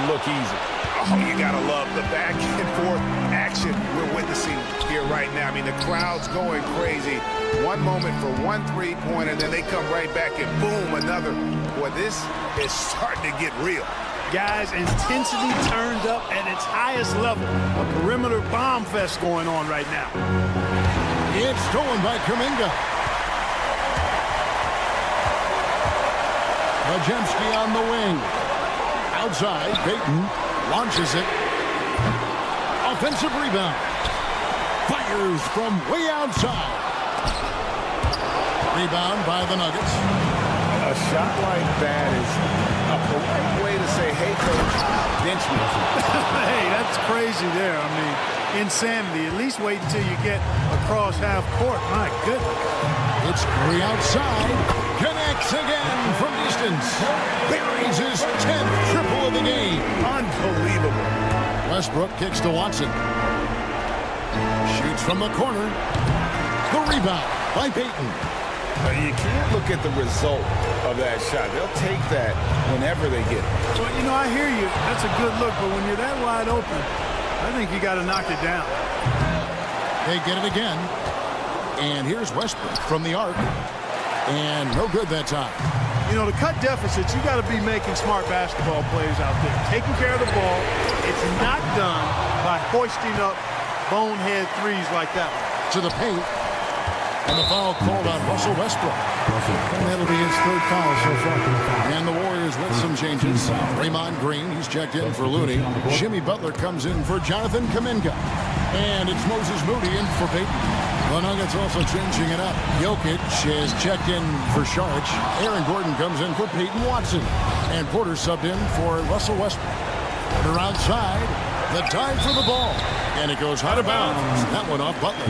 look easy. Oh, you gotta love the back and forth action we're witnessing here right now. I mean, the crowd's going crazy. One moment for one 3-pointer, and then they come right back and boom, another. Boy, this is starting to get real. Guys, intensity turned up at its highest level. A perimeter bomb fest going on right now. It's stolen by Kuminga. Podziemski on the wing. Outside, Payton launches it. Offensive rebound. Fires from way outside. Rebound by the Nuggets. A shot like that is a polite way to say, hey, coach, bench me. Hey, that's crazy there. I mean, insanity. At least wait until you get across half court. My goodness. It's Curry outside. Connects again from distance. Buries his 10th triple of the game. Unbelievable. Westbrook kicks to Watson. Shoots from the corner. The rebound by Payton. But you can't look at the result of that shot. They'll take that whenever they get it. Well, you know, I hear you. That's a good look, but when you're that wide open, I think you got to knock it down. They get it again. And here's Westbrook from the arc. And no good that time. You know, to cut deficits, you got to be making smart basketball plays out there. Taking care of the ball. It's not done by hoisting up bonehead threes like that one. To the paint. And the foul called on Russell Westbrook. And that'll be his third foul so far. And the Warriors with some changes. Draymond Green, he's checked in for Looney. Jimmy Butler comes in for Jonathan Kuminga. And it's Moses Moody in for Peyton. The Nuggets also changing it up. Jokic is checked in for Saric. Aaron Gordon comes in for Peyton Watson. And Porter subbed in for Russell Westbrook. Porter outside. The time for the ball. And it goes out of bounds. That one off Butler.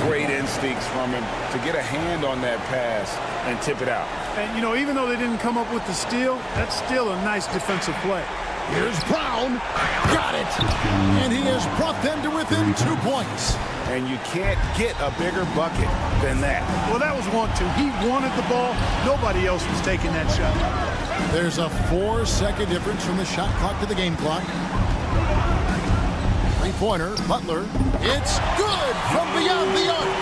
Great instincts from him to get a hand on that pass and tip it out. And, you know, even though they didn't come up with the steal, that's still a nice defensive play. Here's Brown. Got it. And he has brought them to within 2 points. And you can't get a bigger bucket than that. Well, that was 1-2. He wanted the ball. Nobody else was taking that shot. There's a 4-second difference from the shot clock to the game clock. Three-pointer, Butler. It's good from beyond the arc.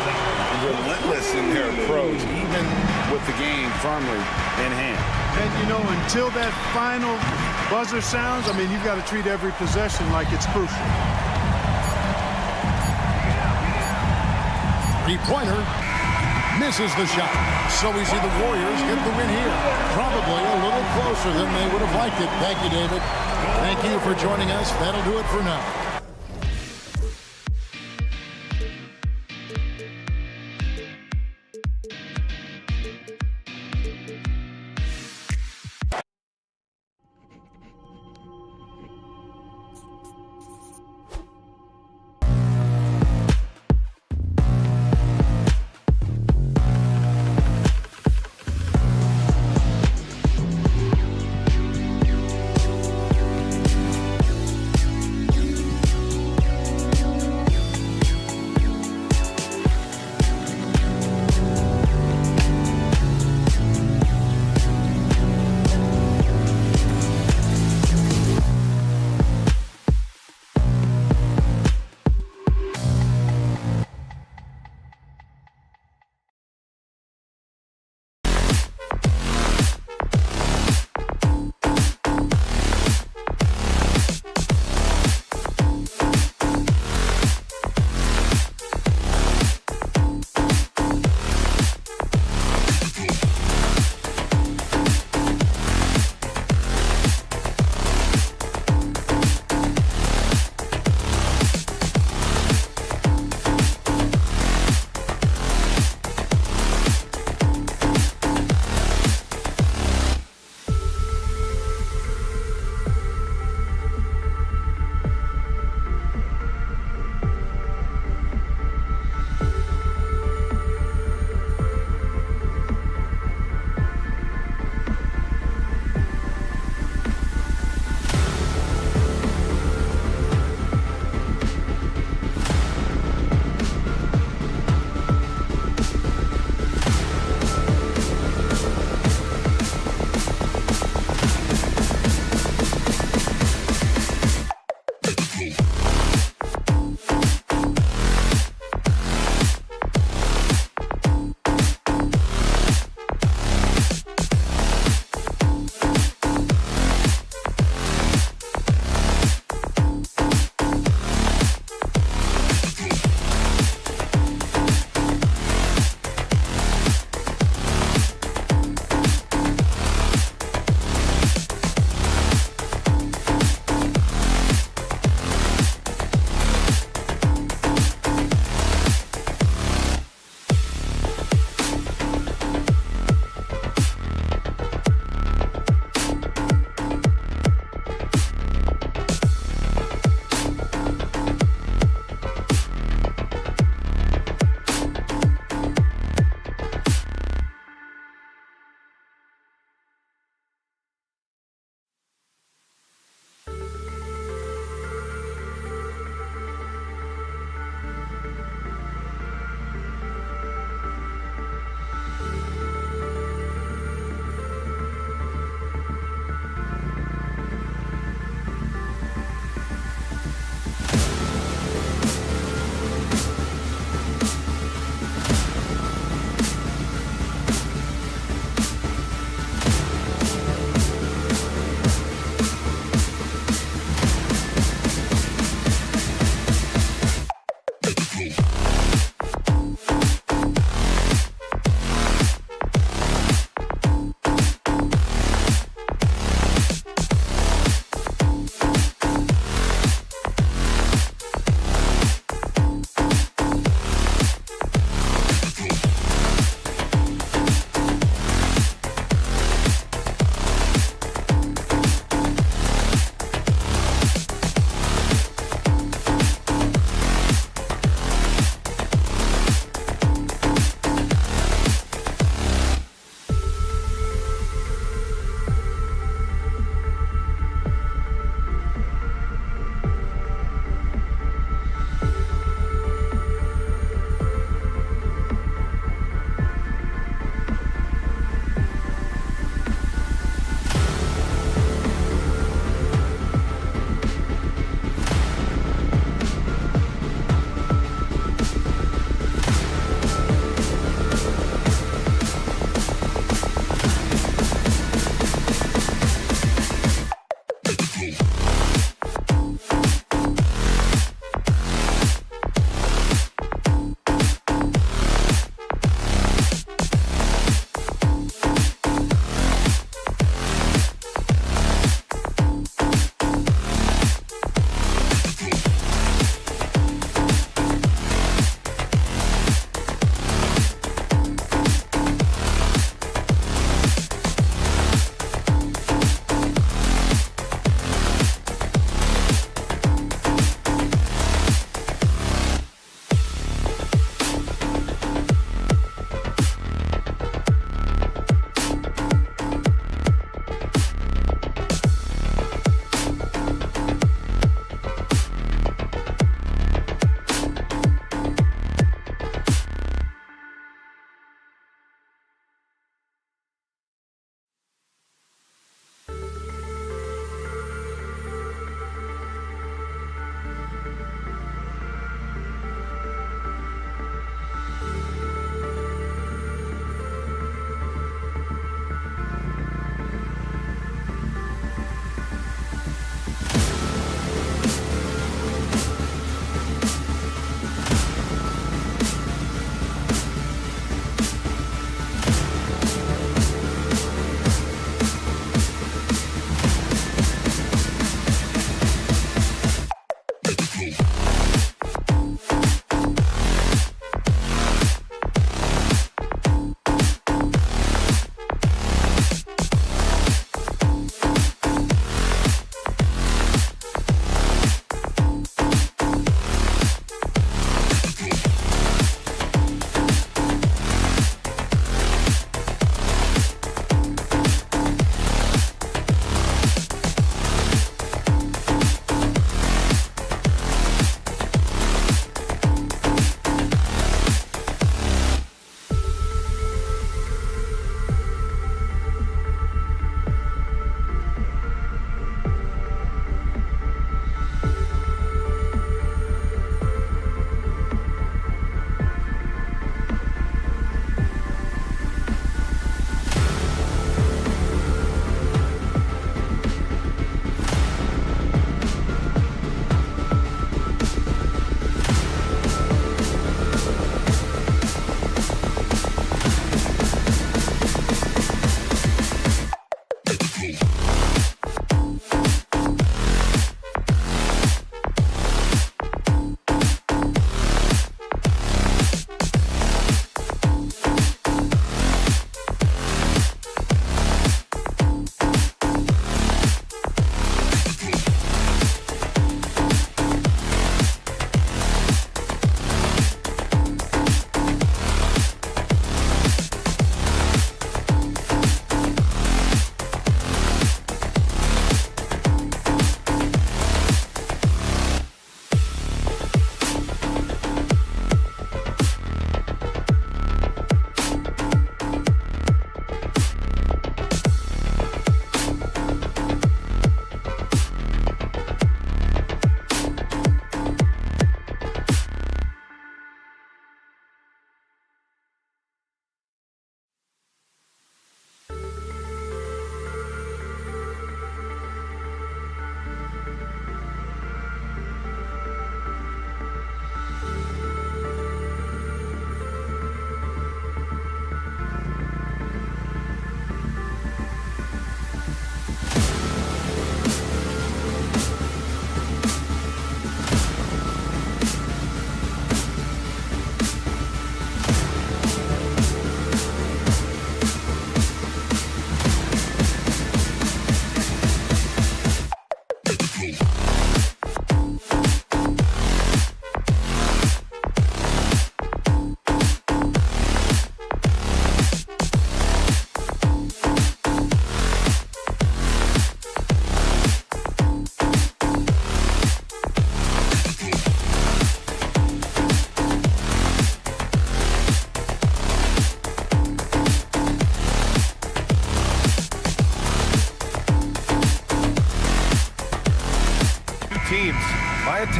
Relentless in their approach, even with the game firmly in hand. And, you know, until that final buzzer sounds, I mean, you've got to treat every possession like it's crucial. Three-pointer misses the shot. So we see the Warriors get the win here. Probably a little closer than they would have liked it. Thank you, David. Thank you for joining us. That'll do it for now.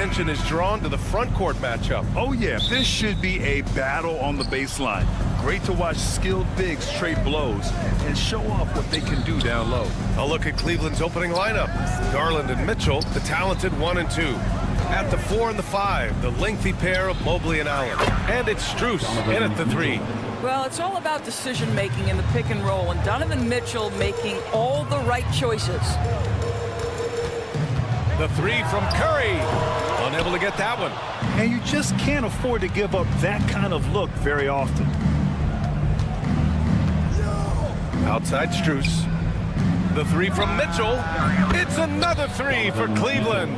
attention is drawn to the front court matchup. Oh yeah, this should be a battle on the baseline. Great to watch skilled bigs trade blows and show off what they can do down low. A look at Cleveland's opening lineup. Garland and Mitchell, the talented 1 and 2. At the 4 and the 5, the lengthy pair of Mobley and Allen. And it's Strus in at the 3. Well, it's all about decision-making in the pick and roll, and Donovan Mitchell making all the right choices. The 3 from Curry. Unable to get that one. And you just can't afford to give up that kind of look very often. Outside Strus. The 3 from Mitchell. It's another 3 for Cleveland.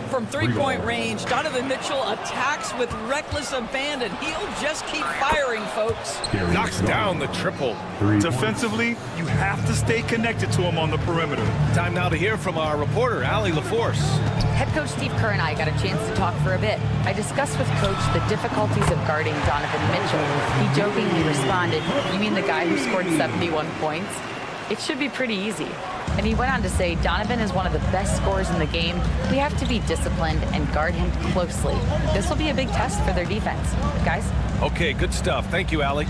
From three-point range, Donovan Mitchell attacks with reckless abandon. He'll just keep firing, folks. Knocks down the triple. Defensively, you have to stay connected to him on the perimeter. Time now to hear from our reporter, Allie LaForce. Head coach Steve Kerr and I got a chance to talk for a bit. I discussed with Coach the difficulties of guarding Donovan Mitchell. He jokingly responded, "You mean the guy who scored 71 points? It should be pretty easy." And he went on to say, Donovan is one of the best scorers in the game. We have to be disciplined and guard him closely. This will be a big test for their defense. Guys? Okay, good stuff. Thank you, Allie.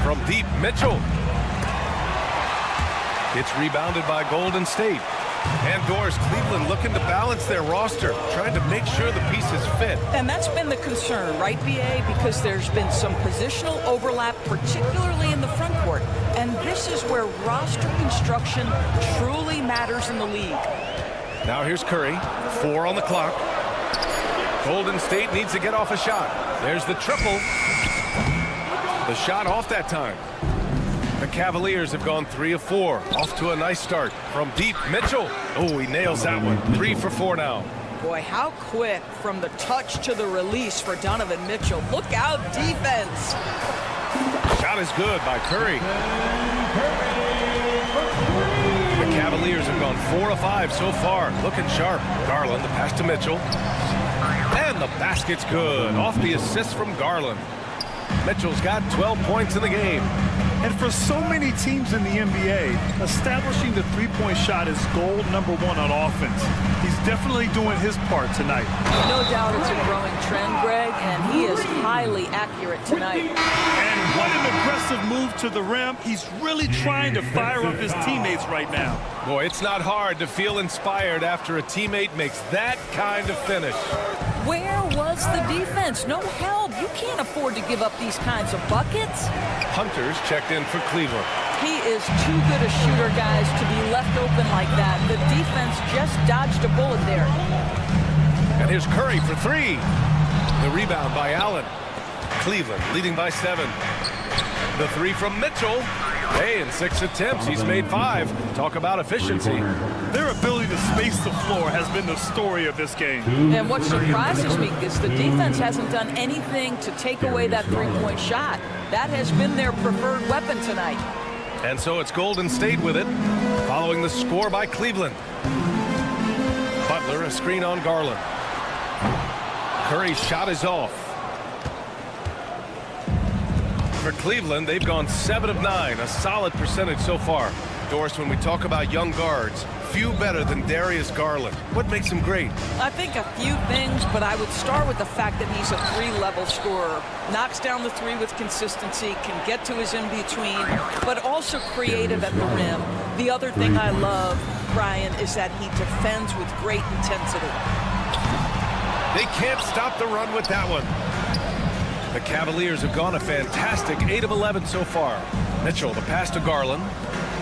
From deep, Mitchell. It's rebounded by Golden State. And Doris, Cleveland looking to balance their roster, trying to make sure the pieces fit. And that's been the concern, right, BA? Because there's been some positional overlap, particularly in the front court. And this is where roster construction truly matters in the league. Now here's Curry, 4 on the clock. Golden State needs to get off a shot. There's the triple. The shot off that time. The Cavaliers have gone 3 of 4. Off to a nice start. From deep, Mitchell. Oh, he nails that one. 3 for 4 now. Boy, how quick from the touch to the release for Donovan Mitchell. Look out, defense. Shot is good by Curry. The Cavaliers have gone 4 of 5 so far. Looking sharp. Garland, the pass to Mitchell. And the basket's good. Off the assist from Garland. Mitchell's got 12 points in the game. And for so many teams in the NBA, establishing the three-point shot is goal number 1 on offense. He's definitely doing his part tonight. No doubt it's a growing trend, Greg, and he is highly accurate tonight. And what an aggressive move to the rim. He's really trying to fire up his teammates right now. Boy, it's not hard to feel inspired after a teammate makes that kind of finish. Where was the defense? No help. You can't afford to give up these kinds of buckets. Hunter's checked in for Cleveland. He is too good a shooter, guys, to be left open like that. The defense just dodged a bullet there. And here's Curry for 3. The rebound by Allen. Cleveland leading by 7. The 3 from Mitchell. Hey, in 6 attempts, he's made 5. Talk about efficiency. Their ability to space the floor has been the story of this game. And what surprises me is the defense hasn't done anything to take away that three-point shot. That has been their preferred weapon tonight. And so it's Golden State with it, following the score by Cleveland. Butler, a screen on Garland. Curry's shot is off. For Cleveland, they've gone 7 of 9, a solid percentage so far. Doris, when we talk about young guards, few better than Darius Garland. What makes him great? I think a few things, but I would start with the fact that he's a 3-level scorer. Knocks down the 3 with consistency, can get to his in-between, but also creative at the rim. The other thing I love, Brian, is that he defends with great intensity. They can't stop the run with that one. The Cavaliers have gone a fantastic 8 of 11 so far. Mitchell, the pass to Garland.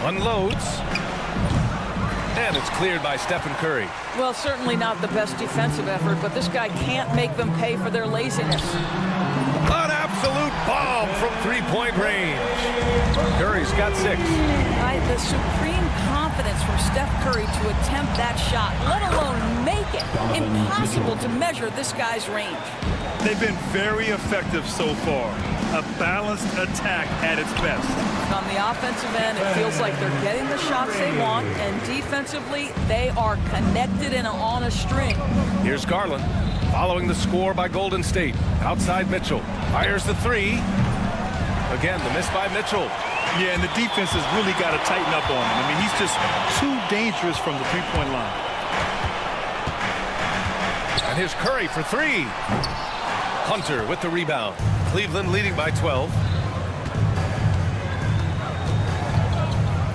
Unloads. And it's cleared by Stephen Curry. Well, certainly not the best defensive effort, but this guy can't make them pay for their laziness. An absolute bomb from three-point range. Curry's got 6. The supreme confidence from Steph Curry to attempt that shot, let alone make it. Impossible to measure this guy's range. They've been very effective so far. A balanced attack at its best. On the offensive end, it feels like they're getting the shots they want, and defensively, they are connected and on a string. Here's Garland, following the score by Golden State. Outside Mitchell, fires the 3. Again, the miss by Mitchell. Yeah, and the defense has really got to tighten up on him. I mean, he's just too dangerous from the three-point line. And here's Curry for three. Hunter with the rebound. Cleveland leading by 12.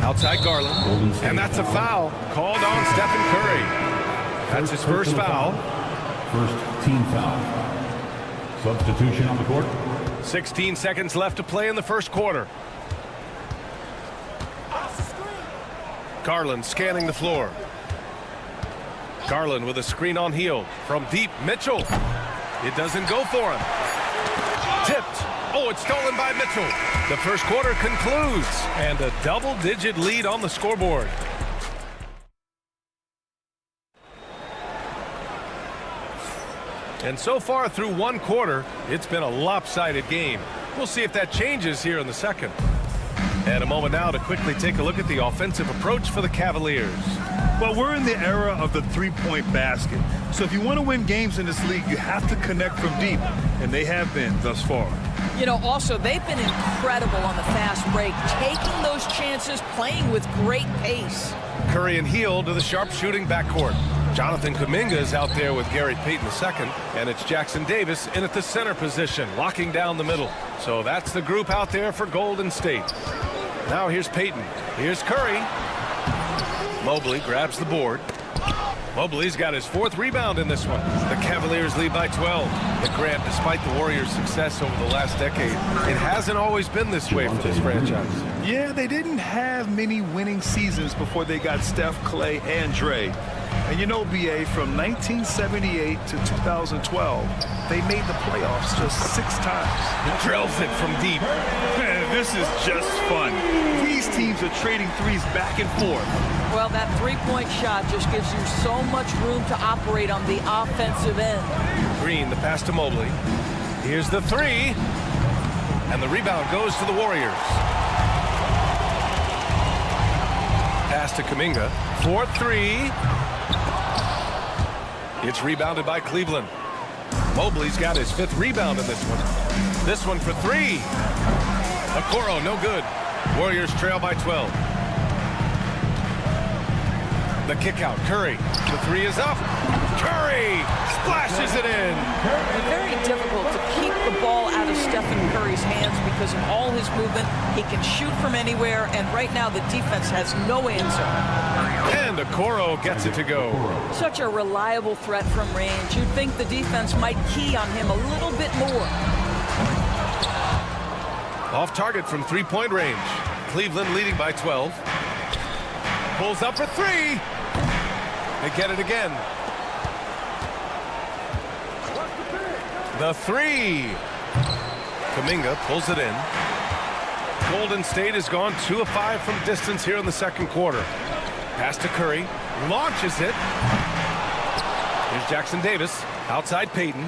Outside Garland. And that's a foul called on Stephen Curry. That's his first foul. First team foul. Substitution on the court. 16 seconds left to play in the first quarter. Garland scanning the floor. Garland with a screen on heel. From deep, Mitchell. It doesn't go for him. Tipped. Oh, it's stolen by Mitchell. The first quarter concludes, and a double-digit lead on the scoreboard. And so far through one quarter, it's been a lopsided game. We'll see if that changes here in the second. And a moment now to quickly take a look at the offensive approach for the Cavaliers. Well, we're in the era of the three-point basket. So if you want to win games in this league, you have to connect from deep, and they have been thus far. You know, also, they've been incredible on the fast break, taking those chances, playing with great pace. Curry and Hield to the sharpshooting backcourt. Jonathan Kuminga is out there with Gary Payton II, and it's Jackson Davis in at the center position, locking down the middle. So that's the group out there for Golden State. Now here's Payton. Here's Curry. Mobley grabs the board. Mobley's got his fourth rebound in this one. The Cavaliers lead by 12. But Grant, despite the Warriors' success over the last decade, it hasn't always been this way for this franchise. Yeah, they didn't have many winning seasons before they got Steph, Clay, and Dre. And you know, BA, from 1978 to 2012, they made the playoffs just 6 times. Drills it from deep. This is just fun. These teams are trading threes back and forth. Well, that three-point shot just gives you so much room to operate on the offensive end. Green, the pass to Mobley. Here's the three. And the rebound goes to the Warriors. Pass to Kuminga. 4-3. It's rebounded by Cleveland. Mobley's got his 5th rebound in this one. This one for 3. Okoro, no good. Warriors trail by 12. The kick out, Curry. The 3 is up. Curry splashes it in. It's very difficult to keep the ball out of Stephen Curry's hands because of all his movement. He can shoot from anywhere, and right now the defense has no answer. And Okoro gets it to go. Such a reliable threat from range. You'd think the defense might key on him a little bit more. Off target from 3-point range. Cleveland leading by 12. Pulls up for 3. They get it again. The 3. Kuminga pulls it in. Golden State has gone 2 of 5 from distance here in the second quarter. Pass to Curry. Launches it. Here's Jackson Davis. Outside Payton.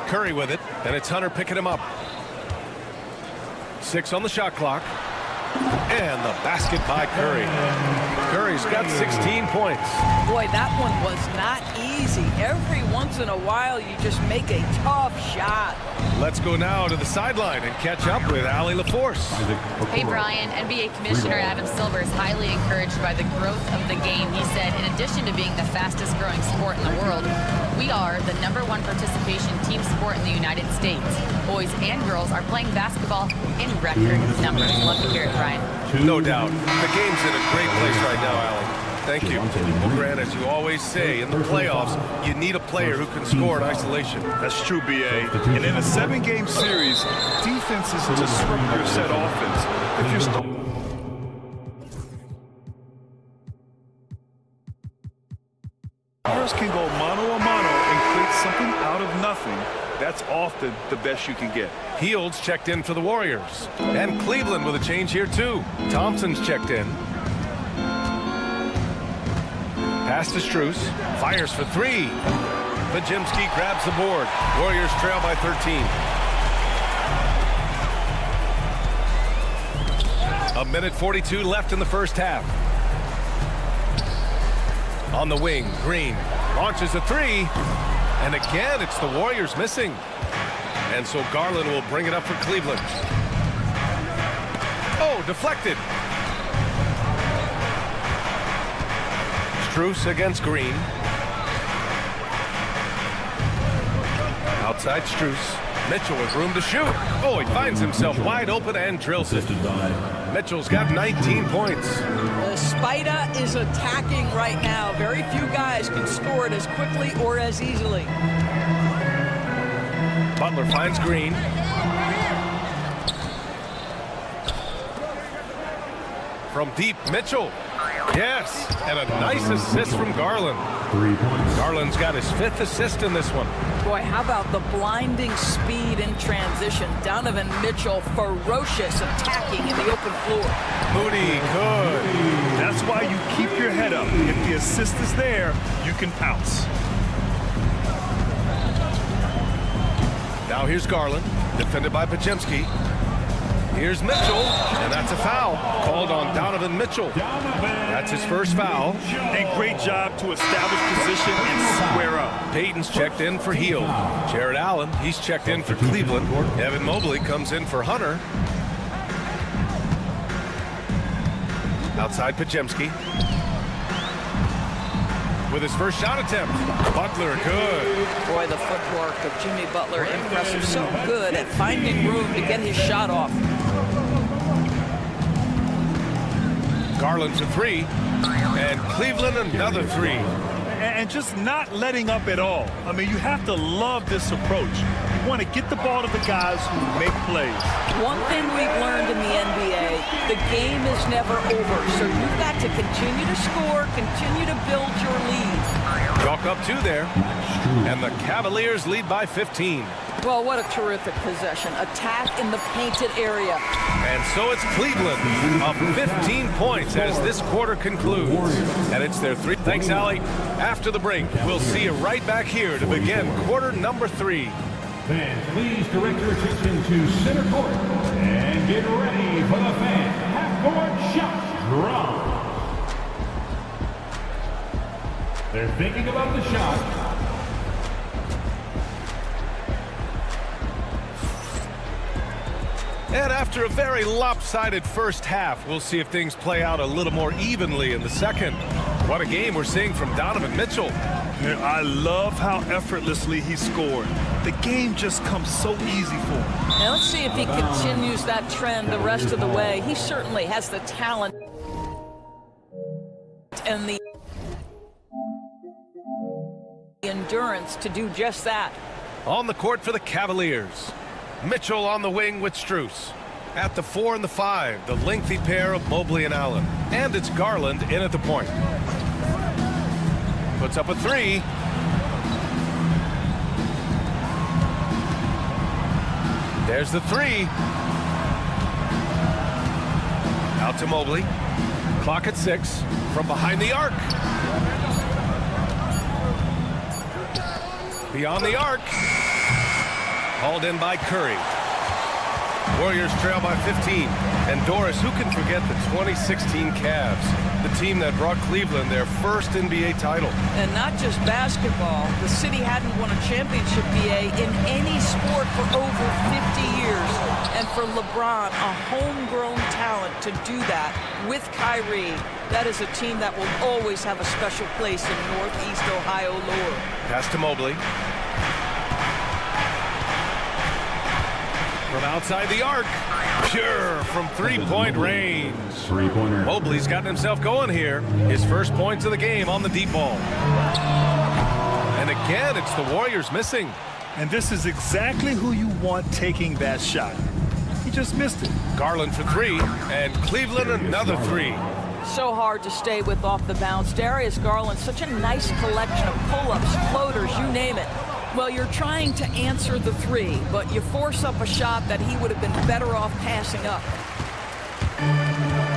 Curry with it. And it's Hunter picking him up. 6 on the shot clock. And the basket by Curry. Curry's got 16 points. Boy, that one was not easy. Every once in a while, you just make a tough shot. Let's go now to the sideline and catch up with Allie LaForce. Hey, Brian. NBA Commissioner Adam Silver is highly encouraged by the growth of the game. He said, in addition to being the fastest growing sport in the world, we are the #1 participation team sport in the United States. Boys and girls are playing basketball in record numbers. Love to hear it, Brian. No doubt. The game's in a great place right now, Allie. Thank you. Well, Grant, as you always say, in the playoffs, you need a player who can score in isolation. That's true, BA. And in a 7-game series, defense is disrupt your set offense. If you're still can go mano a mano and create something out of nothing. That's often the best you can get. Hield's checked in for the Warriors. And Cleveland with a change here, too. Thompson's checked in. Pass to Strus. Fires for 3. Pajimski grabs the board. Warriors trail by 13. A minute 42 left in the first half. On the wing, Green launches a 3. And again, it's the Warriors missing. And so Garland will bring it up for Cleveland. Oh, deflected. Strus against Green. Outside Strus. Mitchell with room to shoot. Oh, he finds himself wide open and drills it. Mitchell's got 19 points. Spida is attacking right now. Very few guys can score it as quickly or as easily. Butler finds Green. From deep, Mitchell. Yes, and a nice assist from Garland. 3 points. Garland's got his 5th assist in this one. Boy, how about the blinding speed in transition? Donovan Mitchell, ferocious attacking in the open floor. Moody, good. That's why you keep your head up. If the assist is there, you can pounce. Now here's Garland, defended by Podziemski. Here's Mitchell, and that's a foul called on Donovan Mitchell. That's his first foul. And great job to establish position and square up. Payton's checked in for Hield. Jared Allen, he's checked in for Cleveland. Evan Mobley comes in for Hunter. Outside Podziemski. With his first shot attempt. Butler, good. Boy, the footwork of Jimmy Butler, impressive. So good at finding room to get his shot off. Garland for 3. And Cleveland another 3. And just not letting up at all. I mean, you have to love this approach. You want to get the ball to the guys who make plays. One thing we've learned in the NBA, the game is never over. So you've got to continue to score, continue to build your lead. Chalk up 2 there. And the Cavaliers lead by 15. Well, what a terrific possession. Attack in the painted area. And so it's Cleveland up 15 points as this quarter concludes. And it's their 3. Thanks, Allie. After the break, we'll see you right back here to begin quarter number 3. Fans, please direct your attention to center court and get ready for the fan half-court shot drop. They're thinking about the shot. And after a very lopsided first half, we'll see if things play out a little more evenly in the second. What a game we're seeing from Donovan Mitchell. I love how effortlessly he scored. The game just comes so easy for him. Now let's see if he continues that trend the rest of the way. He certainly has the talent and the endurance to do just that. On the court for the Cavaliers. Mitchell on the wing with Strus. At the 4 and the 5, the lengthy pair of Mobley and Allen. And it's Garland in at the point. Puts up a 3. There's the 3. Out to Mobley. Clock at 6. From behind the arc. Beyond the arc. Hauled in by Curry. Warriors trail by 15. And Doris, who can forget the 2016 Cavs, the team that brought Cleveland their first NBA title. And not just basketball. The city hadn't won a championship, BA, in any sport for over 50 years. And for LeBron, a homegrown talent to do that with Kyrie, that is a team that will always have a special place in Northeast Ohio lore. Pass to Mobley. From outside the arc, pure from three-point range. Three-pointer. Mobley's gotten himself going here. His first points of the game on the deep ball. And again, it's the Warriors missing. And this is exactly who you want taking that shot. He just missed it. Garland for 3, and Cleveland another 3. So hard to stay with off the bounce. Darius Garland, such a nice collection of pull-ups, floaters, you name it. Well, you're trying to answer the 3, but you force up a shot that he would have been better off passing up.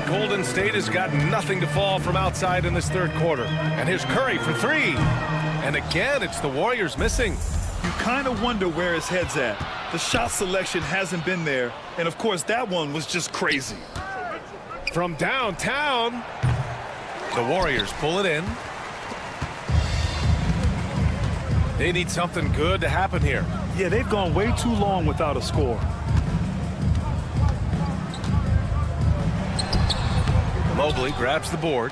Golden State has got nothing to fall from outside in this third quarter. And here's Curry for 3. And again, it's the Warriors missing. You kind of wonder where his head's at. The shot selection hasn't been there. And, of course, that one was just crazy. From downtown, the Warriors pull it in. They need something good to happen here. Yeah, they've gone way too long without a score. Mobley grabs the board.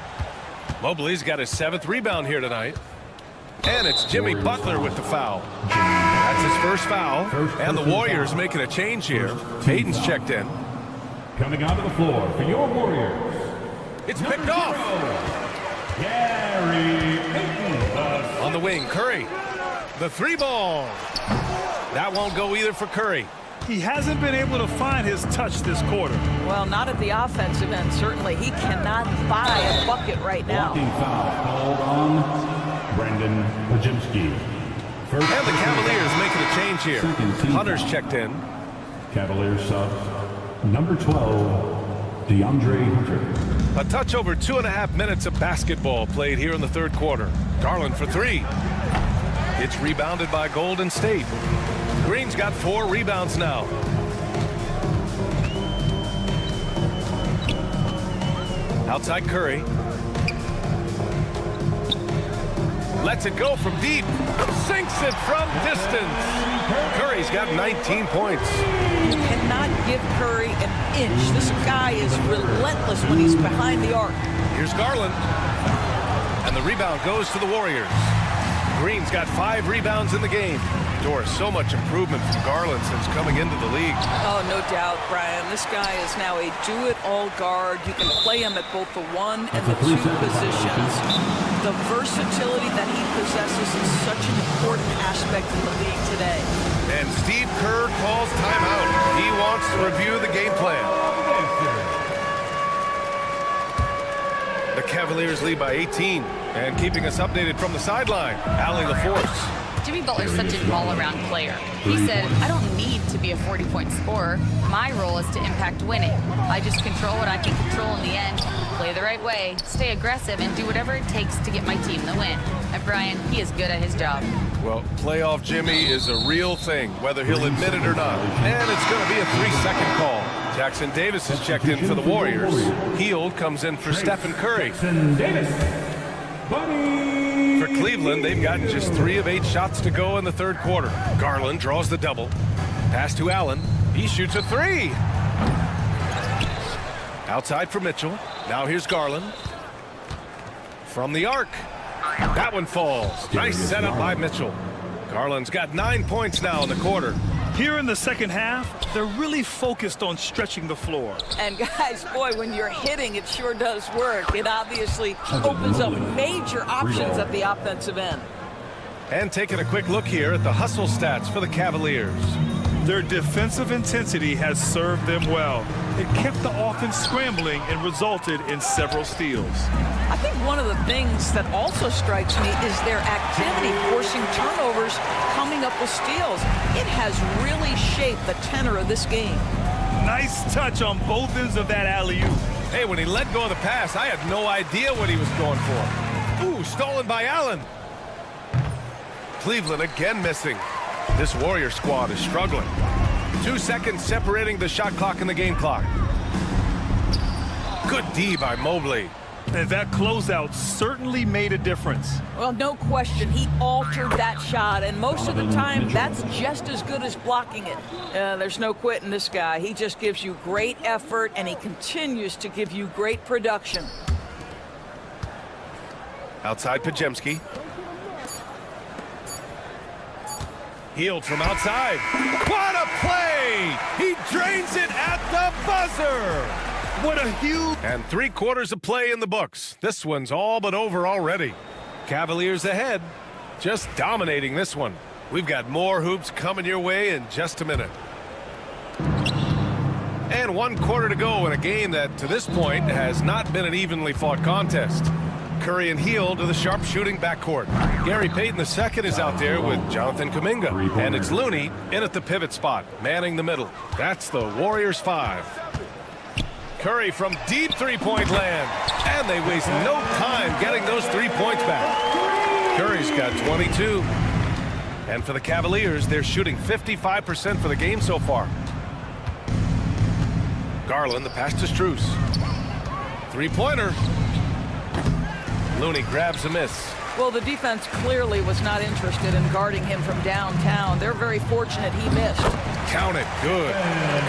Mobley's got his 7th rebound here tonight. And it's Jimmy Butler with the foul. That's his first foul. And the Warriors making a change here. Payton's checked in. Coming onto the floor for your Warriors. It's picked off. Gary Payton. On the wing, Curry. The 3 ball. That won't go either for Curry. He hasn't been able to find his touch this quarter. Well, not at the offensive end, certainly. He cannot buy a bucket right now. Blocking foul called on Brendan Pajemski. And the Cavaliers making a change here. Hunter's checked in. Cavaliers sub number 12, DeAndre Hunter. A touch over 2.5 minutes of basketball played here in the third quarter. Garland for 3. It's rebounded by Golden State. Green's got 4 rebounds now. Outside Curry. Lets it go from deep. Sinks it from distance. Curry's got 19 points. You cannot give Curry an inch. This guy is relentless when he's behind the arc. Here's Garland. And the rebound goes to the Warriors. Green's got 5 rebounds in the game. Doris, so much improvement from Garland since coming into the league. Oh, no doubt, Brian. This guy is now a do-it-all guard. You can play him at both the 1 and the 2 positions. The versatility that he possesses is such an important aspect in the league today. And Steve Kerr calls timeout. He wants to review the game plan. The Cavaliers lead by 18. And keeping us updated from the sideline, Allie LaForce. Jimmy Butler's such an all-around player. He said, I don't need to be a 40-point scorer. My role is to impact winning. I just control what I can control in the end, play the right way, stay aggressive, and do whatever it takes to get my team the win. And Brian, he is good at his job. Well, playoff Jimmy is a real thing, whether he'll admit it or not. And it's going to be a 3-second call. Jackson Davis is checked in for the Warriors. Hield comes in for Stephen Curry. For Cleveland, they've gotten just 3 of 8 shots to go in the third quarter. Garland draws the double. Pass to Allen. He shoots a 3. Outside for Mitchell. Now here's Garland. From the arc. That one falls. Nice setup by Mitchell. Garland's got 9 points now in the quarter. Here in the second half, they're really focused on stretching the floor. And guys, boy, when you're hitting, it sure does work. It obviously opens up major options at the offensive end. And taking a quick look here at the hustle stats for the Cavaliers. Their defensive intensity has served them well. It kept the offense scrambling and resulted in several steals. I think one of the things that also strikes me is their activity forcing turnovers, coming up with steals. It has really shaped the tenor of this game. Nice touch on both ends of that alley-oop. Hey, when he let go of the pass, I had no idea what he was going for. Ooh, stolen by Allen. Cleveland again missing. This Warrior squad is struggling. 2 seconds separating the shot clock and the game clock. Good D by Mobley. And that closeout certainly made a difference. Well, no question, he altered that shot, and most of the time, that's just as good as blocking it. There's no quitting this guy. He just gives you great effort, and he continues to give you great production. Outside Pajemski. Hield from outside. What a play! He drains it at the buzzer! What a huge... And 3/4 of play in the books. This one's all but over already. Cavaliers ahead, just dominating this one. We've got more hoops coming your way in just a minute. And 1 quarter to go in a game that, to this point, has not been an evenly fought contest. Curry and Hield to the sharpshooting backcourt. Gary Payton II is out there with Jonathan Kuminga. And it's Looney in at the pivot spot, manning the middle. That's the Warriors 5. Curry from deep three-point land. And they waste no time getting those 3 points back. Curry's got 22. And for the Cavaliers, they're shooting 55% for the game so far. Garland, the pass to Strus. 3-pointer. Looney grabs a miss. Well, the defense clearly was not interested in guarding him from downtown. They're very fortunate he missed. Count it. Good.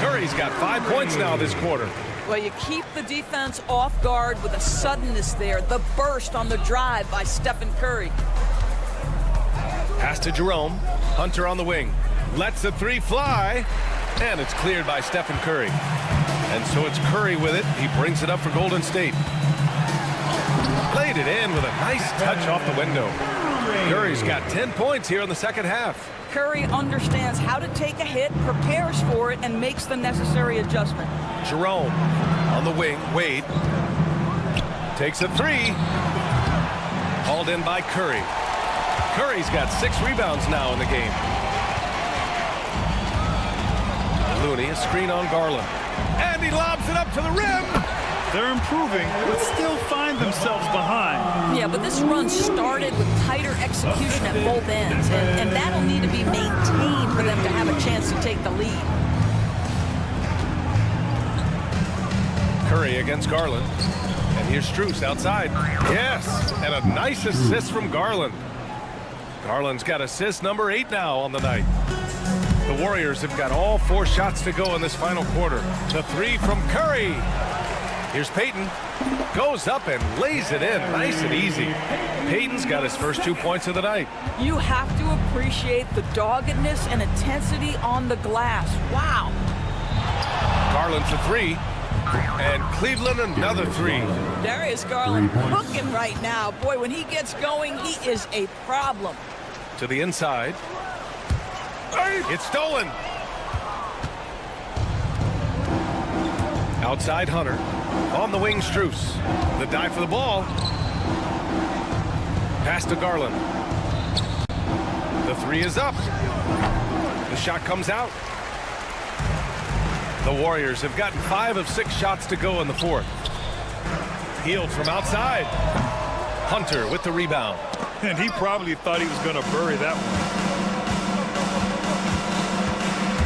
Curry's got 5 points now this quarter. Well, you keep the defense off guard with a suddenness there. The burst on the drive by Stephen Curry. Pass to Jerome. Hunter on the wing. Lets the three fly. And it's cleared by Stephen Curry. And so it's Curry with it. He brings it up for Golden State. Played it in with a nice touch off the window. Curry's got 10 points here in the second half. Curry understands how to take a hit, prepares for it, and makes the necessary adjustment. Jerome on the wing. Wade takes a three. Hauled in by Curry. Curry's got 6 rebounds now in the game. Looney, a screen on Garland. And he lobs it up to the rim. They're improving, but still find themselves behind. Yeah, but this run started with tighter execution at both ends, and that'll need to be maintained for them to have a chance to take the lead. Curry against Garland. And here's Strus outside. Yes, and a nice assist from Garland. Garland's got assist number 8 now on the night. The Warriors have got all 4 shots to go in this final quarter. The three from Curry. Here's Payton. Goes up and lays it in nice and easy. Payton's got his first 2 points of the night. You have to appreciate the doggedness and intensity on the glass. Wow. Garland for 3. And Cleveland another 3. Darius Garland cooking right now. Boy, when he gets going, he is a problem. To the inside. It's stolen. Outside Hunter. On the wing, Strus. The dive for the ball. Pass to Garland. The 3 is up. The shot comes out. The Warriors have gotten 5 of 6 shots to go in the 4th. Healed from outside. Hunter with the rebound. And he probably thought he was going to bury that one.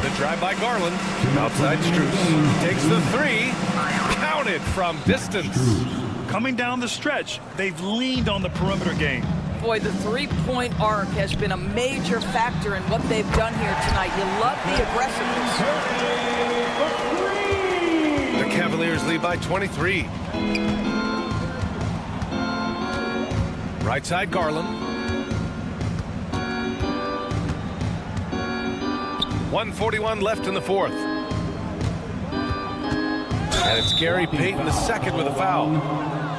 The drive by Garland. Outside Strus. Takes the 3. Counted from distance. Coming down the stretch, they've leaned on the perimeter game. Boy, the three-point arc has been a major factor in what they've done here tonight. You love the aggressiveness. The Cavaliers lead by 23. Right side Garland. 1:41 left in the 4th. And it's Gary Payton II with a foul.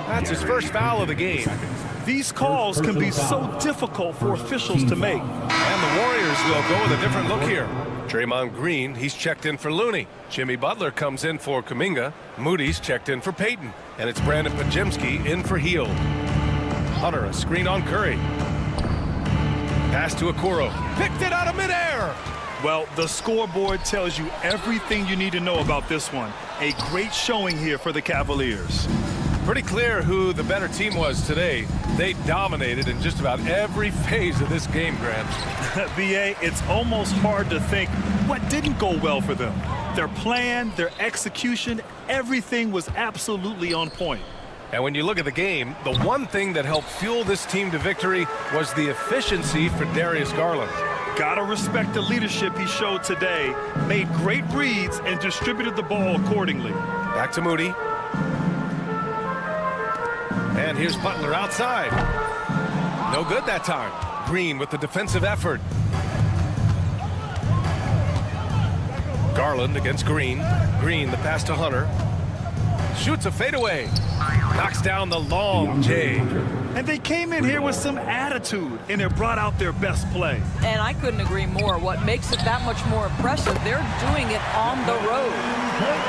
That's his first foul of the game. These calls can be so difficult for officials to make. And the Warriors will go with a different look here. Draymond Green, he's checked in for Looney. Jimmy Butler comes in for Kuminga. Moody's checked in for Payton. And it's Brandon Pajemski in for Hield. Hunter, a screen on Curry. Pass to Okoro. Picked it out of midair. Well, the scoreboard tells you everything you need to know about this one. A great showing here for the Cavaliers. Pretty clear who the better team was today. They dominated in just about every phase of this game, Grant. B.A., it's almost hard to think what didn't go well for them. Their plan, their execution, everything was absolutely on point. And when you look at the game, the one thing that helped fuel this team to victory was the efficiency for Darius Garland. Gotta respect the leadership he showed today. Made great reads and distributed the ball accordingly. Back to Moody. And here's Butler outside. No good that time. Green with the defensive effort. Garland against Green. Green, the pass to Hunter. Shoots a fadeaway. Knocks down the long J. And they came in here with some attitude, and it brought out their best play. And I couldn't agree more. What makes it that much more impressive, they're doing it on the road.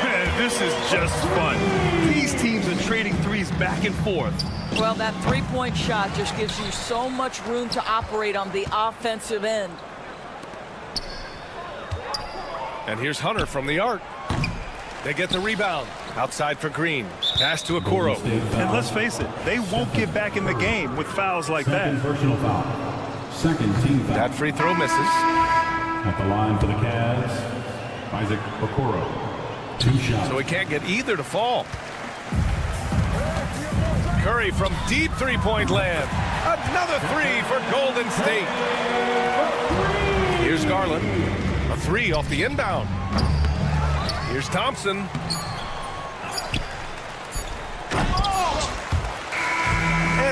Man, this is just fun. These teams are trading threes back and forth. Well, that three-point shot just gives you so much room to operate on the offensive end. And here's Hunter from the arc. They get the rebound. Outside for Green. Pass to Okoro. And let's face it, they won't get back in the game with fouls like that. Personal foul. Second team foul. That free throw misses. At the line for the Cavs, Isaac Okoro. 2 shots. So he can't get either to fall. Curry from deep three-point land. Another 3 for Golden State. Here's Garland. A 3 off the inbound. Here's Thompson.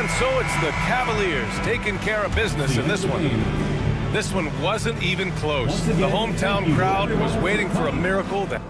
And so it's the Cavaliers taking care of business in this one. This one wasn't even close. The hometown crowd was waiting for a miracle that